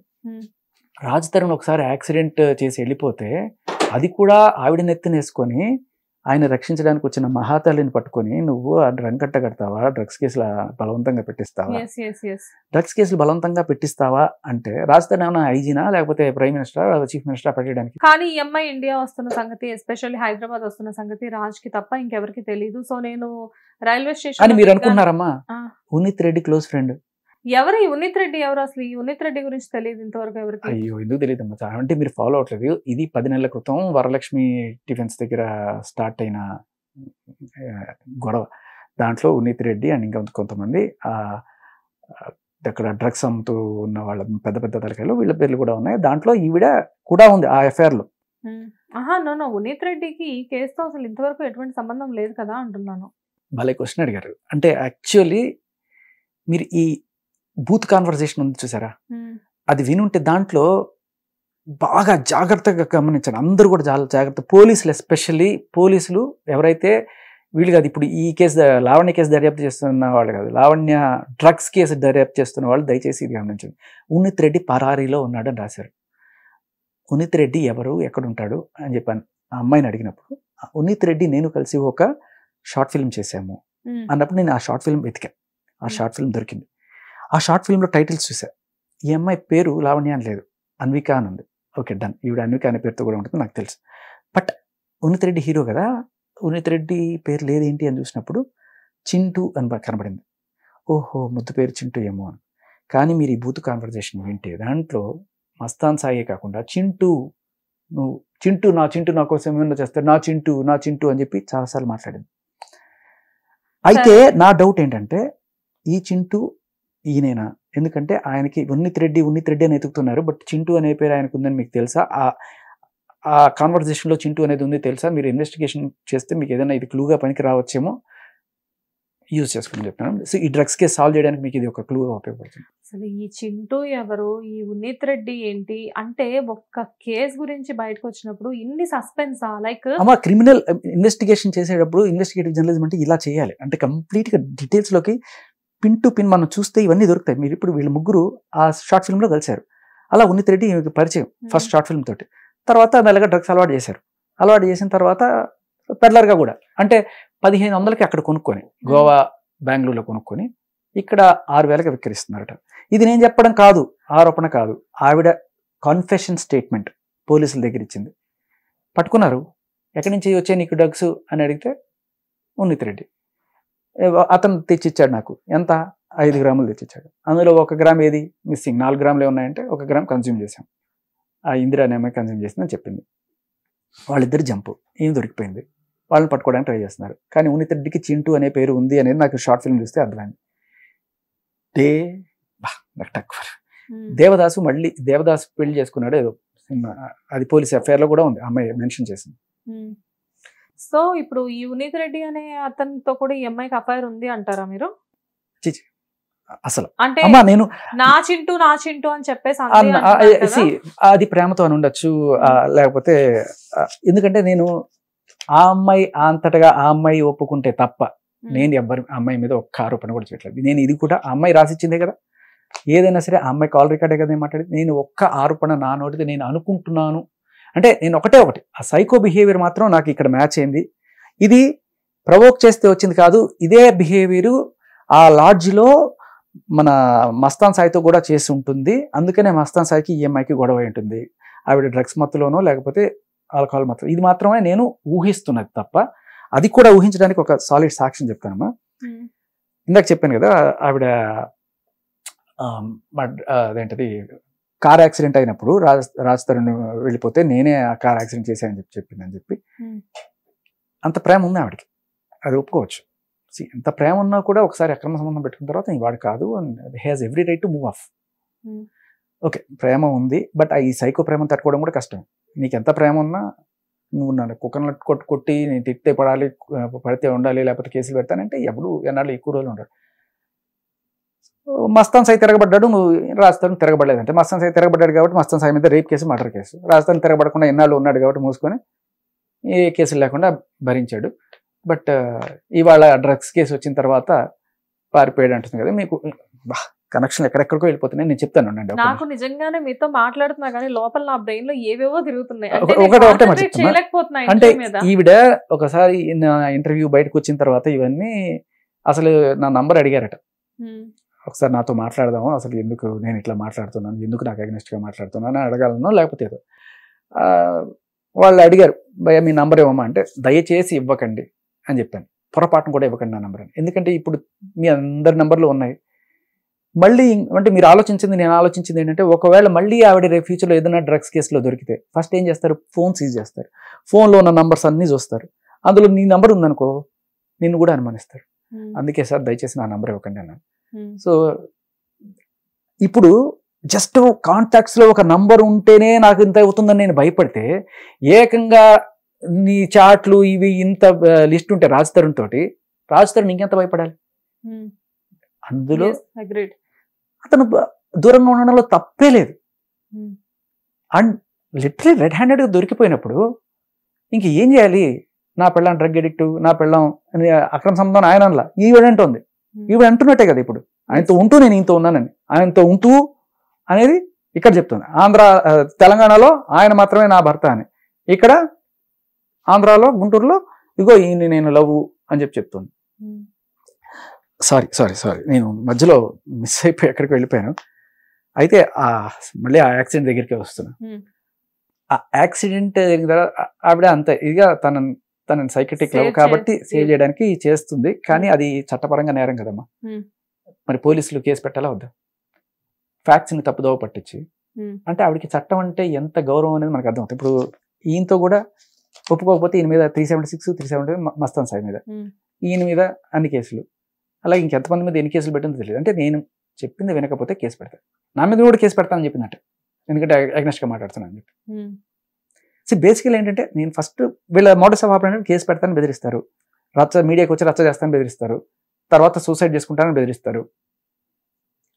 రాజ్ తరుణ్ ఒకసారి యాక్సిడెంట్ చేసి వెళ్ళిపోతే అది కూడా ఆవిడ నెత్తినేసుకొని ఆయన రక్షించడానికి వచ్చిన మహాతల్లిని పట్టుకొని నువ్వు రంకట్ట కడతావా, డ్రగ్స్ కేసులు బలవంతంగా పెట్టిస్తావా, డ్రగ్స్ కేసులు బలవంతంగా పెట్టిస్తావా అంటే రాజ్ తరుణ్ ఏమైనా ఐజీనా లేకపోతే ప్రైమ్ మినిస్టర్ చీఫ్ మినిస్టర్ పెట్టడానికి? కానీ ఈ అమ్మాయి ఇండియా వస్తున్న సంగతి, ఎస్పెషల్లీ హైదరాబాద్ వస్తున్న సంగతి రాజ్ కి తప్ప ఇంకెవరికి తెలియదు. సో నేను రైల్వే స్టేషన్ అని మీరు అనుకుంటున్నారమ్మా? Unnith Reddy close friend. ఎవరు ఈ ఉనిత్ రెడ్డి? ఎవరు అసలు ఈ ఉనిత్ రెడ్డి గురించి తెలియదు ఇంతవరకు ఎవరికి? అయ్యో ఎందుకు తెలియదు అమ్మా, అంటే మీరు ఫాలో అవట్లేదు. ఇది 10 నెలల క్రితం వరలక్ష్మి టిఫిన్స్ దగ్గర స్టార్ట్ అయిన గొడవ. దాంట్లో ఉనిత్ రెడ్డి అండ్ ఇంకా కొంతమంది అక్కడ డ్రగ్స్ అమ్ముతూ ఉన్న వాళ్ళ పెద్ద పెద్ద తలకాయలు వీళ్ళ పేర్లు కూడా ఉన్నాయి. దాంట్లో ఈవిడ కూడా ఉంది ఆ ఎఫ్ఐఆర్ లో. నో ఉనిత్ రెడ్డికి ఈ కేసుతో అసలు ఇంతవరకు ఎటువంటి సంబంధం లేదు కదా అంటున్నాను. భలే క్వశ్చన్ అడిగారు. అంటే యాక్చువల్లీ మీరు ఈ బూత్ కాన్వర్సేషన్ ఉంది చూసారా, అది వినుంటే దాంట్లో బాగా జాగ్రత్తగా గమనించాను. అందరూ కూడా చాలా జాగ్రత్త, పోలీసులు ఎస్పెషల్లీ పోలీసులు ఎవరైతే వీళ్ళు కాదు, ఇప్పుడు ఈ కేసు లావణ్య కేసు దర్యాప్తు చేస్తున్న వాళ్ళు కాదు, లావణ్య డ్రగ్స్ కేసు దర్యాప్తు చేస్తున్న వాళ్ళు దయచేసి ఇది గమనించండి. ఉనిత్ రెడ్డి పరారీలో ఉన్నాడు అని రాశారు. ఉనిత్ రెడ్డి ఎవరు, ఎక్కడుంటాడు అని చెప్పాను ఆ అమ్మాయిని అడిగినప్పుడు. ఉనిత్ రెడ్డి నేను కలిసి ఒక షార్ట్ ఫిల్మ్ చేశాము అన్నప్పుడు నేను ఆ షార్ట్ ఫిల్మ్ వెతికాను. ఆ షార్ట్ ఫిల్మ్ దొరికింది. ఆ షార్ట్ ఫిల్మ్లో టైటిల్స్ చూసా. ఈ అమ్మాయి పేరు లావణ్య అని లేదు, అన్విక అని ఉంది. ఓకే డన్, ఈవిడ అన్విక అనే పేరుతో కూడా ఉంటుంది నాకు తెలుసు. బట్ ఉనిత్ రెడ్డి హీరో కదా, ఉనిత్ రెడ్డి పేరు లేదేంటి అని చూసినప్పుడు చింటూ అని కనబడింది. ఓహో ముద్దు పేరు చింటూ ఏమో అని. కానీ మీరు ఈ బూత్ కాన్వర్జేషన్ వింటే దాంట్లో మస్తాన్ సాయే కాకుండా చింటూ నువ్వు చింటూ నా కోసం ఏమన్నా చేస్తారు, నా చింటూ అని చెప్పి చాలాసార్లు మాట్లాడింది. అయితే నా డౌట్ ఏంటంటే ఈ చింటూ ఈయనేనా? ఎందుకంటే ఆయనకి ఉన్నిత్ రెడ్డి అని ఎతుకుతున్నారు, బట్ చింటూ అనే పేరు ఆయనకు ఉందని మీకు తెలుసా? ఆ కాన్వర్జేషన్లో చింటూ అనేది ఉంది తెలుసా? మీరు ఇన్వెస్టిగేషన్ చేస్తే మీకు ఏదైనా ఇది క్లూగా పనికి రావచ్చేమో, యూజ్ చేసుకుని చెప్తాను. సో ఈ డ్రగ్స్ కేసు సాల్వ్ చేయడానికి మీకు ఇది ఒక క్లూగా ఉపయోగపడుతుంది. అసలు ఈ చింటూ ఎవరు, ఈ ఉన్నిత్ రెడ్డి ఏంటి అంటే ఒక్క కేసు గురించి బయటకు వచ్చినప్పుడు ఇన్ని సస్పెన్సా? లైక్ అమ్మా క్రిమినల్ ఇన్వెస్టిగేషన్ చేసేటప్పుడు ఇన్వెస్టిగేటివ్ జర్నలిజం అంటే ఇలా చేయాలి. అంటే కంప్లీట్గా డీటెయిల్స్లోకి పిన్ టు పిన్ మనం చూస్తే ఇవన్నీ దొరుకుతాయి. మీరు ఇప్పుడు వీళ్ళు ముగ్గురు ఆ షార్ట్ ఫిల్మ్లో కలిశారు. అలా ఉన్నిత్ రెడ్డి పరిచయం ఫస్ట్ షార్ట్ ఫిల్మ్ తోటి. తర్వాత మెల్లగా డ్రగ్స్ అలవాటు చేశారు. అలవాటు చేసిన తర్వాత పెడ్లర్గా కూడా అంటే 1500కి అక్కడ కొనుక్కొని గోవా బెంగళూరులో కొనుక్కొని ఇక్కడ 6000కి విక్రయిస్తున్నారట. ఇది నేను చెప్పడం కాదు, ఆరోపణ కాదు, ఆవిడ కాన్ఫెషన్ స్టేట్మెంట్ పోలీసుల దగ్గర ఇచ్చింది. పట్టుకున్నారు. ఎక్కడి నుంచి వచ్చాయి నీకు డ్రగ్స్ అని అడిగితే ఉన్నిత్ రెడ్డి అతను తెచ్చిచ్చాడు. నాకు ఎంత 5 గ్రాములు తెచ్చిచ్చాడు. అందులో 1 గ్రామ్ ఏది మిస్సింగ్, 4 గ్రాములు ఉన్నాయంటే 1 గ్రామ్ కన్జ్యూమ్ చేశాం. ఆ ఇందిరా అనే అమ్మాయి కన్జ్యూమ్ చేసిందని చెప్పింది. వాళ్ళిద్దరు జంపు, ఏం దొరికిపోయింది. వాళ్ళని పట్టుకోవడానికి ట్రై చేస్తున్నారు. కానీ ఉన్నిత్ రెడ్డికి చింటూ అనే పేరు ఉంది అనేది నాకు షార్ట్ ఫిల్మ్ చూస్తే అర్థమైంది. దేవదాసు పెళ్లి చేసుకున్నాడు ఏదో సినిమా, అది పోలీస్ ఎఫ్ఐఆర్ లో కూడా ఉంది, అమ్మాయి మెన్షన్ చేసింది. సో ఇప్పుడు ఈ ఉన్నిత్ రెడ్డి అనే అతనితో కూడా ఈ అమ్మాయికి అఫైర్ ఉంది అంటారా మీరు? అసలు అంటే అమ్మా నేను నా చింటూ అని చెప్పేసి అది ప్రేమతో అని ఉండొచ్చు, లేకపోతే ఎందుకంటే నేను ఆ అమ్మాయి అంతటగా ఆ అమ్మాయి ఒప్పుకుంటే తప్ప నేను ఎవ్వరి అమ్మాయి మీద ఒక్క ఆరోపణ కూడా చేయట్లేదు. నేను ఇది కూడా ఆ అమ్మాయి రాసిచ్చిందే కదా, ఏదైనా సరే ఆ అమ్మాయి కాల్ రికార్డే కదా మాట్లాడి. నేను ఒక్క ఆరోపణ నా నోటితో నేను అనుకుంటున్నాను అంటే నేను ఒకటి ఆ సైకో బిహేవియర్ మాత్రం నాకు ఇక్కడ మ్యాచ్ అయింది. ఇది ప్రవోక్ చేస్తే వచ్చింది కాదు, ఇదే బిహేవియర్ ఆ లాడ్జ్లో మన మస్తాన్ సాయితో కూడా చేసి ఉంటుంది. అందుకనే మస్తాన్ సాయికి ఈఎంఐకి గొడవ ఉంటుంది. ఆవిడ డ్రగ్స్ మత్తులోనో లేకపోతే ఆల్కహాల్ మత్తు, ఇది మాత్రమే నేను ఊహిస్తున్నది తప్ప అది కూడా ఊహించడానికి ఒక సాలిడ్ సాక్ష్యం చెప్తానమ్మా. ఇందాక చెప్పాను కదా ఆవిడ అదేంటది కార్ యాక్సిడెంట్ అయినప్పుడు రాజ్ తరుణ్ వెళ్ళిపోతే నేనే ఆ కార్ యాక్సిడెంట్ చేశానని చెప్పిందని చెప్పి అంత ప్రేమ ఉంది ఆవిడకి, అది ఒప్పుకోవచ్చు. ఎంత ప్రేమ ఉన్నా కూడా ఒకసారి అక్రమ సంబంధం పెట్టుకున్న తర్వాత వాడు కాదు, has every right to move off. Okay ప్రేమ ఉంది, బట్ ఈ సైకో ప్రేమను తట్టుకోవడం కూడా కష్టం. నీకు ఎంత ప్రేమ ఉన్నా నువ్వు నన్ను కుక్కర్ని కొట్టి నేను తిట్టే పడితే ఉండాలి, లేకపోతే కేసులు పెడతానంటే ఎప్పుడు ఎన్నాళ్ళు ఎక్కువ రోజులు ఉండడు. మస్తాన్ సాయి తిరగబడ్డాడు, రాజస్థాన్ తిరగబడలేదంటే మస్తాన్ సాయి తిరగబడ్డాడు కాబట్టి మస్తాన్ సాయి మీద rape case, murder case. Rajasthan తిరగబడకుండా ఎన్నాళ్ళు ఉన్నాడు కాబట్టి మూసుకొని ఏ కేసులు లేకుండా భరించాడు. బట్ ఇవాళ డ్రగ్స్ కేసు వచ్చిన తర్వాత పారిపోయాడు అంటుంది కదా. మీకు కనెక్షన్ ఎక్కడెక్కడికో వెళ్ళిపోతున్నాయి, నేను చెప్తాను. నాకు నిజంగానే మీతో మాట్లాడుతున్నా కానీ లోపల నా బ్రెయిన్ లో ఏవేవో తిరుగుతున్నాయి. అంటే ఈవిడ ఒకసారి ఇంటర్వ్యూ బయటకు వచ్చిన తర్వాత ఇవన్నీ అసలు నా నంబర్ అడిగారట, ఒకసారి నాతో మాట్లాడదాము, అసలు ఎందుకు నేను ఇట్లా మాట్లాడుతున్నాను, ఎందుకు నాకు అగెనిస్ట్ గా మాట్లాడుతున్నాను అని అడగాలను లేకపోతే ఏదో. వాళ్ళు అడిగారు భయ్యా మీ నంబర్ ఇవ్వమా అంటే దయచేసి ఇవ్వకండి అని చెప్పాను. పొరపాటును కూడా ఇవ్వకండి నా నంబర్ అని. ఎందుకంటే ఇప్పుడు మీ అందరి నంబర్లు ఉన్నాయి. మళ్ళీ అంటే మీరు ఆలోచించింది నేను ఆలోచించింది ఏంటంటే ఒకవేళ మళ్ళీ ఆవిడ రేపు ఫ్యూచర్లో ఏదైనా డ్రగ్స్ కేసులో దొరికితే ఫస్ట్ ఏం చేస్తారు, ఫోన్ సీజ్ చేస్తారు. ఫోన్లో ఉన్న నంబర్స్ అన్నీ చూస్తారు. అందులో నీ నంబర్ ఉందనుకో నిన్ను కూడా అనుమానిస్తారు. అందుకే సార్ దయచేసి నా నంబర్ ఇవ్వకండి అన్నాను. సో ఇప్పుడు జస్ట్ కాంటాక్ట్స్లో ఒక నంబర్ ఉంటేనే నాకు ఇంత అవుతుందని నేను భయపడితే ఏకంగా నీ చాట్లు ఇవి ఇంత లిస్ట్ ఉంటే రాజ్ తరుణ్ ఇంకెంత భయపడాలి. అందులో అతను దూరంగా ఉండడంలో తప్పే లేదు. అండ్ లిటరలీ రెడ్ హ్యాండెడ్గా దొరికిపోయినప్పుడు ఇంక ఏం చేయాలి? నా పెళ్ళం డ్రగ్ ఎడిక్ట్, నా పెళ్ళం అక్రమ సంబంధం ఆయన అనలా, ఈవిడంటుంది. ఈవిడ అంటున్నట్టే కదా ఇప్పుడు, ఆయనతో ఉంటూ నేను ఇంత ఉన్నానని, ఆయనతో ఉంటూ అనేది ఇక్కడ చెప్తుంది. తెలంగాణలో ఆయన మాత్రమే నా భర్త అని, ఇక్కడ ఆంధ్రాలో గుంటూరులో ఇగో ఈయన్ని నేను లవ్ అని చెప్తుంది. సారీ నేను మధ్యలో మిస్ అయిపోయి ఎక్కడికి వెళ్ళిపోయాను. అయితే మళ్ళీ ఆ యాక్సిడెంట్ దగ్గరికి వస్తున్నా. ఆ యాక్సిడెంట్ జరిగిన తర్వాత ఆవిడ అంతే ఇదిగా తనని సైకిట్రిక్ లవ్ కాబట్టి సేవ్ చేయడానికి చేస్తుంది. కానీ అది చట్టపరంగా నేరం కదమ్మా. మరి పోలీసులు కేసు పెట్టాలా వద్దా? ఫ్యాక్ట్స్ని తప్పుదోవ పట్టించి అంటే ఆవిడకి చట్టం అంటే ఎంత గౌరవం అనేది మనకు అర్థమవుతుంది. ఇప్పుడు ఈయనతో కూడా ఒప్పుకోకపోతే ఈయన మీద 376, 370 మస్తాన్ సాయి మీద, ఈయన మీద అన్ని కేసులు, అలాగే ఇంకెంతమంది మీద ఎన్ని కేసులు పెట్టిందో తెలియదు. అంటే నేను చెప్పింది వినకపోతే కేసు పెడతాను, నా మీద కూడా కేసు పెడతానని చెప్పిందంటే, ఎందుకంటే అగ్నెస్ట్గా మాట్లాడుతున్నాను అని చెప్పి. సో బేసికల్ ఏంటంటే నేను ఫస్ట్ వీళ్ళ మోడస్ ఆఫ్ ఆపరేషన్ కేసు పెడతానని బెదిరిస్తారు, మీడియాకి వచ్చి రచ్చ చేస్తానని బెదిరిస్తారు, తర్వాత సూసైడ్ చేసుకుంటానని బెదిరిస్తారు.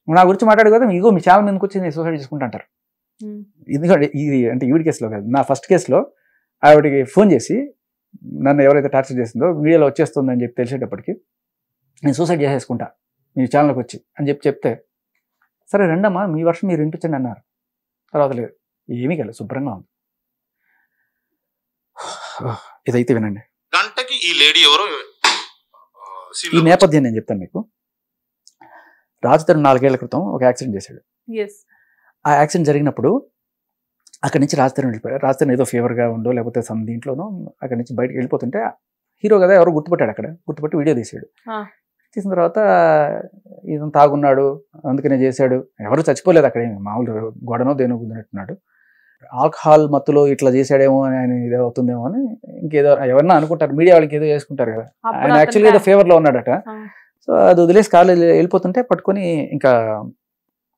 నా గురించి మాట్లాడు కదా ఇగో మీ ఛానల్ మీదకి వచ్చి నేను సూసైడ్ చేసుకుంటా అంటారు. ఎందుకంటే ఇది అంటే ఈవిడ కేసులో కాదు, నా ఫస్ట్ కేసులో ఆవిడకి ఫోన్ చేసి నన్ను ఎవరైతే టార్చర్ చేసిందో మీడియాలో వచ్చేస్తుందని చెప్పి తెలిసేటప్పటికి నేను సూసైడ్ చేసేసుకుంటా మీ ఛానల్కి వచ్చి అని చెప్తే, సరే రండమ్మా మీ వర్షం మీరు వినిపించండి అన్నారు. తర్వాత లేదు, ఏమీ కాలేదు, శుభ్రంగా ఉంది. ఇదైతే వినండి. గంటకి ఈ లేడీ ఎవరో ఈ నేపథ్యం నేను చెప్తాను మీకు. రాజుతరు 4 ఏళ్ల క్రితం ఒక యాక్సిడెంట్ చేశాడు. ఆ యాక్సిడెంట్ జరిగినప్పుడు అక్కడి నుంచి రాజుతరు వెళ్ళిపోయాడు. రాజుతరు ఏదో ఫీవర్గా ఉండో లేకపోతే సమ్ దీంట్లోనో అక్కడి నుంచి బయటకు వెళ్ళిపోతుంటే హీరో కదా ఎవరో గుర్తుపట్టాడు, అక్కడ గుర్తుపట్టి వీడియో తీసాడు. తీసిన తర్వాత ఇతను తాగున్నాడు అందుకనే చేశాడు, ఎవరు చచ్చిపోలేదు అక్కడ, మామూలు గొడవనో దేనో గుద్దినట్టున్నాడు, ఆల్కహాల్ మత్తులో ఇట్లా చేశాడేమో అని ఆయన ఇదే అవుతుందేమో అని ఇంకేదో ఎవరన్నా అనుకుంటారు, మీడియా వాళ్ళకి ఏదో చేసుకుంటారు కదా. ఆయన యాక్చువల్గా ఏదో ఫేవర్లో ఉన్నాడట. సో అది వదిలేసి కాలు వెళ్ళిపోతుంటే పట్టుకొని ఇంకా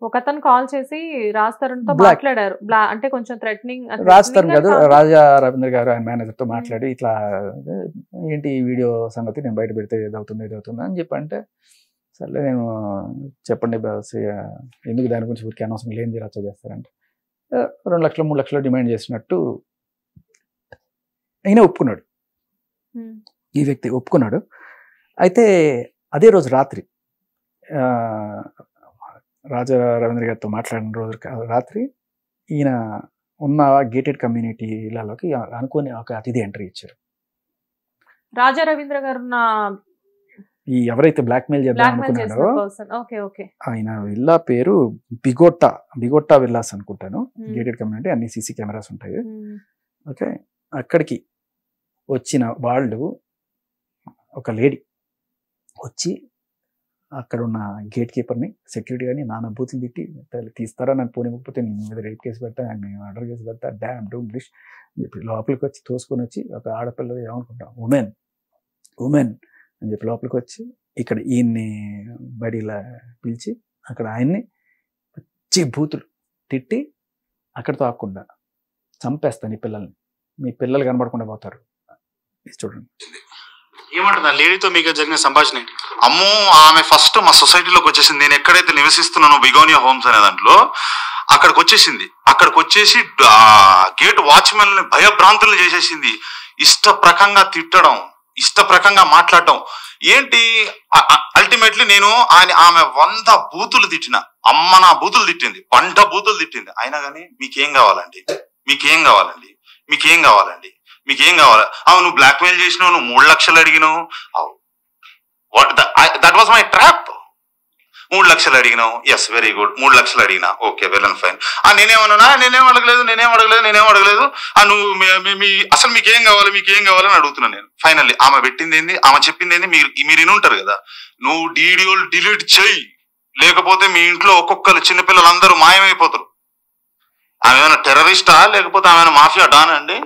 ఒకతను కాల్ చేసి రాజ్ తరుణ్ తో మాట్లాడారు, అంటే కొంచెం థ్రెటనింగ్. రాజ్ తరుణ్ కాదు, రాజా రవీంద్ర గారు ఆయన మేనేజర్ తో మాట్లాడి ఇట్లా ఏంటి ఈ వీడియో సంగతి నేను బయట పెడితే ఏదవుతుంది అని చెప్పంటే, సర్లే నేను చెప్పండి బాస్ ఎందుకు దాని గురించి ఊరికి అనవసరం లేని రచ్చ చేస్తారంటే 2 లక్షలు 3 లక్షలు డిమాండ్ చేసినట్టు అయినా ఒప్పుకున్నాడు, ఈ వ్యక్తి ఒప్పుకున్నాడు. అయితే అదే రోజు రాత్రి రాజా రవీంద్ర గారితో మాట్లాడిన రోజు రాత్రి ఈయన ఉన్న గేటెడ్ కమ్యూనిటీలలోకి అనుకోని ఒక అతిథి ఎంట్రీ ఇచ్చారు. రాజా రవీంద్ర గారు ఈ ఎవరైతే బ్లాక్మెయిల్ చేద్దాం అనుకున్నాడో ఆయన విల్లా పేరు బిగోట్టా విల్లాస్ అనుకుంటాను. గేటెడ్ కమ్యూనిటీ, అన్ని సీసీ కెమెరాస్ ఉంటాయి. ఓకే, అక్కడికి వచ్చిన వాళ్ళు ఒక లేడీ వచ్చి అక్కడ ఉన్న గేట్ కీపర్ని సెక్యూరిటీ కానీ నానా బూతులు తిట్టి తీస్తారా నన్ను పోనివ్వకపోతే నేను మీద రేప్ కేసు పెడతా, నేను మర్డర్ కేసు పెడతా, డ్యామ్ డూమ్ డిష్ చెప్పి లోపలికి వచ్చి తోసుకొని వచ్చి ఒక ఆడపిల్ల ఏమనుకుంటాం ఉమెన్ అని చెప్పి లోపలికి వచ్చి ఇక్కడ ఈయన్ని బడిలా పిలిచి అక్కడ ఆయన్ని వచ్చి బూతులు తిట్టి అక్కడితో ఆకుండా చంపేస్తాను ఈ పిల్లల్ని, మీ పిల్లలు కనబడకుండా పోతారు. చూడండి ఏమంటుంది ఆ లేడీతో మీకు జరిగిన సంభాషణ. అమ్మో ఆమె ఫస్ట్ మా సొసైటీలోకి వచ్చేసింది, నేను ఎక్కడైతే నివసిస్తున్నానో బిగోనియా హోమ్స్ అనే దాంట్లో అక్కడికి వచ్చేసి గేట్ వాచ్మెన్ భయభ్రాంతులు చేసేసింది, ఇష్టప్రకంగా తిట్టడం, ఇష్టప్రకంగా మాట్లాడటం. ఏంటి అల్టిమేట్లీ నేను ఆమె 100 బూతులు తిట్టిన, అమ్మ నా బూతులు తిట్టింది, పంట బూతులు తిట్టింది. అయినా కానీ మీకేం కావాలండి, మీకేం కావాలి? నువ్వు బ్లాక్మెయిల్ చేసినావు, నువ్వు 3 లక్షలు అడిగినావు, దట్ వాజ్ మై ట్రాప్. 3 లక్షలు అడిగినావు, ఎస్ వెరీ గుడ్, 3 లక్షలు అడిగినా, ఓకే వెల్ అండ్ ఫైన్. నేనేం అడగలేదు. నువ్వు అసలు మీకేం కావాలని అడుగుతున్నా నేను. ఫైనల్లీ ఆమె పెట్టింది ఏంది, ఆమె చెప్పింది ఏంది మీరు వినుంటారు కదా, నువ్వు వీడియోలు డిలీట్ చేయి లేకపోతే మీ ఇంట్లో ఒక్కొక్కరు చిన్నపిల్లలందరూ మాయమైపోతారు. ఆమె ఏమైనా టెర్రరిస్టా లేకపోతే ఆమె మాఫియా డాన్ అండి?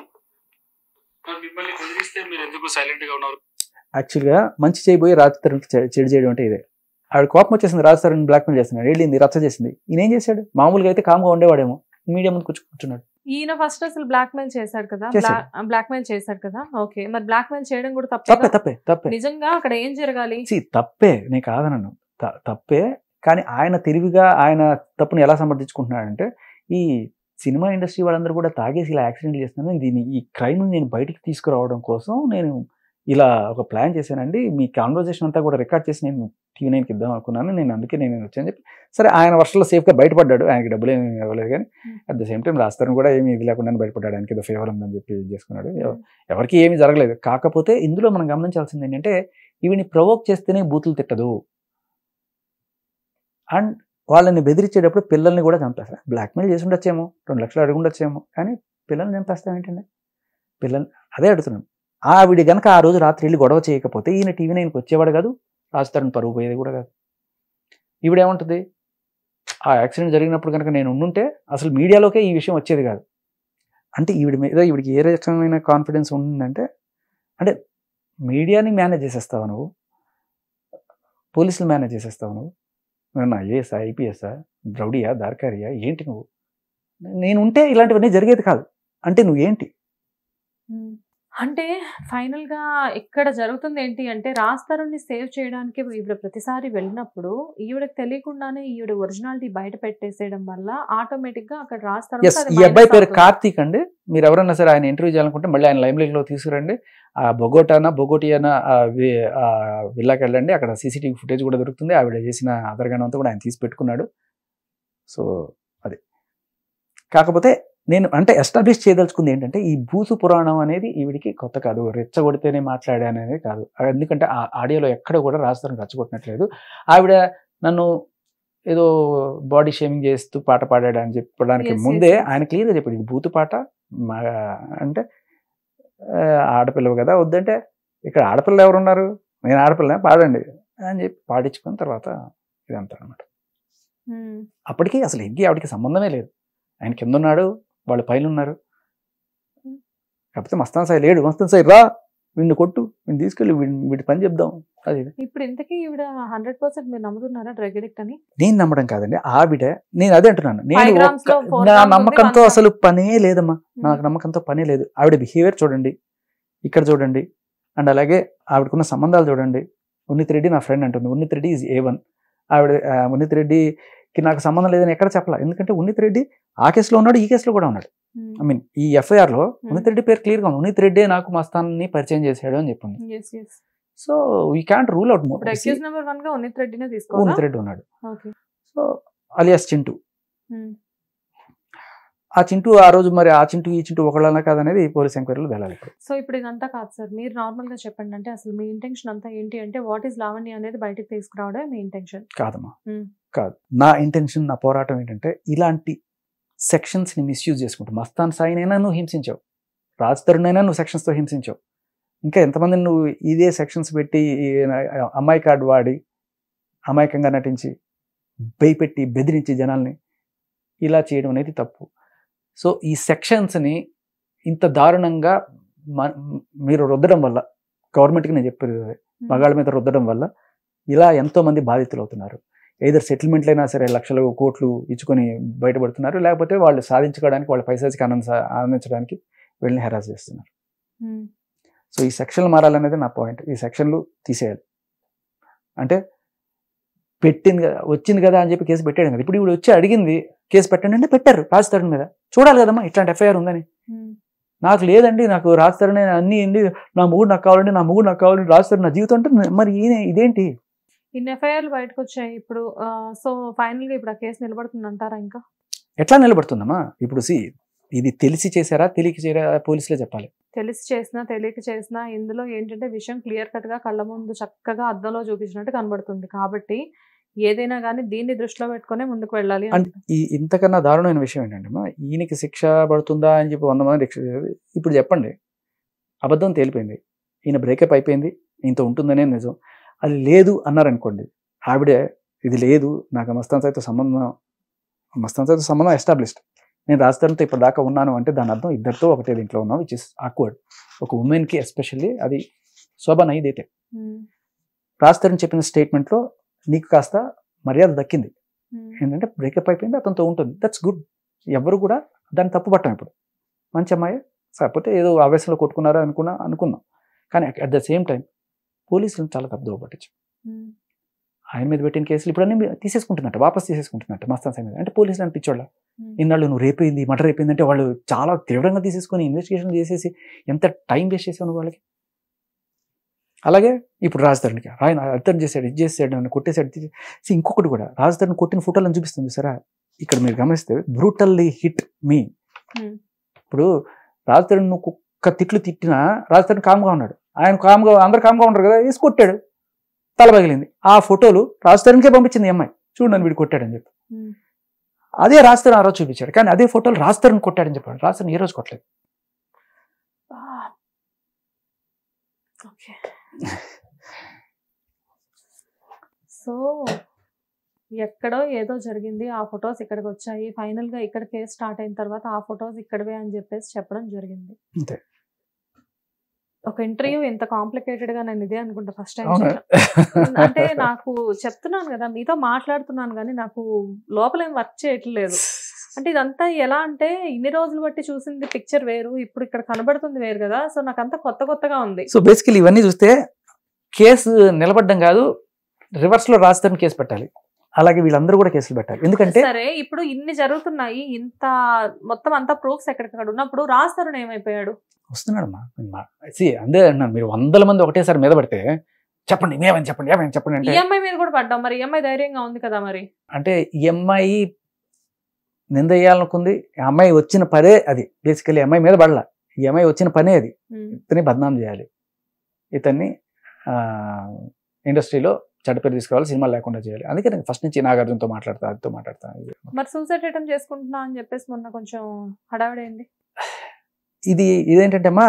మిమ్మల్ని బెదిరిస్తే మీరు ఎందుకు సైలెంట్ గా ఉన్నారు? యాక్చువల్గా మంచి చేయబోయి రాజతరుణ్ చెడు చేయడం అంటే ఇదే. ఆవిడ కోపం వచ్చేసింది, రాజతరుణ్ బ్లాక్మెయిల్ చేస్తున్నాడు, వెళ్ళింది రచ్చ చేసింది. ఈయన ఏం చేశాడు, మామూలుగా అయితే కామ్గా ఉండేవాడేమో, మీడియా ముందు కూర్చున్నాడు. ఈయన ఫస్ట్ అసలు బ్లాక్మెయిల్ చేశాడు కదా. ఓకే, మరి బ్లాక్మెయిల్ చేయడం కూడా తప్పే. నిజంగా అక్కడ ఏం జరగాలి? తప్పే, నేను కాదనను, తప్పే. కానీ ఆయన తెలివిగా ఆయన తప్పుని ఎలా సమర్థించుకుంటున్నాడంటే, ఈ సినిమా ఇండస్ట్రీ వాళ్ళందరూ కూడా తాగేసి ఇలా యాక్సిడెంట్ చేస్తున్నాను, ఈ క్రైమ్ నేను బయటికి తీసుకురావడం కోసం నేను ఇలా ఒక ప్లాన్ చేశానండి, మీ కాన్వర్జేషన్ అంతా కూడా రికార్డ్ చేసి నేను TV9కి ఇద్దాం అనుకున్నాను, అందుకే నేను వచ్చాను చెప్పి. సరే ఆయన వర్షంలో సేఫ్గా బయటపడ్డాడు, ఆయనకి డబ్బులు ఏమి ఇవ్వలేదు. కానీ at the same time Raj Tarun కూడా ఏమి ఇది లేకుండా బయటపడ్డాడు, ఆయనకి ఏదో ఫేవర్ ఉందని చెప్పి చేసుకున్నాడు. ఎవరికి ఏమీ జరగలేదు. కాకపోతే ఇందులో మనం గమనించాల్సింది ఏంటంటే, ఈవిని ప్రొవోక్ చేస్తేనే బూతులు తిట్టదు, అండ్ వాళ్ళని బెదిరించేటప్పుడు పిల్లల్ని కూడా చంపేస్తారు. బ్లాక్మెయిల్ చేసి ఉండొచ్చేమో, 2 లక్షలు అడిగి ఉండొచ్చేమో, కానీ పిల్లల్ని చంపేస్తాం ఏంటండి? అదే అడుగుతున్నాను. ఆవిడ గనక ఆ రోజు రాత్రి వెళ్ళి గొడవ చేయకపోతే ఈయన TV9కి వచ్చేవాడు కాదు, రాజతరుణ్ పరువు పోయేది కూడా కాదు. ఈవిడేమంటుంది, ఆ యాక్సిడెంట్ జరిగినప్పుడు కనుక నేను ఉండుంటే అసలు మీడియాలోకే ఈ విషయం వచ్చేది కాదు. అంటే ఈవిడ మీద ఈవిడికి ఏ రకమైన కాన్ఫిడెన్స్ ఉందంటే, అంటే మీడియాని మేనేజ్ చేసేస్తావు నువ్వు, పోలీసులు మేనేజ్ చేసేస్తావు నువ్వు, నా ఐఏఎస్ఆ ఐపీఎస్ఆ రౌడీయా దార్కారియా ఏంటి నువ్వు, నేను ఉంటే ఇలాంటివన్నీ జరిగేది కాదు అంటే నువ్వేంటి. అంటే ఫైనల్ గా ఇక్కడ జరుగుతుంది ఏంటి అంటే, రాజ్ తరుణ్ ని సేవ్ చేయడానికి ఈవిడ ప్రతిసారి వెళ్ళినప్పుడు ఈవిడకి తెలియకుండానే ఈవిడ ఒరిజినాలిటీ బయట పెట్టేసేయడం వల్ల ఆటోమేటిక్ గా అక్కడ రాజ్ తరుణ్ ఎస్, ఈ అబ్బాయి పేరు కార్తీక్ అండి. మీరు ఎవరైనా సరే ఆయన ఇంటర్వ్యూ చేయాలనుకుంటే మళ్ళీ ఆయన లైమ్ లైట్ లో తీసుకురండి. ఆ బొగోటియానా విల్లాకి వెళ్ళండి, అక్కడ సీసీటీవీ ఫుటేజ్ కూడా దొరుకుతుంది. ఆవిడ చేసిన అదరగానం అంతా కూడా ఆయన తీసి పెట్టుకున్నాడు. సో అది కాకపోతే నేను అంటే ఎస్టాబ్లిష్ చేయదలుచుకుంది ఏంటంటే, ఈ భూతు పురాణం అనేది ఈవిడికి కొత్త కాదు, రెచ్చగొడితేనే మాట్లాడాను అనేది కాదు. ఎందుకంటే ఆ ఆడియోలో ఎక్కడ కూడా రాజ్ తరుణ్ రెచ్చగొట్టినట్లేదు. ఆవిడ నన్ను ఏదో బాడీ షేమింగ్ చేస్తూ పాట పాడాడు అని చెప్పడానికి ముందే ఆయన క్లియర్గా చెప్పాడు, ఇది భూతు పాట అంటే ఆడపిల్లవు కదా, వద్దంటే ఇక్కడ ఆడపిల్ల ఎవరున్నారు, నేను ఆడపిల్ల పాడండి అని చెప్పి పాడించుకున్న తర్వాత ఇదంతా అనమాట. అప్పటికి అసలు ఇంకే ఆవిడకి సంబంధమే లేదు. ఆయన కింద ఉన్నాడు, వాళ్ళు పైన ఉన్నారు. కాకపోతే మస్తాన్ సాయి లేడు. మస్తాన్ సాయి రా, వీడిని కొట్టు, వీడిని తీసుకెళ్ళి వీడి పని చెప్దాం. అది ఇప్పుడు ఇంతకీ ఈవిడ 100% మీరు నమ్ముతున్నారా డ్రగ్ అడిక్ట్ అని? నేను నమ్మడం కాదండి, ఆవిడ. నేను అదే అంటున్నాను, నేను నా నమ్మకంతో అసలు పనే లేదమ్మా, నాకు నమ్మకంతో పనే లేదు. ఆవిడ బిహేవియర్ చూడండి, ఇక్కడ చూడండి, అండ్ అలాగే ఆవిడకున్న సంబంధాలు చూడండి. ఉన్నిత్ రెడ్డి నా ఫ్రెండ్ అంటుంది. ఉన్నిత్ రెడ్డి ఈజ్ A1. ఆవిడ ఉన్నిత్ రెడ్డికి నాకు సంబంధం లేదని ఎక్కడ చెప్పాల. ఎందుకంటే ఉన్నిత్ రెడ్డి ఆ కేసులో ఉన్నాడు, ఈ కేసులో కూడా ఉన్నాడు. ఐ మీన్ ఈ FIR లో ఉన్నిత్ రెడ్డి పేరు క్లియర్గా ఉంది. ఉన్నిత్ రెడ్డి నాకు మస్తాన్ని పరిచయం చేశాడు అని చెప్పింది. So we can't rule out more. Unnith Reddy ఉన్నాడు. So alias Chintu. ఆ చింటూ ఆ రోజు మరి ఆ చింటూ ఈ చింటూ ఒకళ్ళనా కాదనేది పోలీస్ ఎంక్వైరీలో వెళ్ళాలి. సో ఇప్పుడు ఇదంతా కాదు సార్, మీరు నార్మల్ గా చెప్పండి. అంటే అసలు మీ ఇంటెన్షన్ అంతా ఏంటి అంటే, వాట్ ఈస్ లావణ్య అనేది బయటకు తీసుకురావడం మీ ఇంటెన్షన్? కాదమ్మా, కాదు. నా ఇంటెన్షన్, నా పోరాటం ఏంటంటే, ఇలాంటి సెక్షన్స్ ని మిస్యూజ్ చేసుకుంటూ మస్తాన్ సాయినైనా నువ్వు హింసించావు, రాజ్ తరుణ్ అయినా నువ్వు సెక్షన్స్ తో హింసించావు, ఇంకా ఎంతమందిని నువ్వు ఇదే సెక్షన్స్ పెట్టి అమ్మాయి కార్డు వాడి అమాయకంగా నటించి భయపెట్టి బెదిరించి జనాల్ని ఇలా చేయడం అనేది తప్పు. సో ఈ సెక్షన్స్ని ఇంత దారుణంగా మీరు రుద్దడం వల్ల, గవర్నమెంట్కి నేను చెప్పేది మగాళ్ళ మీద రుద్దడం వల్ల ఇలా ఎంతోమంది బాధితులు అవుతున్నారు. ఏదర్ సెటిల్మెంట్లు అయినా సరే లక్షలు కోట్లు ఇచ్చుకొని బయటపడుతున్నారు, లేకపోతే వాళ్ళు సాధించుకోవడానికి వాళ్ళ పైసాకి ఆనందించడానికి వీళ్ళని హెరాస్ చేస్తున్నారు. సో ఈ సెక్షన్లు మారాలనేది నా పాయింట్. ఈ సెక్షన్లు తీసేయాలి. అంటే పెట్టింది కదా, వచ్చింది కదా అని చెప్పి కేసు పెట్టాడు కదా. ఇప్పుడు ఇప్పుడు వచ్చి అడిగింది కేసు పెట్టండి అంటే పెట్టారు రాజ్ తరుణ్ మీద. చూడాలి కదమ్మా ఇట్లాంటి FIR ఉందని. నాకు లేదండి, నాకు రాజ్ తరుణ్ అన్నీ అండి, నా మొగుడు నాకు కావాలండి, నా మొగుడు నాకు కావాలండి, రాజ్ తరుణ్ నా జీవితం అంటే మరి ఇదేంటి? ఇన్ని FIRలు బయటకు వచ్చాయి ఇప్పుడు. సో ఫైనల్ గా ఇప్పుడు ఆ కేసు నిలబడుతుంది అంటారా? ఇంకా ఎట్లా నిలబడుతుందమ్మా? ఇప్పుడు ఇది తెలిసి చేశారా తెలియక చేశారా పోలీసులే చెప్పాలి. తెలిసి చేసినా తెలియక చేసినా ఇందులో ఏంటంటే విషయం క్లియర్ కట్ గా కళ్ళ ముందు చక్కగా అద్దంలో చూపించినట్టు కనబడుతుంది. కాబట్టి ఏదైనా కానీ దీన్ని దృష్టిలో పెట్టుకునే ముందుకు వెళ్ళాలి. ఇంతకన్నా దారుణమైన విషయం ఏంటంటే, ఈయనకి శిక్ష పడుతుందా అని చెప్పి 100 మంది ఇప్పుడు చెప్పండి, అబద్ధం తేలిపోయింది, ఈయన బ్రేకప్ అయిపోయింది, ఈయనతో ఉంటుందనే నిజం. అది లేదు అన్నారనుకోండి, ఆవిడే ఇది లేదు నాకు మస్తాన్ సాయితో సంబంధం ఎస్టాబ్లిష్డ్, నేను రాజ్ తరుణ్తో ఇప్పుడు దాకా ఉన్నాను అంటే దాని అర్థం ఇద్దరితో ఒకటే దీంట్లో ఉన్నాం, విచ్ ఇస్ ఆక్వర్డ్. ఒక ఉమెన్కి ఎస్పెషల్లీ అది శోభన ఇదైతే. రాజ్ తరుణ్ చెప్పిన స్టేట్మెంట్లో నీకు కాస్త మర్యాద దక్కింది. ఏంటంటే బ్రేకప్ అయిపోయింది, అతనితో ఉంటుంది, దట్స్ గుడ్. ఎవరు కూడా దాన్ని తప్పు పట్టాం. ఇప్పుడు మంచి అమ్మాయి, కాకపోతే ఏదో ఆవేశంలో కొట్టుకున్నారా అనుకున్నాం. కానీ అట్ ద సేమ్ టైం పోలీసులను చాలా తప్పుదోవ పట్టించు. ఆయన మీద పెట్టిన కేసులు ఇప్పుడు అన్ని తీసేసుకుంటున్నట్టు, వాపస్ తీసేసుకుంటున్నట్టు మస్తాన్ సాయి మీద. అంటే పోలీసులు అనిపించోళ్ళ ఇన్నాళ్ళు నువ్వు రేపైంది మర్డర్ అయిపోయింది అంటే వాళ్ళు చాలా తీవ్రంగా తీసేసుకొని ఇన్వెస్టిగేషన్ చేసేసి ఎంత టైం వేస్ట్ చేసావు వాళ్ళకి. అలాగే ఇప్పుడు రాజ్ తరుణ్కి ఆయన అర్థం చేశాడు, ఇది చేసాడు, నన్ను కొట్టేశాడు. ఇంకొకటి కూడా రాజ్ తరుణ్ కొట్టిన ఫోటోలను చూపిస్తుంది సరే. ఇక్కడ మీరు గమనిస్తే బ్రూటల్లీ హిట్ మీ. ఇప్పుడు రాజ్ తరుణ్ నువ్వు కుక్క తిట్లు తిట్టినా రాజ్ తరుణ్ కామ్గా ఉన్నాడు. ఆయన కామ్గా, అందరు కామ్గా ఉంటారు కదా, వేసి కొట్టాడు, తల పగిలింది. ఆ ఫోటోలు రాజ్ తరుణ్కే పంపించింది అమ్మాయి, చూడు నన్ను వీడు కొట్టాడని చెప్పి. అదే రాజ్ తరుణ్ ఆ రోజు చూపించాడు, కానీ అదే ఫోటోలు రాజ్ తరుణ్ కొట్టాడని చెప్పాడు. రాజ్ తరుణ్ ఏ రోజు కొట్టలేదు. సో ఎక్కడో ఏదో జరిగింది, ఆ ఫొటోస్ ఇక్కడికి వచ్చాయి, ఫైనల్ గా ఇక్కడ కేసు స్టార్ట్ అయిన తర్వాత ఆ ఫొటోస్ ఇక్కడవే అని చెప్పేసి చెప్పడం జరిగింది. అంతే. ఒక ఇంటర్వ్యూ ఇంత కాంప్లికేటెడ్ గా నేను ఇదే అనుకుంటా ఫస్ట్ టైం. అవునా? అంటే నాకు చెప్తున్నాను కదా, మీతో మాట్లాడుతున్నాను కానీ నాకు లోపల ఏం వర్క్ చేయట్లేదు. అంటే ఇదంతా ఎలా అంటే ఇన్ని రోజులు బట్టి చూసింది పిక్చర్ వేరు, ఇప్పుడు ఇక్కడ కనబడుతుంది వేరు కదా. సో నాకు అంతా కొత్తగా ఉంది. సో బేసికలీ ఇవన్నీ చూస్తే కేసు నిలబడ్డం కాదు, రివర్స్ లో రాజధాని కేసు పెట్టాలి. అలాగే వీళ్ళందరూ కూడా కేసులు పెట్టాలి. ఎందుకంటే సరే ఇప్పుడు ఇన్ని జరుగుతున్నాయి, ఇంత మొత్తం అంతా ప్రూఫ్స్ ఎక్కడికక్కడ ఉన్నప్పుడు రాజ్ తరుణ్ ఏమైపోయాడు? వస్తున్నాడమ్మా. అందే అన్నాను, మీరు 100 మంది ఒకటేసారి మీద పడితే చెప్పండి ఏమని చెప్పండి అంటే ఈఎంఐ మీద కూడా పడ్డాం, మరి ఈఎంఐ ధైర్యంగా ఉంది కదా. మరి అంటే ఈ అమ్మాయి నింద వేయాలనుకుంది, ఆ అమ్మాయి వచ్చిన పనే అది. బేసికలీ అమ్మాయి మీద పడలా, ఈ అమ్మాయి వచ్చిన పనే అది. ఇతన్ని బద్నాం చేయాలి, ఇతన్ని ఇండస్ట్రీలో చెడ్డ పేరు తీసుకోవాలి, సినిమాలు లేకుండా చేయాలి. అందుకే నేను ఫస్ట్ నుంచి నాగార్జునతో మాట్లాడతా, అదితో మాట్లాడతా. మరి సూసైడ్ అటెంప్ట్ చేసుకుంటున్నా అని చెప్పేసి మొన్న కొంచెం హడావిడైంది. ఇదేంటంటే అమ్మా,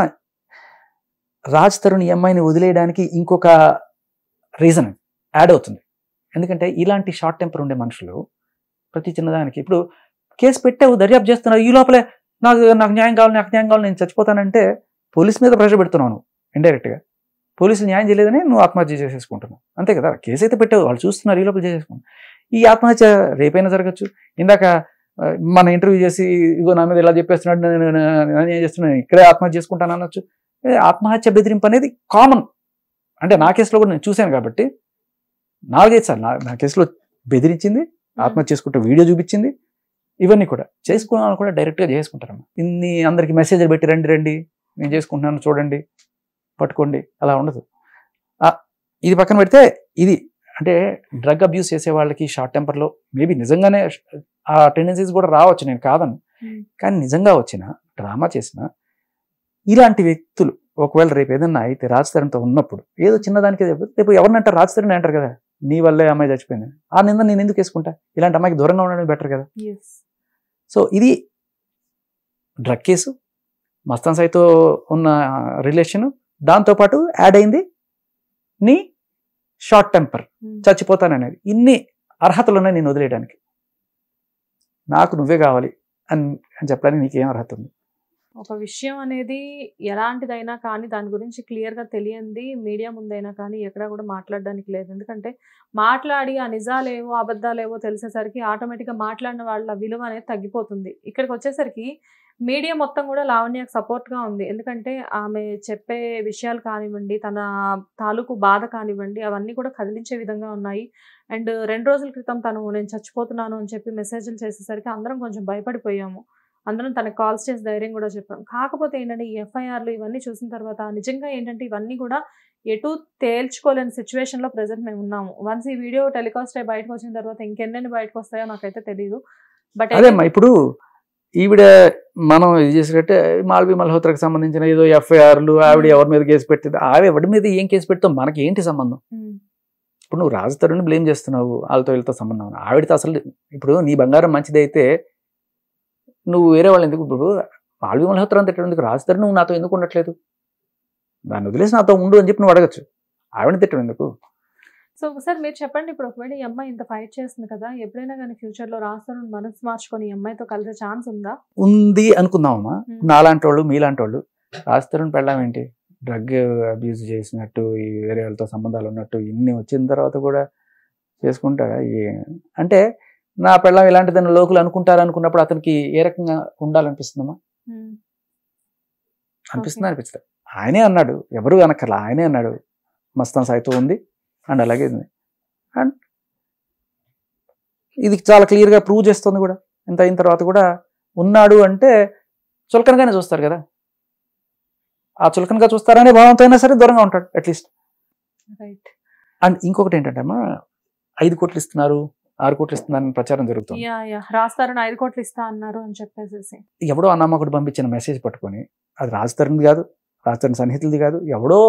రాజ్ తరుణ్ ఈ అమ్మాయిని వదిలేయడానికి ఇంకొక రీజన్ యాడ్ అవుతుంది. ఎందుకంటే ఇలాంటి షార్ట్ టెంపర్ ఉండే మనుషులు ప్రతి చిన్నదానికి, ఇప్పుడు కేసు పెట్టావు, దర్యాప్తు చేస్తున్నారు, ఈ లోపలే నాకు న్యాయం కావాలి, నేను చచ్చిపోతానంటే పోలీస్ మీద ప్రెషర్ పెడుతున్నాను ఇండైరెక్ట్గా. పోలీసులు న్యాయం చేయలేదని నువ్వు ఆత్మహత్య చేసేసుకుంటున్నావు, అంతే కదా. కేసు అయితే పెట్టావు, వాళ్ళు చూస్తున్నారు, ఈ లోపల చేసేసుకుంటున్నావు. ఈ ఆత్మహత్య రేపైనా జరగచ్చు. ఇందాక మన ఇంటర్వ్యూ చేసి ఇగో నా మీద ఇలా చెప్పేస్తున్నాడు, నేను ఏం చేస్తున్నాను, ఇక్కడే ఆత్మహత్య చేసుకుంటాను అనొచ్చు. ఆత్మహత్య బెదిరింపు అనేది కామన్. అంటే నా కేసులో కూడా నేను చూశాను కాబట్టి 4-5 సార్లు నా కేసులో బెదిరించింది, ఆత్మహత్య చేసుకుంటే వీడియో చూపించింది. ఇవన్నీ కూడా చేసుకున్న వాళ్ళు కూడా డైరెక్ట్గా చేసుకుంటారమ్మా. ఇన్ని అందరికి మెసేజ్లు పెట్టి రండి నేను చేసుకుంటున్నాను చూడండి పట్టుకోండి, అలా ఉండదు. ఇది పక్కన పెడితే ఇది అంటే డ్రగ్ అబ్యూస్ చేసే వాళ్ళకి షార్ట్ టెంపర్లో మేబీ నిజంగానే ఆ టెండెన్సీస్ కూడా రావచ్చు, నేను కాదను. కానీ నిజంగా వచ్చిన డ్రామా చేసిన ఇలాంటి వ్యక్తులు ఒకవేళ రేపు ఏదన్నా అయితే రాజ్ తరుణ్తో ఉన్నప్పుడు ఏదో చిన్నదానికి రేపు ఎవరినంటారు, రాజ్ తరుణ్ అంటారు కదా, నీ వల్లే అమ్మాయి చచ్చిపోయింది, ఆ నింద నేను ఎందుకు వేసుకుంటా, ఇలాంటి అమ్మాయికి దూరంగా ఉండడం బెటర్ కదా. సో ఇది డ్రగ్ కేసు, మస్తాన్ సాయితో ఉన్న రిలేషన్, దాంతోపాటు యాడ్ అయింది నీ షార్ట్ టెంపర్, చచ్చిపోతాననేది. ఇన్ని అర్హతలు ఉన్నాయి నేను వదిలేయడానికి. నాకు నువ్వే కావాలి అని చెప్పడానికి నీకేం అర్హత ఉంది? ఒక విషయం అనేది ఎలాంటిదైనా కానీ దాని గురించి క్లియర్గా తెలియంది మీడియా ముందైనా కానీ ఎక్కడా కూడా మాట్లాడడానికి లేదు. ఎందుకంటే మాట్లాడి ఆ నిజాలేవో అబద్ధాలేవో తెలిసేసరికి ఆటోమేటిక్గా మాట్లాడిన వాళ్ళ విలువ అనేది తగ్గిపోతుంది. ఇక్కడికి వచ్చేసరికి మీడియా మొత్తం కూడా లావణ్యకు సపోర్ట్గా ఉంది. ఎందుకంటే ఆమె చెప్పే విషయాలు కానివ్వండి, తన తాలూకు బాధ కానివ్వండి, అవన్నీ కూడా కదిలించే విధంగా ఉన్నాయి. అండ్ 2 రోజుల క్రితం నేను చచ్చిపోతున్నాను అని చెప్పి మెసేజ్లు చేసేసరికి అందరం కొంచెం భయపడిపోయాము. అందరం తనకు కాల్స్ చేసి ధైర్యం కూడా చెప్పాం. కాకపోతే ఏంటంటే ఈ ఎఫ్ఐఆర్లు ఇవన్నీ చూసిన తర్వాత నిజంగా ఏంటంటే ఇవన్నీ కూడా ఎటు తేల్చుకోలేని సిచ్యువేషన్లో ప్రజెంట్ మేము ఉన్నాము. వన్స్ ఈ వీడియో టెలికాస్ట్ అయ్యి బయటకు వచ్చిన తర్వాత ఇంకెన్నెన్ని బయటకు వస్తాయో నాకైతే తెలియదు. బట్ అదేమ్మా, ఇప్పుడు ఈవిడ మనం ఇది చేసినట్టే మాల్వి మల్హోత్రాకి సంబంధించిన ఏదో ఎఫ్ఐఆర్లు, ఆవిడ ఎవరి మీద కేసు పెట్టింది, ఎవరి మీద ఏం కేసు పెడతావు, మనకి ఏంటి సంబంధం? ఇప్పుడు నువ్వు రాజ్ తరుణ్ బ్లేమ్ చేస్తున్నావు, వాళ్ళతో వీళ్ళతో సంబంధం. ఆవిడతో అసలు ఇప్పుడు నీ బంగారం మంచిదైతే నువ్వు వేరే వాళ్ళు ఎందుకు, ఇప్పుడు మాల్వి మల్హోత్రా అంత తిట్టడం రాజ్ తరుణ్ నువ్వు నాతో ఎందుకు ఉండట్లేదు, దాన్ని వదిలేసి నాతో ఉండు అని చెప్పి నువ్వు అడగచ్చు, ఆవిడని తిట్టడం ఎందుకు? సో సార్ మీరు చెప్పండి, ఇప్పుడు ఒకవేళ ఈ అమ్మాయి ఇంత ఫైట్ చేస్తుంది కదా, ఎప్పుడైనా కానీ ఫ్యూచర్లో రాజ్ తరుణ్ మనసు మార్చుకొని ఈ అమ్మాయితో కలిసే ఛాన్స్ ఉందా? ఉంది అనుకుందామమ్మా. నాలాంటి వాళ్ళు మీలాంటి వాళ్ళు రాజ్ తరుణ్ పెళ్ళాం ఏంటి, డ్రగ్ అబ్యూజ్ చేసినట్టు, ఈ వేరే వాళ్ళతో సంబంధాలు ఉన్నట్టు ఇన్ని వచ్చిన తర్వాత కూడా చేసుకుంటారా? అంటే నా పెళ్ళాం ఇలాంటిదని లోకులు అనుకుంటారు అనుకున్నప్పుడు అతనికి ఏ రకంగా ఉండాలనిపిస్తుందమ్మా? అనిపిస్తుంది. ఆయనే అన్నాడు, ఎవరు అనక్కర్లా, ఆయనే అన్నాడు మస్తాన్ సాయితో ఉంది అండ్ అలాగే ఉంది. అండ్ ఇది చాలా క్లియర్గా ప్రూవ్ చేస్తుంది కూడా. ఇంత అయిన తర్వాత కూడా ఉన్నాడు అంటే చులకనగానే చూస్తారు కదా, ఆ చులకనగా చూస్తారనే భావంతో అయినా సరే దూరంగా ఉంటాడు అట్లీస్ట్. రైట్. అండ్ ఇంకొకటి ఏంటంటే అమ్మా, 5 కోట్లు ఇస్తున్నారు, 6 కోట్లు ఇస్తున్నారని ప్రచారం జరుగుతుంది. రాజ్ తరుణ్ 5 కోట్లు ఇస్తా అన్నారు అని చెప్పేసి ఎవడో అన్నమ్మకుడు పంపించిన మెసేజ్ పట్టుకొని, అది రాజ్ తరుణ్ది కాదు, రాజ్ తరుణ్ సన్నిహితులది కాదు, ఎవడో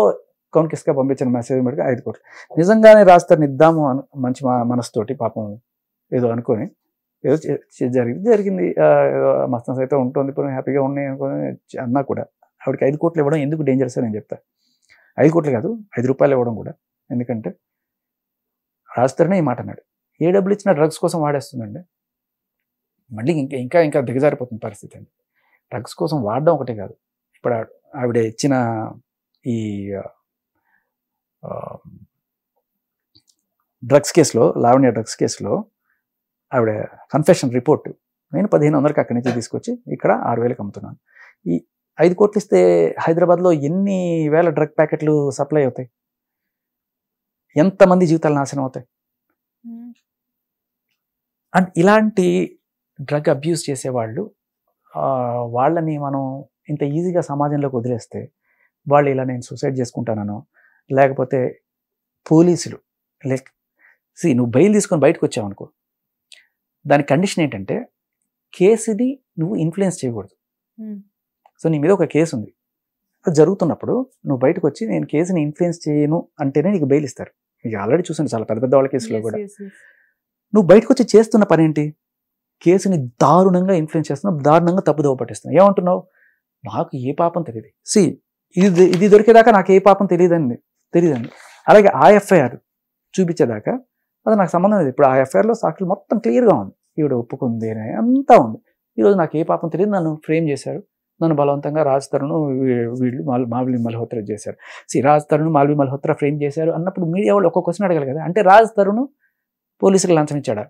కౌన్కిస్గా పంపించిన మెసేజ్ బట్టి 5 కోట్లు నిజంగానే రాజ్ తరుణ్ ఇద్దాము మంచి మనసుతోటి పాపం ఏదో అనుకొని ఏదో జరిగింది. మస్తాన్ అయితే ఉంటుంది, ఇప్పుడు హ్యాపీగా ఉన్నాయి అనుకుని అన్నా కూడా ఆవిడకి 5 కోట్లు ఇవ్వడం ఎందుకు డేంజరస్ అని నేను చెప్తా. 5 కోట్లు కాదు, 5 రూపాయలు ఇవ్వడం కూడా. ఎందుకంటే రాజ్ తరుణే ఈ మాట అన్నాడు, ఏ డబ్బులు ఇచ్చినా డ్రగ్స్ కోసం వాడేస్తుందండి. మళ్ళీ ఇంకా ఇంకా ఇంకా దిగజారిపోతుంది పరిస్థితి అండి. డ్రగ్స్ కోసం వాడడం ఒకటే కాదు, ఇప్పుడు ఆవిడ ఇచ్చిన ఈ డ్రగ్స్ కేసులో, లావణ్య డ్రగ్స్ కేసులో ఆవిడ కన్ఫెషన్ రిపోర్ట్, నేను 1500కి అక్కడి నుంచి తీసుకొచ్చి ఇక్కడ 6000కి అమ్ముతున్నాను. ఈ 5 కోట్లు ఇస్తే హైదరాబాద్లో ఎన్ని వేల డ్రగ్ ప్యాకెట్లు సప్లై అవుతాయి, ఎంతమంది జీవితాలు నాశనం అవుతాయి. అండ్ ఇలాంటి డ్రగ్ అబ్యూస్ చేసేవాళ్ళు, వాళ్ళని మనం ఇంత ఈజీగా సమాజంలోకి వదిలేస్తే వాళ్ళు ఇలా నేను సూసైడ్ చేసుకుంటానో, లేకపోతే పోలీసులు నువ్వు బెయిల్ తీసుకొని బయటకు వచ్చావు అనుకో, దాని కండిషన్ ఏంటంటే కేసుని నువ్వు ఇన్ఫ్లుయెన్స్ చేయకూడదు. సో నీ మీద ఒక కేసు ఉంది, అది జరుగుతున్నప్పుడు నువ్వు బయటకు వచ్చి నేను కేసుని ఇన్ఫ్లుయెన్స్ చేయను అంటేనే నీకు బెయిల్ ఇస్తారు. మీకు ఆల్రెడీ చూసాను చాలా పెద్ద పెద్ద వాళ్ళ కేసులో కూడా. నువ్వు బయటకు వచ్చి చేస్తున్న పని ఏంటి, కేసుని దారుణంగా ఇన్ఫ్లుయెన్స్ చేస్తున్నావు, దారుణంగా తప్పుదోవ పట్టిస్తున్నావు. ఏమంటున్నావు, నాకు ఏ పాపం తెలియదు, ఇది దొరికేదాకా నాకు ఏ పాపం తెలియదండి. అలాగే ఆ ఎఫ్ఐఆర్ చూపించేదాకా అది నాకు సంబంధం లేదు. ఇప్పుడు ఆ ఎఫ్ఐఆర్లో సాక్షులు మొత్తం క్లియర్గా ఉంది, ఈవిడ ఒప్పుకుంది అని అంతా ఉంది. ఈరోజు నాకు ఏ పాపం తెలియదు, నన్ను ఫ్రేమ్ చేశారు, నన్ను బలవంతంగా రాజ్ తరుణ్ వీళ్ళు మాల్వి మల్హోత్రా చేశారు. రాజ్ తరుణ్ మాల్వి మల్హోత్రా ఫ్రేమ్ చేశారు అన్నప్పుడు మీడియా వాళ్ళు ఒక్క క్వశ్చన్ అడగాలి కదా. అంటే రాజ్ తరుణ్ పోలీసులకు లంచం ఇచ్చాడా,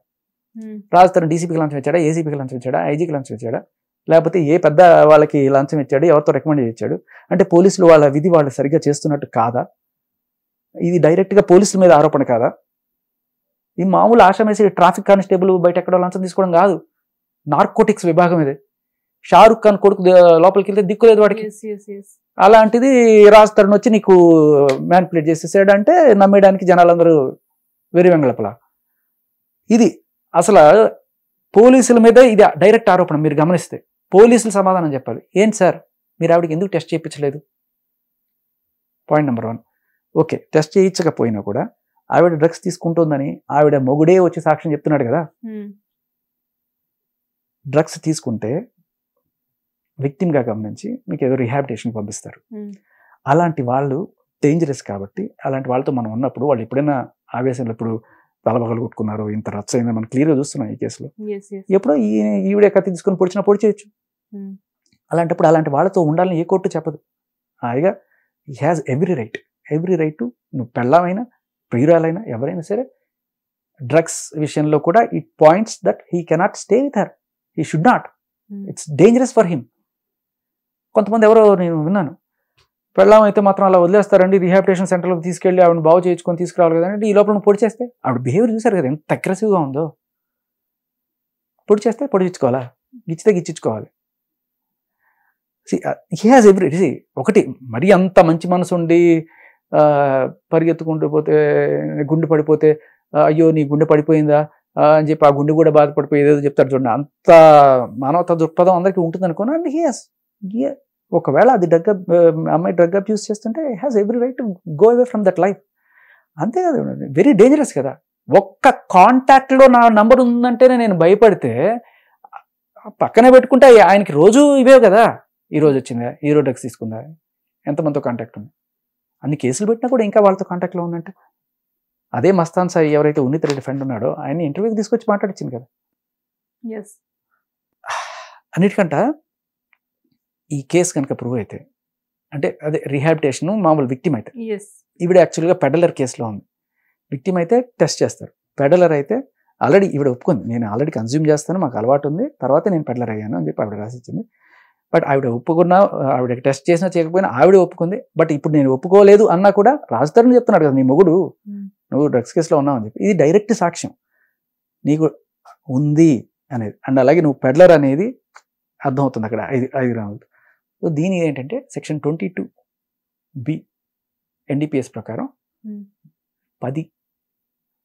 రాజ్ తరుణ్ డీసీపీకి లంచం ఇచ్చాడా, ఏసీపీకి లంచం ఇచ్చాడా, ఐజీకి లంచం ఇచ్చాడా, లేకపోతే ఏ పెద్ద వాళ్ళకి లంచం ఇచ్చాడు, ఎవరితో రికమెండ్ ఇచ్చాడు, అంటే పోలీసులు వాళ్ళ విధి వాళ్ళు సరిగ్గా చేస్తున్నట్టు కాదా, ఇది డైరెక్ట్గా పోలీసుల మీద ఆరోపణ కాదా? ఈ మామూలు ఆషామేసి ట్రాఫిక్ కానిస్టేబుల్ బయట ఎక్కడో లంచం తీసుకోవడం కాదు, నార్కోటిక్స్ విభాగం ఇది. షారుఖ్ ఖాన్ కొడుకు లోపలికి వెళ్తే దిక్కులేదు వాడికి. అలాంటిది రాజ్ తరుణ్ వచ్చి నీకు మ్యానిపులేట్ చేసేసాడు అంటే నమ్మేయడానికి జనాలందరూ వెరి వెంగళపల. ఇది అసలు పోలీసుల మీద ఇది డైరెక్ట్ ఆరోపణ. మీరు గమనిస్తే పోలీసులు సమాధానం చెప్పాలి. ఏంటి సార్ మీరు ఆవిడకి ఎందుకు టెస్ట్ చేయించలేదు? Point number 1. ఓకే, టెస్ట్ చేయించకపోయినా కూడా ఆవిడ డ్రగ్స్ తీసుకుంటుందని ఆవిడ మొగుడే వచ్చి సాక్ష్యం చెప్తున్నాడు కదా. డ్రగ్స్ తీసుకుంటే విక్టిమ్గా గమనించి మీకు ఏదో రిహాబిలిటేషన్ పంపిస్తారు. అలాంటి వాళ్ళు డేంజరస్ కాబట్టి అలాంటి వాళ్ళతో మనం ఉన్నప్పుడు వాళ్ళు ఎప్పుడైనా ఆవేశంలో ఇప్పుడు తలబగలు కొట్టుకున్నారు, ఇంత రచ్చ అయిందో మనం క్లియర్గా చూస్తున్నాం ఈ కేసులో. ఎప్పుడో ఈవిడే కత్తి తీసుకొని పొడి చేయొచ్చు. అలాంటప్పుడు అలాంటి వాళ్ళతో ఉండాలని ఏ కోర్టు చెప్పదు. హాయిగా he has every right to, నువ్వు పెళ్ళామైనా ప్రియురాలైనా ఎవరైనా సరే, డ్రగ్స్ విషయంలో కూడా it points that he cannot stay with her, he should not, it's dangerous for him. కొంతమంది ఎవరో నేను విన్నాను, పెళ్ళాం అయితే మాత్రం అలా వదిలేస్తారండి, రిహాబిలిటేషన్ సెంటర్లోకి తీసుకెళ్ళి ఆవిడని బాగు చేయించుకొని తీసుకురావాలి కదండి. ఈ లోపల నువ్వు పొడి చేస్తే ఆవిడ బిహేవియర్ చూసారు కదా ఎంత అగ్రెసివ్గా ఉందో. పొడి చేస్తే పొడిపించుకోవాలా, గిచ్చితే గిచ్చించుకోవాలి. హీ హాజ్ ఎవ్రీ ఒకటి మరీ అంత మంచి మనసు ఉండి పరిగెత్తుకుంటూ పోతే గుండె పడిపోతే అయ్యో నీ గుండె పడిపోయిందా అని చెప్పి ఆ గుండె కూడా బాధపడిపోయి ఏదో చెప్తారు చూడండి, అంత మానవతా దృక్పథం అందరికీ ఉంటుంది అనుకున్నా. అండ్ హీ హాజ్, ఒకవేళ అది అమ్మాయి డ్రగ్ అబ్యూస్ చేస్తుంటే has every right to go away from that life. అంతే కదా, వెరీ డేంజరస్ కదా. ఒక్క కాంటాక్ట్లో నా నంబర్ ఉందంటేనే నేను భయపడితే పక్కనే పెట్టుకుంటే ఆయనకి రోజు ఇవే కదా, ఈ రోజు వచ్చిందా, ఈ రోజు డ్రగ్స్ తీసుకుందా, ఎంతమందితో కాంటాక్ట్ ఉంది, అన్ని కేసులు పెట్టినా కూడా ఇంకా వాళ్ళతో కాంటాక్ట్లో ఉందంటే. అదే మస్తాన్ సాయి ఎవరైతే ఉన్నిత్ రెడ్డి ఫ్రెండ్ ఉన్నాడో ఆయన ఇంటర్వ్యూకి తీసుకొచ్చి మాట్లాడించింది కదా. అన్నిటికంట ఈ కేసు కనుక ప్రూవ్ అయితే, అంటే అదే రిహాబిలిటేషన్ మామూలు విక్టిమ్ అయితే, ఈవిడ యాక్చువల్గా పెడలర్ కేసులో ఉంది. విక్టిమ్ అయితే టెస్ట్ చేస్తారు, పెడలర్ అయితే ఆల్రెడీ ఈవిడ ఒప్పుకుంది, నేను ఆల్రెడీ కన్జ్యూమ్ చేస్తాను, మాకు అలవాటు ఉంది, తర్వాత నేను పెడలర్ అయ్యాను అని చెప్పి ఆవిడ రాసిచ్చింది. బట్ ఆవిడ ఒప్పుకున్నా, ఆవిడకి టెస్ట్ చేసినా చేయకపోయినా ఆవిడ ఒప్పుకుంది. బట్ ఇప్పుడు నేను ఒప్పుకోలేదు అన్నా కూడా రాజ్ తరుణ్ చెప్తున్నాడు కదా, నీ మొగుడు నువ్వు డ్రగ్స్ కేసులో ఉన్నావు అని చెప్పి, ఇది డైరెక్ట్ సాక్ష్యం నీకు ఉంది అనేది. అండ్ అలాగే నువ్వు పెడలర్ అనేది అర్థమవుతుంది అక్కడ 5 గ్రాములు. సో దీని ఏంటంటే సెక్షన్ 22B NDPS ప్రకారం 10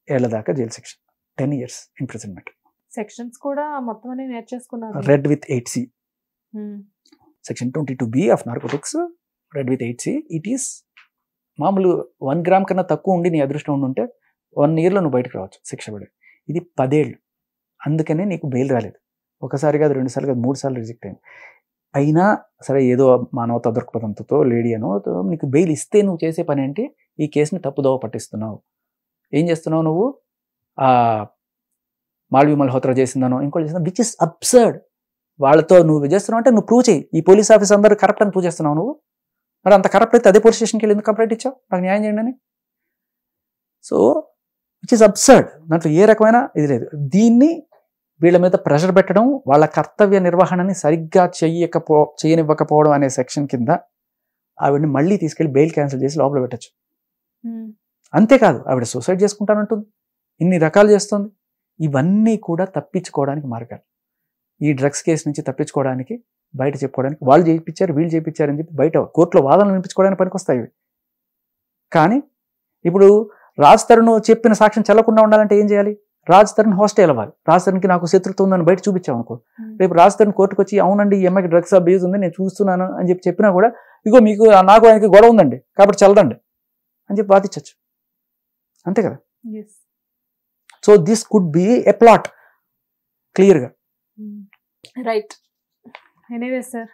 ఏళ్ల దాకా జైలు శిక్ష, 10 years ఇంప్రిజన్మెంట్. సెక్షన్స్ కూడా మొత్తం అన్ని నేర్చేసుకున్నారు. Read with 8C. Section 22B of narcotics, read with 8C. It is మామూలు 1 గ్రామ్ కన్నా తక్కువ ఉండి నీ అదృష్టం ఉండుంటే 1 yearలో నువ్వు బయటకు రావచ్చు శిక్ష పడి. ఇది 10 ఏళ్ళు, అందుకనే నీకు బెయిల్ రాలేదు. ఒకసారి కాదు, 2 సార్లు కాదు, 3 సార్లు రిజెక్ట్ అయింది. అయినా సరే ఏదో మానవతా దృక్పథంతో లేడీ అనో నీకు బెయిల్ ఇస్తే నువ్వు చేసే పని ఏంటి, ఈ కేసుని తప్పుదోవ పట్టిస్తున్నావు. ఏం చేస్తున్నావు నువ్వు, మాల్వి మల్హోత్రా చేసిందనో ఇంకోటి చేసిందో, విచ్ ఇస్ అబ్సర్డ్. వాళ్ళతో నువ్వు చేస్తున్నావు అంటే నువ్వు ప్రూవ్ చేయి. ఈ పోలీస్ ఆఫీస్ అందరూ కరప్ట్ అని ప్రూవ్ చేస్తున్నావు నువ్వు. మరి అంత కరప్ట్ అయితే అదే పోలీస్ స్టేషన్కి వెళ్ళి ఎందుకు కంప్లైంట్ ఇచ్చావు, నాకు న్యాయం చేయండి అని. So which is absurd. దాంట్లో ఏ రకమైన ఇది లేదు. దీన్ని వీళ్ళ మీద ప్రెషర్ పెట్టడం, వాళ్ళ కర్తవ్య నిర్వహణని సరిగ్గా చేయనివ్వకపోవడం అనే సెక్షన్ కింద ఆవిడని మళ్ళీ తీసుకెళ్లి బెయిల్ క్యాన్సిల్ చేసి లోపల పెట్టచ్చు. అంతేకాదు ఆవిడ సూసైడ్ చేసుకుంటానంటుంది, ఇన్ని రకాలు చేస్తుంది. ఇవన్నీ కూడా తప్పించుకోవడానికి మార్గాలు. ఈ డ్రగ్స్ కేసు నుంచి తప్పించుకోవడానికి, బయట చెప్పుకోవడానికి, వాళ్ళు చేయించారు వీళ్ళు చేయించారు అని చెప్పి బయట కోర్టులో వాదనలు వినిపించుకోవడానికి పనికొస్తాయి. కానీ ఇప్పుడు రాజ్ తరుణ్ చెప్పిన సాక్ష్యం చెల్లకుండా ఉండాలంటే ఏం చేయాలి? రాజ్ తరుణ్ హాస్టల్ అవ్వాలి. రాజ్ తరుణ్కి నాకు శత్రుత్వం ఉందని బయట చూపించాం అనుకో, రేపు రాజ్ తరుణ్ కోర్టుకు వచ్చి అవునండి ఈ అమ్మాయికి డ్రగ్స్ అబ్యూజ్ ఉంది నేను చూస్తున్నాను అని చెప్పి చెప్పినా కూడా, ఇగో మీకు నాకు ఆయనకి గొడవ ఉందండి కాబట్టి చల్లదండి అని చెప్పి వాదించచ్చు. అంతే కదా. So this could be a plot క్లియర్గా. రైట్. ఎనీవే సార్,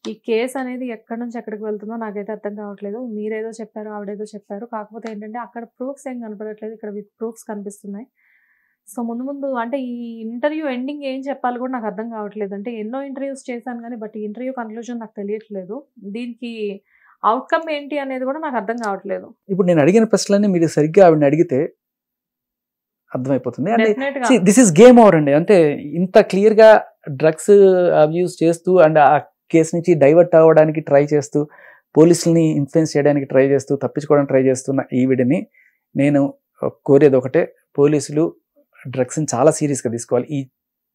ఈ కేసు అనేది ఎక్కడి నుంచి ఎక్కడికి వెళ్తుందో నాకైతే అర్థం కావట్లేదు. మీరేదో చెప్పారు, ఆవిడేదో చెప్పారు. కాకపోతే ఏంటంటే అక్కడ ప్రూఫ్స్ ఏం కనపడట్లేదు, ఇక్కడ విత్ ప్రూఫ్స్ కనిపిస్తున్నాయి. సో ముందు ముందు అంటే ఈ ఇంటర్వ్యూ ఎండింగ్ ఏం చెప్పాలి కూడా నాకు అర్థం కావట్లేదు. అంటే ఎన్నో ఇంటర్వ్యూస్ చేశాను కానీ బట్ ఈ ఇంటర్వ్యూ కన్క్లూజన్ నాకు తెలియట్లేదు. దీనికి అవుట్కమ్ ఏంటి అనేది కూడా నాకు అర్థం కావట్లేదు. ఇప్పుడు నేను అడిగిన ప్రశ్నలన్నీ మీరు సరిగ్గా ఆవిడని అడిగితే అర్థమైపోతుంది. అంటే దిస్ ఇస్ గేమ్ ఓవర్ అండి. అంటే ఇంత క్లియర్గా డ్రగ్స్ అబ్యూస్ చేస్తూ అండ్ ఆ కేసు నుంచి డైవర్ట్ అవ్వడానికి ట్రై చేస్తూ, పోలీసుల్ని ఇన్ఫ్లుయెన్స్ చేయడానికి ట్రై చేస్తూ, తప్పించుకోవడానికి ట్రై చేస్తున్న ఈవిడిని నేను కోరేది ఒకటే, పోలీసులు డ్రగ్స్ని చాలా సీరియస్గా తీసుకోవాలి.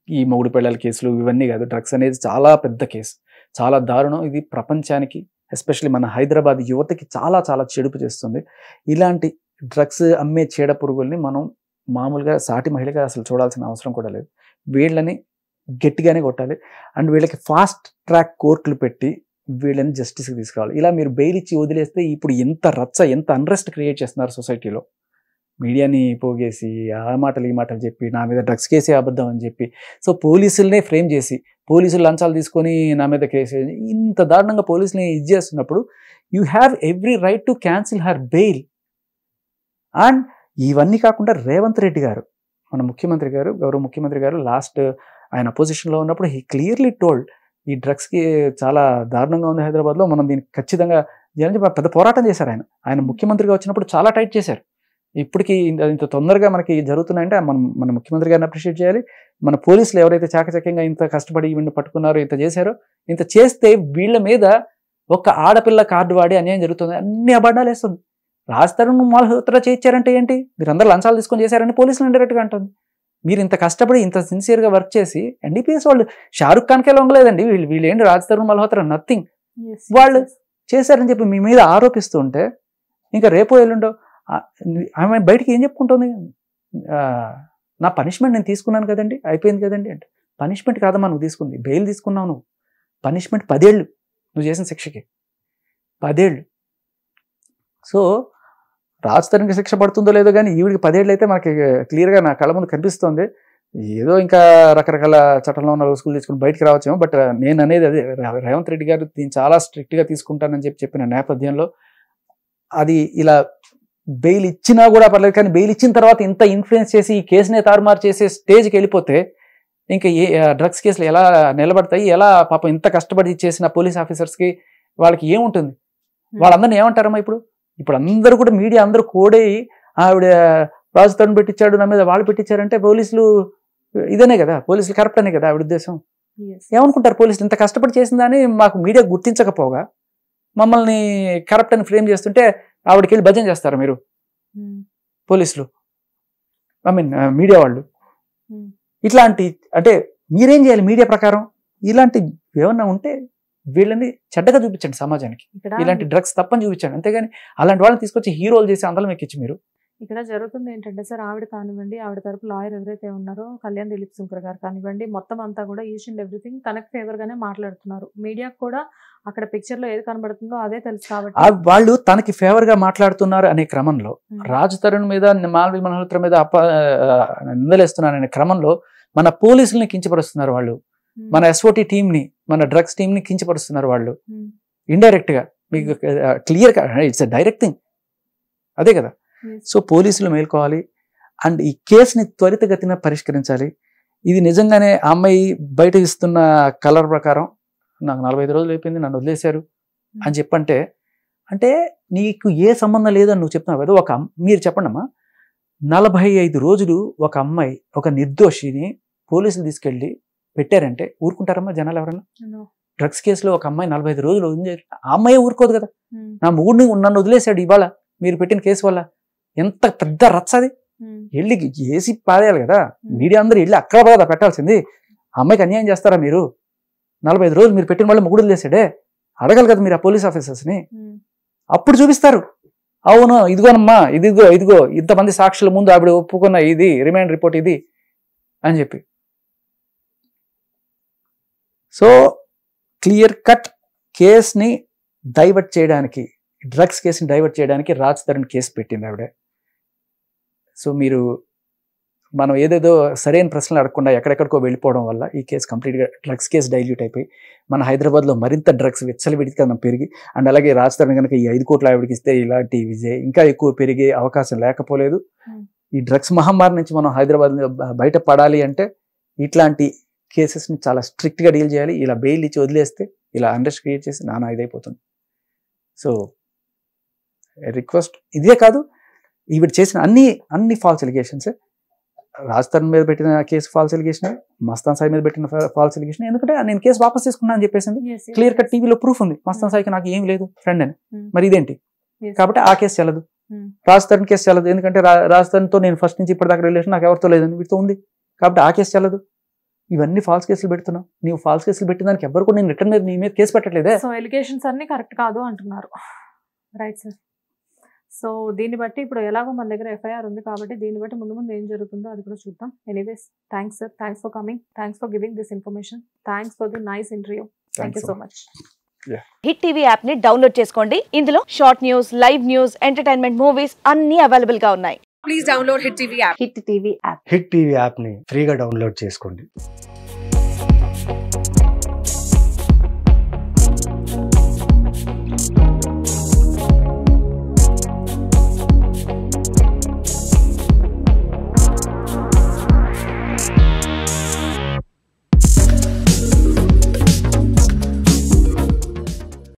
ఈ మొగుడు పిల్లల కేసులు ఇవన్నీ కాదు, డ్రగ్స్ అనేది చాలా పెద్ద కేసు, చాలా దారుణం. ఇది ప్రపంచానికి ఎస్పెషల్లీ మన హైదరాబాద్ యువతకి చాలా చాలా చెడుపు చేస్తుంది. ఇలాంటి డ్రగ్స్ అమ్మే చీడ పురుగుల్ని మనం మామూలుగా సాటి మహిళగా అసలు చూడాల్సిన అవసరం కూడా లేదు. వీళ్ళని గట్టిగానే కొట్టాలి అండ్ వీళ్ళకి ఫాస్ట్ ట్రాక్ కోర్టులు పెట్టి వీళ్ళని జస్టిస్కి తీసుకురావాలి. ఇలా మీరు బెయిల్ ఇచ్చి వదిలేస్తే ఇప్పుడు ఎంత రచ్చ, ఎంత అన్రెస్ట్ క్రియేట్ చేస్తున్నారు సొసైటీలో. మీడియాని పోగేసి ఆ మాటలు ఈ మాటలు చెప్పి నా మీద డ్రగ్స్ కేసే అబద్ధం అని చెప్పి, సో పోలీసులనే ఫ్రేమ్ చేసి పోలీసులు లంచాలు తీసుకొని నా మీద కేసు, ఇంత దారుణంగా పోలీసులని ఇది చేస్తున్నప్పుడు you have every right to cancel her bail. And ఇవన్నీ కాకుండా రేవంత్ రెడ్డి గారు, మన ముఖ్యమంత్రి గారు, గౌరవ ముఖ్యమంత్రి గారు లాస్ట్ ఆయన అపోజిషన్లో ఉన్నప్పుడు హీ క్లియర్లీ టోల్డ్ ఈ డ్రగ్స్కి చాలా దారుణంగా ఉంది హైదరాబాద్లో, మనం దీనికి ఖచ్చితంగా పెద్ద పోరాటం చేశారు. ఆయన ముఖ్యమంత్రిగా వచ్చినప్పుడు చాలా టైట్ చేశారు. ఇప్పటికీ ఇంత తొందరగా మనకి జరుగుతున్నాయంటే మన ముఖ్యమంత్రి గారిని అప్రిషియేట్ చేయాలి. మన పోలీసులు ఎవరైతే చాకచక్యంగా ఇంత కష్టపడి ఈవెంట్ పట్టుకున్నారో, ఇంత చేశారో, ఇంత చేస్తే వీళ్ళ మీద ఒక ఆడపిల్ల కార్డు వాడి అన్యాయం జరుగుతుంది, అన్ని అబద్ధాలు వేస్తుంది. రాజ్ తరుణ్ మల్హోత్రా చేయించారంటే ఏంటి, మీరు అందరూ లంచాలు తీసుకొని చేశారని పోలీసులు ఇండైరెక్ట్గా అంటుంది. మీరు ఇంత కష్టపడి ఇంత సిన్సియర్గా వర్క్ చేసి ఎన్డీపీఎస్ వాళ్ళు షారుఖ్ ఖాన్కే లొంగలేదండి, వీళ్ళు ఏంటి రాజ్ తరుణ్ మల్హోత్రా నథింగ్, వాళ్ళు చేశారని చెప్పి మీ మీద ఆరోపిస్తూ ఉంటే ఇంకా రేపో ఎల్లుండో ఆమె బయటికి ఏం చెప్పుకుంటుంది, నా పనిష్మెంట్ నేను తీసుకున్నాను కదండి, అయిపోయింది కదండి అంటే. పనిష్మెంట్ కాదమ్మా నువ్వు తీసుకుంది, బెయిల్ తీసుకున్నావు నువ్వు. పనిష్మెంట్ 10 ఏళ్ళు నువ్వు చేసిన శిక్షకి, 10 ఏళ్ళు. సో రాజ్ తరుణ్కి శిక్ష పడుతుందో లేదో కానీ ఈవిడికి 10 ఏళ్ళు అయితే మనకి క్లియర్గా నా కళ్ళ ముందు కనిపిస్తుంది. ఏదో ఇంకా రకరకాల చట్టంలో ఉన్న రోజులు తీసుకుని బయటికి రావచ్చేమో, బట్ నేను అనేది అదే, రేవంత్ రెడ్డి గారు దీన్ని చాలా స్ట్రిక్ట్గా తీసుకుంటానని చెప్పిన నేపథ్యంలో అది ఇలా బెయిల్ ఇచ్చినా కూడా పర్లేదు, కానీ బెయిల్ ఇచ్చిన తర్వాత ఇంత ఇన్ఫ్లుయెన్స్ చేసి ఈ కేసునే తారుమారు చేసే స్టేజ్కి వెళ్ళిపోతే ఇంకా ఏ డ్రగ్స్ కేసులు ఎలా నిలబడతాయి, ఎలా పాపం ఇంత కష్టపడి చేసిన పోలీస్ ఆఫీసర్స్కి వాళ్ళకి ఏముంటుంది, వాళ్ళందరినీ ఏమంటారమ్మా? ఇప్పుడు అందరూ కూడా మీడియా అందరూ కోడేయి ఆవిడ రాజ్ తరుణ్ పెట్టించాడు నా మీద, వాళ్ళు పెట్టించారంటే పోలీసులు ఇదనే కదా, పోలీసులు కరప్ట్ అనే కదా ఆవిడ ఉద్దేశం. ఏమనుకుంటారు పోలీసులు ఇంత కష్టపడి చేసిందని మాకు మీడియా గుర్తించకపోగా మమ్మల్ని కరప్ట్ అని ఫ్రేమ్ చేస్తుంటే ఆవిడకి వెళ్ళి భజన చేస్తారు మీరు పోలీసులు, మీడియా వాళ్ళు. ఇట్లాంటి అంటే మీరేం చేయాలి మీడియా ప్రకారం? ఇలాంటి ఏమన్నా ఉంటే వీళ్ళని చెడ్డగా చూపించండి సమాజానికి, ఇలాంటి డ్రగ్స్ తప్పని చూపించండి. అంతేగాని అలాంటి వాళ్ళని తీసుకొచ్చి హీరోలు చేసి అందరం ఎక్కించి మీరు. ఇక్కడ జరుగుతుంది ఏంటంటే సార్, ఆవిడ కానివ్వండి, ఆవిడ తరపు లాయర్ ఎవరైతే ఉన్నారో కళ్యాణ్ దిలీప్ శంకర్ గారు కానివ్వండి, మొత్తం అంతా కూడా ఈచ్ అండ్ ఎవ్రీథింగ్ తనకు ఫేవర్ గానే మాట్లాడుతున్నారు. మీడియాకు కూడా అక్కడ పిక్చర్ లో ఏది కనబడుతుందో అదే తెలుసు కాబట్టి వాళ్ళు తనకి ఫేవర్ గా మాట్లాడుతున్నారు అనే క్రమంలో, రాజ్ తరుణ్ మీద మాల్వి మల్హోత్రా మీద నిందలేస్తున్నారనే క్రమంలో మన పోలీసుల్ని కించపరుస్తున్నారు వాళ్ళు, మన ఎస్ఓటి టీమ్ ని, మన డ్రగ్స్ టీమ్ ని కించపరుస్తున్నారు వాళ్ళు ఇండైరెక్ట్ గా. మీకు క్లియర్ గా ఇట్స్ ఎ డైరెక్ట్ థింగ్, అదే కదా. సో పోలీసులు మేల్కోవాలి. అండ్ ఈ కేసుని త్వరితగతిన పరిష్కరించాలి. ఇది నిజంగానే ఆ అమ్మాయి బయట ఇస్తున్న కలర్ ప్రకారం నాకు 45 రోజులు అయిపోయింది, నన్ను వదిలేశారు అని చెప్పంటే, అంటే నీకు ఏ సంబంధం లేదని నువ్వు చెప్తున్నావు కదా. మీరు చెప్పండి అమ్మా, 45 రోజులు ఒక అమ్మాయి, ఒక నిర్దోషిని పోలీసులు తీసుకెళ్ళి పెట్టారంటే ఊరుకుంటారమ్మా జనాలు ఎవరన్నా? డ్రగ్స్ కేసులో ఒక అమ్మాయి 45 రోజులు ఆ అమ్మాయి ఊరుకోదు కదా. నా మొగుడిని నన్ను వదిలేశాడు ఇవాళ మీరు పెట్టిన కేసు వల్ల, ఎంత పెద్ద రచ్చ అది. వెళ్ళి ఏసి పారేయాలి కదా. మీడియా అందరూ వెళ్ళి అక్కడ కదా పెట్టాల్సింది. ఆ అమ్మాయికి అన్యాయం చేస్తారా మీరు? 45 రోజులు మీరు పెట్టిన వాళ్ళు మొగుడు వదిలేశాడే, అడగాలి కదా మీరు ఆ పోలీస్ ఆఫీసర్స్ని. అప్పుడు చూపిస్తారు, అవును ఇదిగోనమ్మా, ఇదిగో ఇంతమంది సాక్షుల ముందు ఆవిడ ఒప్పుకున్న ఇది రిమాండ్ రిపోర్ట్ ఇది అని చెప్పి. సో క్లియర్ కట్ కేసుని డైవర్ట్ చేయడానికి, డ్రగ్స్ కేసుని డైవర్ట్ చేయడానికి రాజ్ తరుణ్ కేసు పెట్టింది ఆవిడ. సో మనం ఏదేదో సరైన ప్రశ్నలు అడగకుండా ఎక్కడెక్కడికో వెళ్ళిపోవడం వల్ల ఈ కేసు కంప్లీట్గా డ్రగ్స్ కేసు డైల్యూట్ అయిపోయి మన హైదరాబాద్లో మరింత డ్రగ్స్ విచ్చలవిడిగా పెరిగి, అండ్ అలాగే రాజ్ తరుణ్ కనుక ఈ 5 కోట్ల ఆవిడకి ఇస్తే ఇలాంటి విజయ్ ఇంకా ఎక్కువ పెరిగే అవకాశం లేకపోలేదు. ఈ డ్రగ్స్ మహమ్మారి నుంచి మనం హైదరాబాద్ బయటపడాలి అంటే ఇట్లాంటి కేసెస్ని చాలా స్ట్రిక్ట్గా డీల్ చేయాలి. ఇలా బెయిల్ ఇచ్చి వదిలేస్తే ఇలా అండర్స్ క్రియేట్ చేసి నానా ఇదైపోతుంది. సో రిక్వెస్ట్ ఇదే కాదు, ఈవిడ చేసిన అన్ని ఫాల్స్ ఎలిగేషన్స్, రాజ్ తరుణ్ మీద పెట్టిన case false allegation, Mastan Sai మీద పెట్టిన ఫాల్స్ ఎలిగేషన్. ఎందుకంటే నేను కేసు వాపస్ తీసుకున్నా అని చెప్పేసింది. క్లియర్ కట్ టీవీలో ప్రూఫ్ ఉంది, మస్తాన్ సాయికి నాకు ఏం లేదు ఫ్రెండ్ అని. మరి ఇదేంటి? కాబట్టి ఆ కేసు చెల్లదు, రాజ్ తరుణ్ కేసు చెల్లదు. ఎందుకంటే రాజ్ తరుణ్తో నేను ఫస్ట్ నుంచి ఇప్పటిదాకా రిలేషన్ నాకు ఎవరితో లేదని వీటితో ఉంది, కాబట్టి ఆ కేసు చెల్లదు. ఇవన్నీ ఫాల్స్ కేసులు పెడుతున్నావు. నీవు ఫాల్స్ కేసులు పెట్టిన దానికి ఎవరు కూడా నేను రిటర్న్ మీద నీ మీద కేసు పెట్టట్లేదే. సో ఎలిగేషన్స్ అన్ని కరెక్ట్ కాదు అంటున్నారు, రైట్ సార్? సో దీన్ని బట్టి ఇప్పుడు ఎలాగో మన దగ్గర ఎఫ్ఐఆర్ ఉంది కాబట్టి దీన్ని బట్టి ముందు ఏం జరుగుతుందో అది కూడా చూద్దాం. Anyways, thanks sir, thanks for coming, thanks for giving this information, thanks for the nice interview. Thank you so much. Hit TV app ని డౌన్లోడ్ చేసుకోండి. ఇందులో short news, live news, entertainment movies అన్ని అవైలబుల్ గా ఉన్నాయి. Please download hit TV app. Hit TV app hit TV యాప్ని ఫ్రీగా download చేసుకోండి.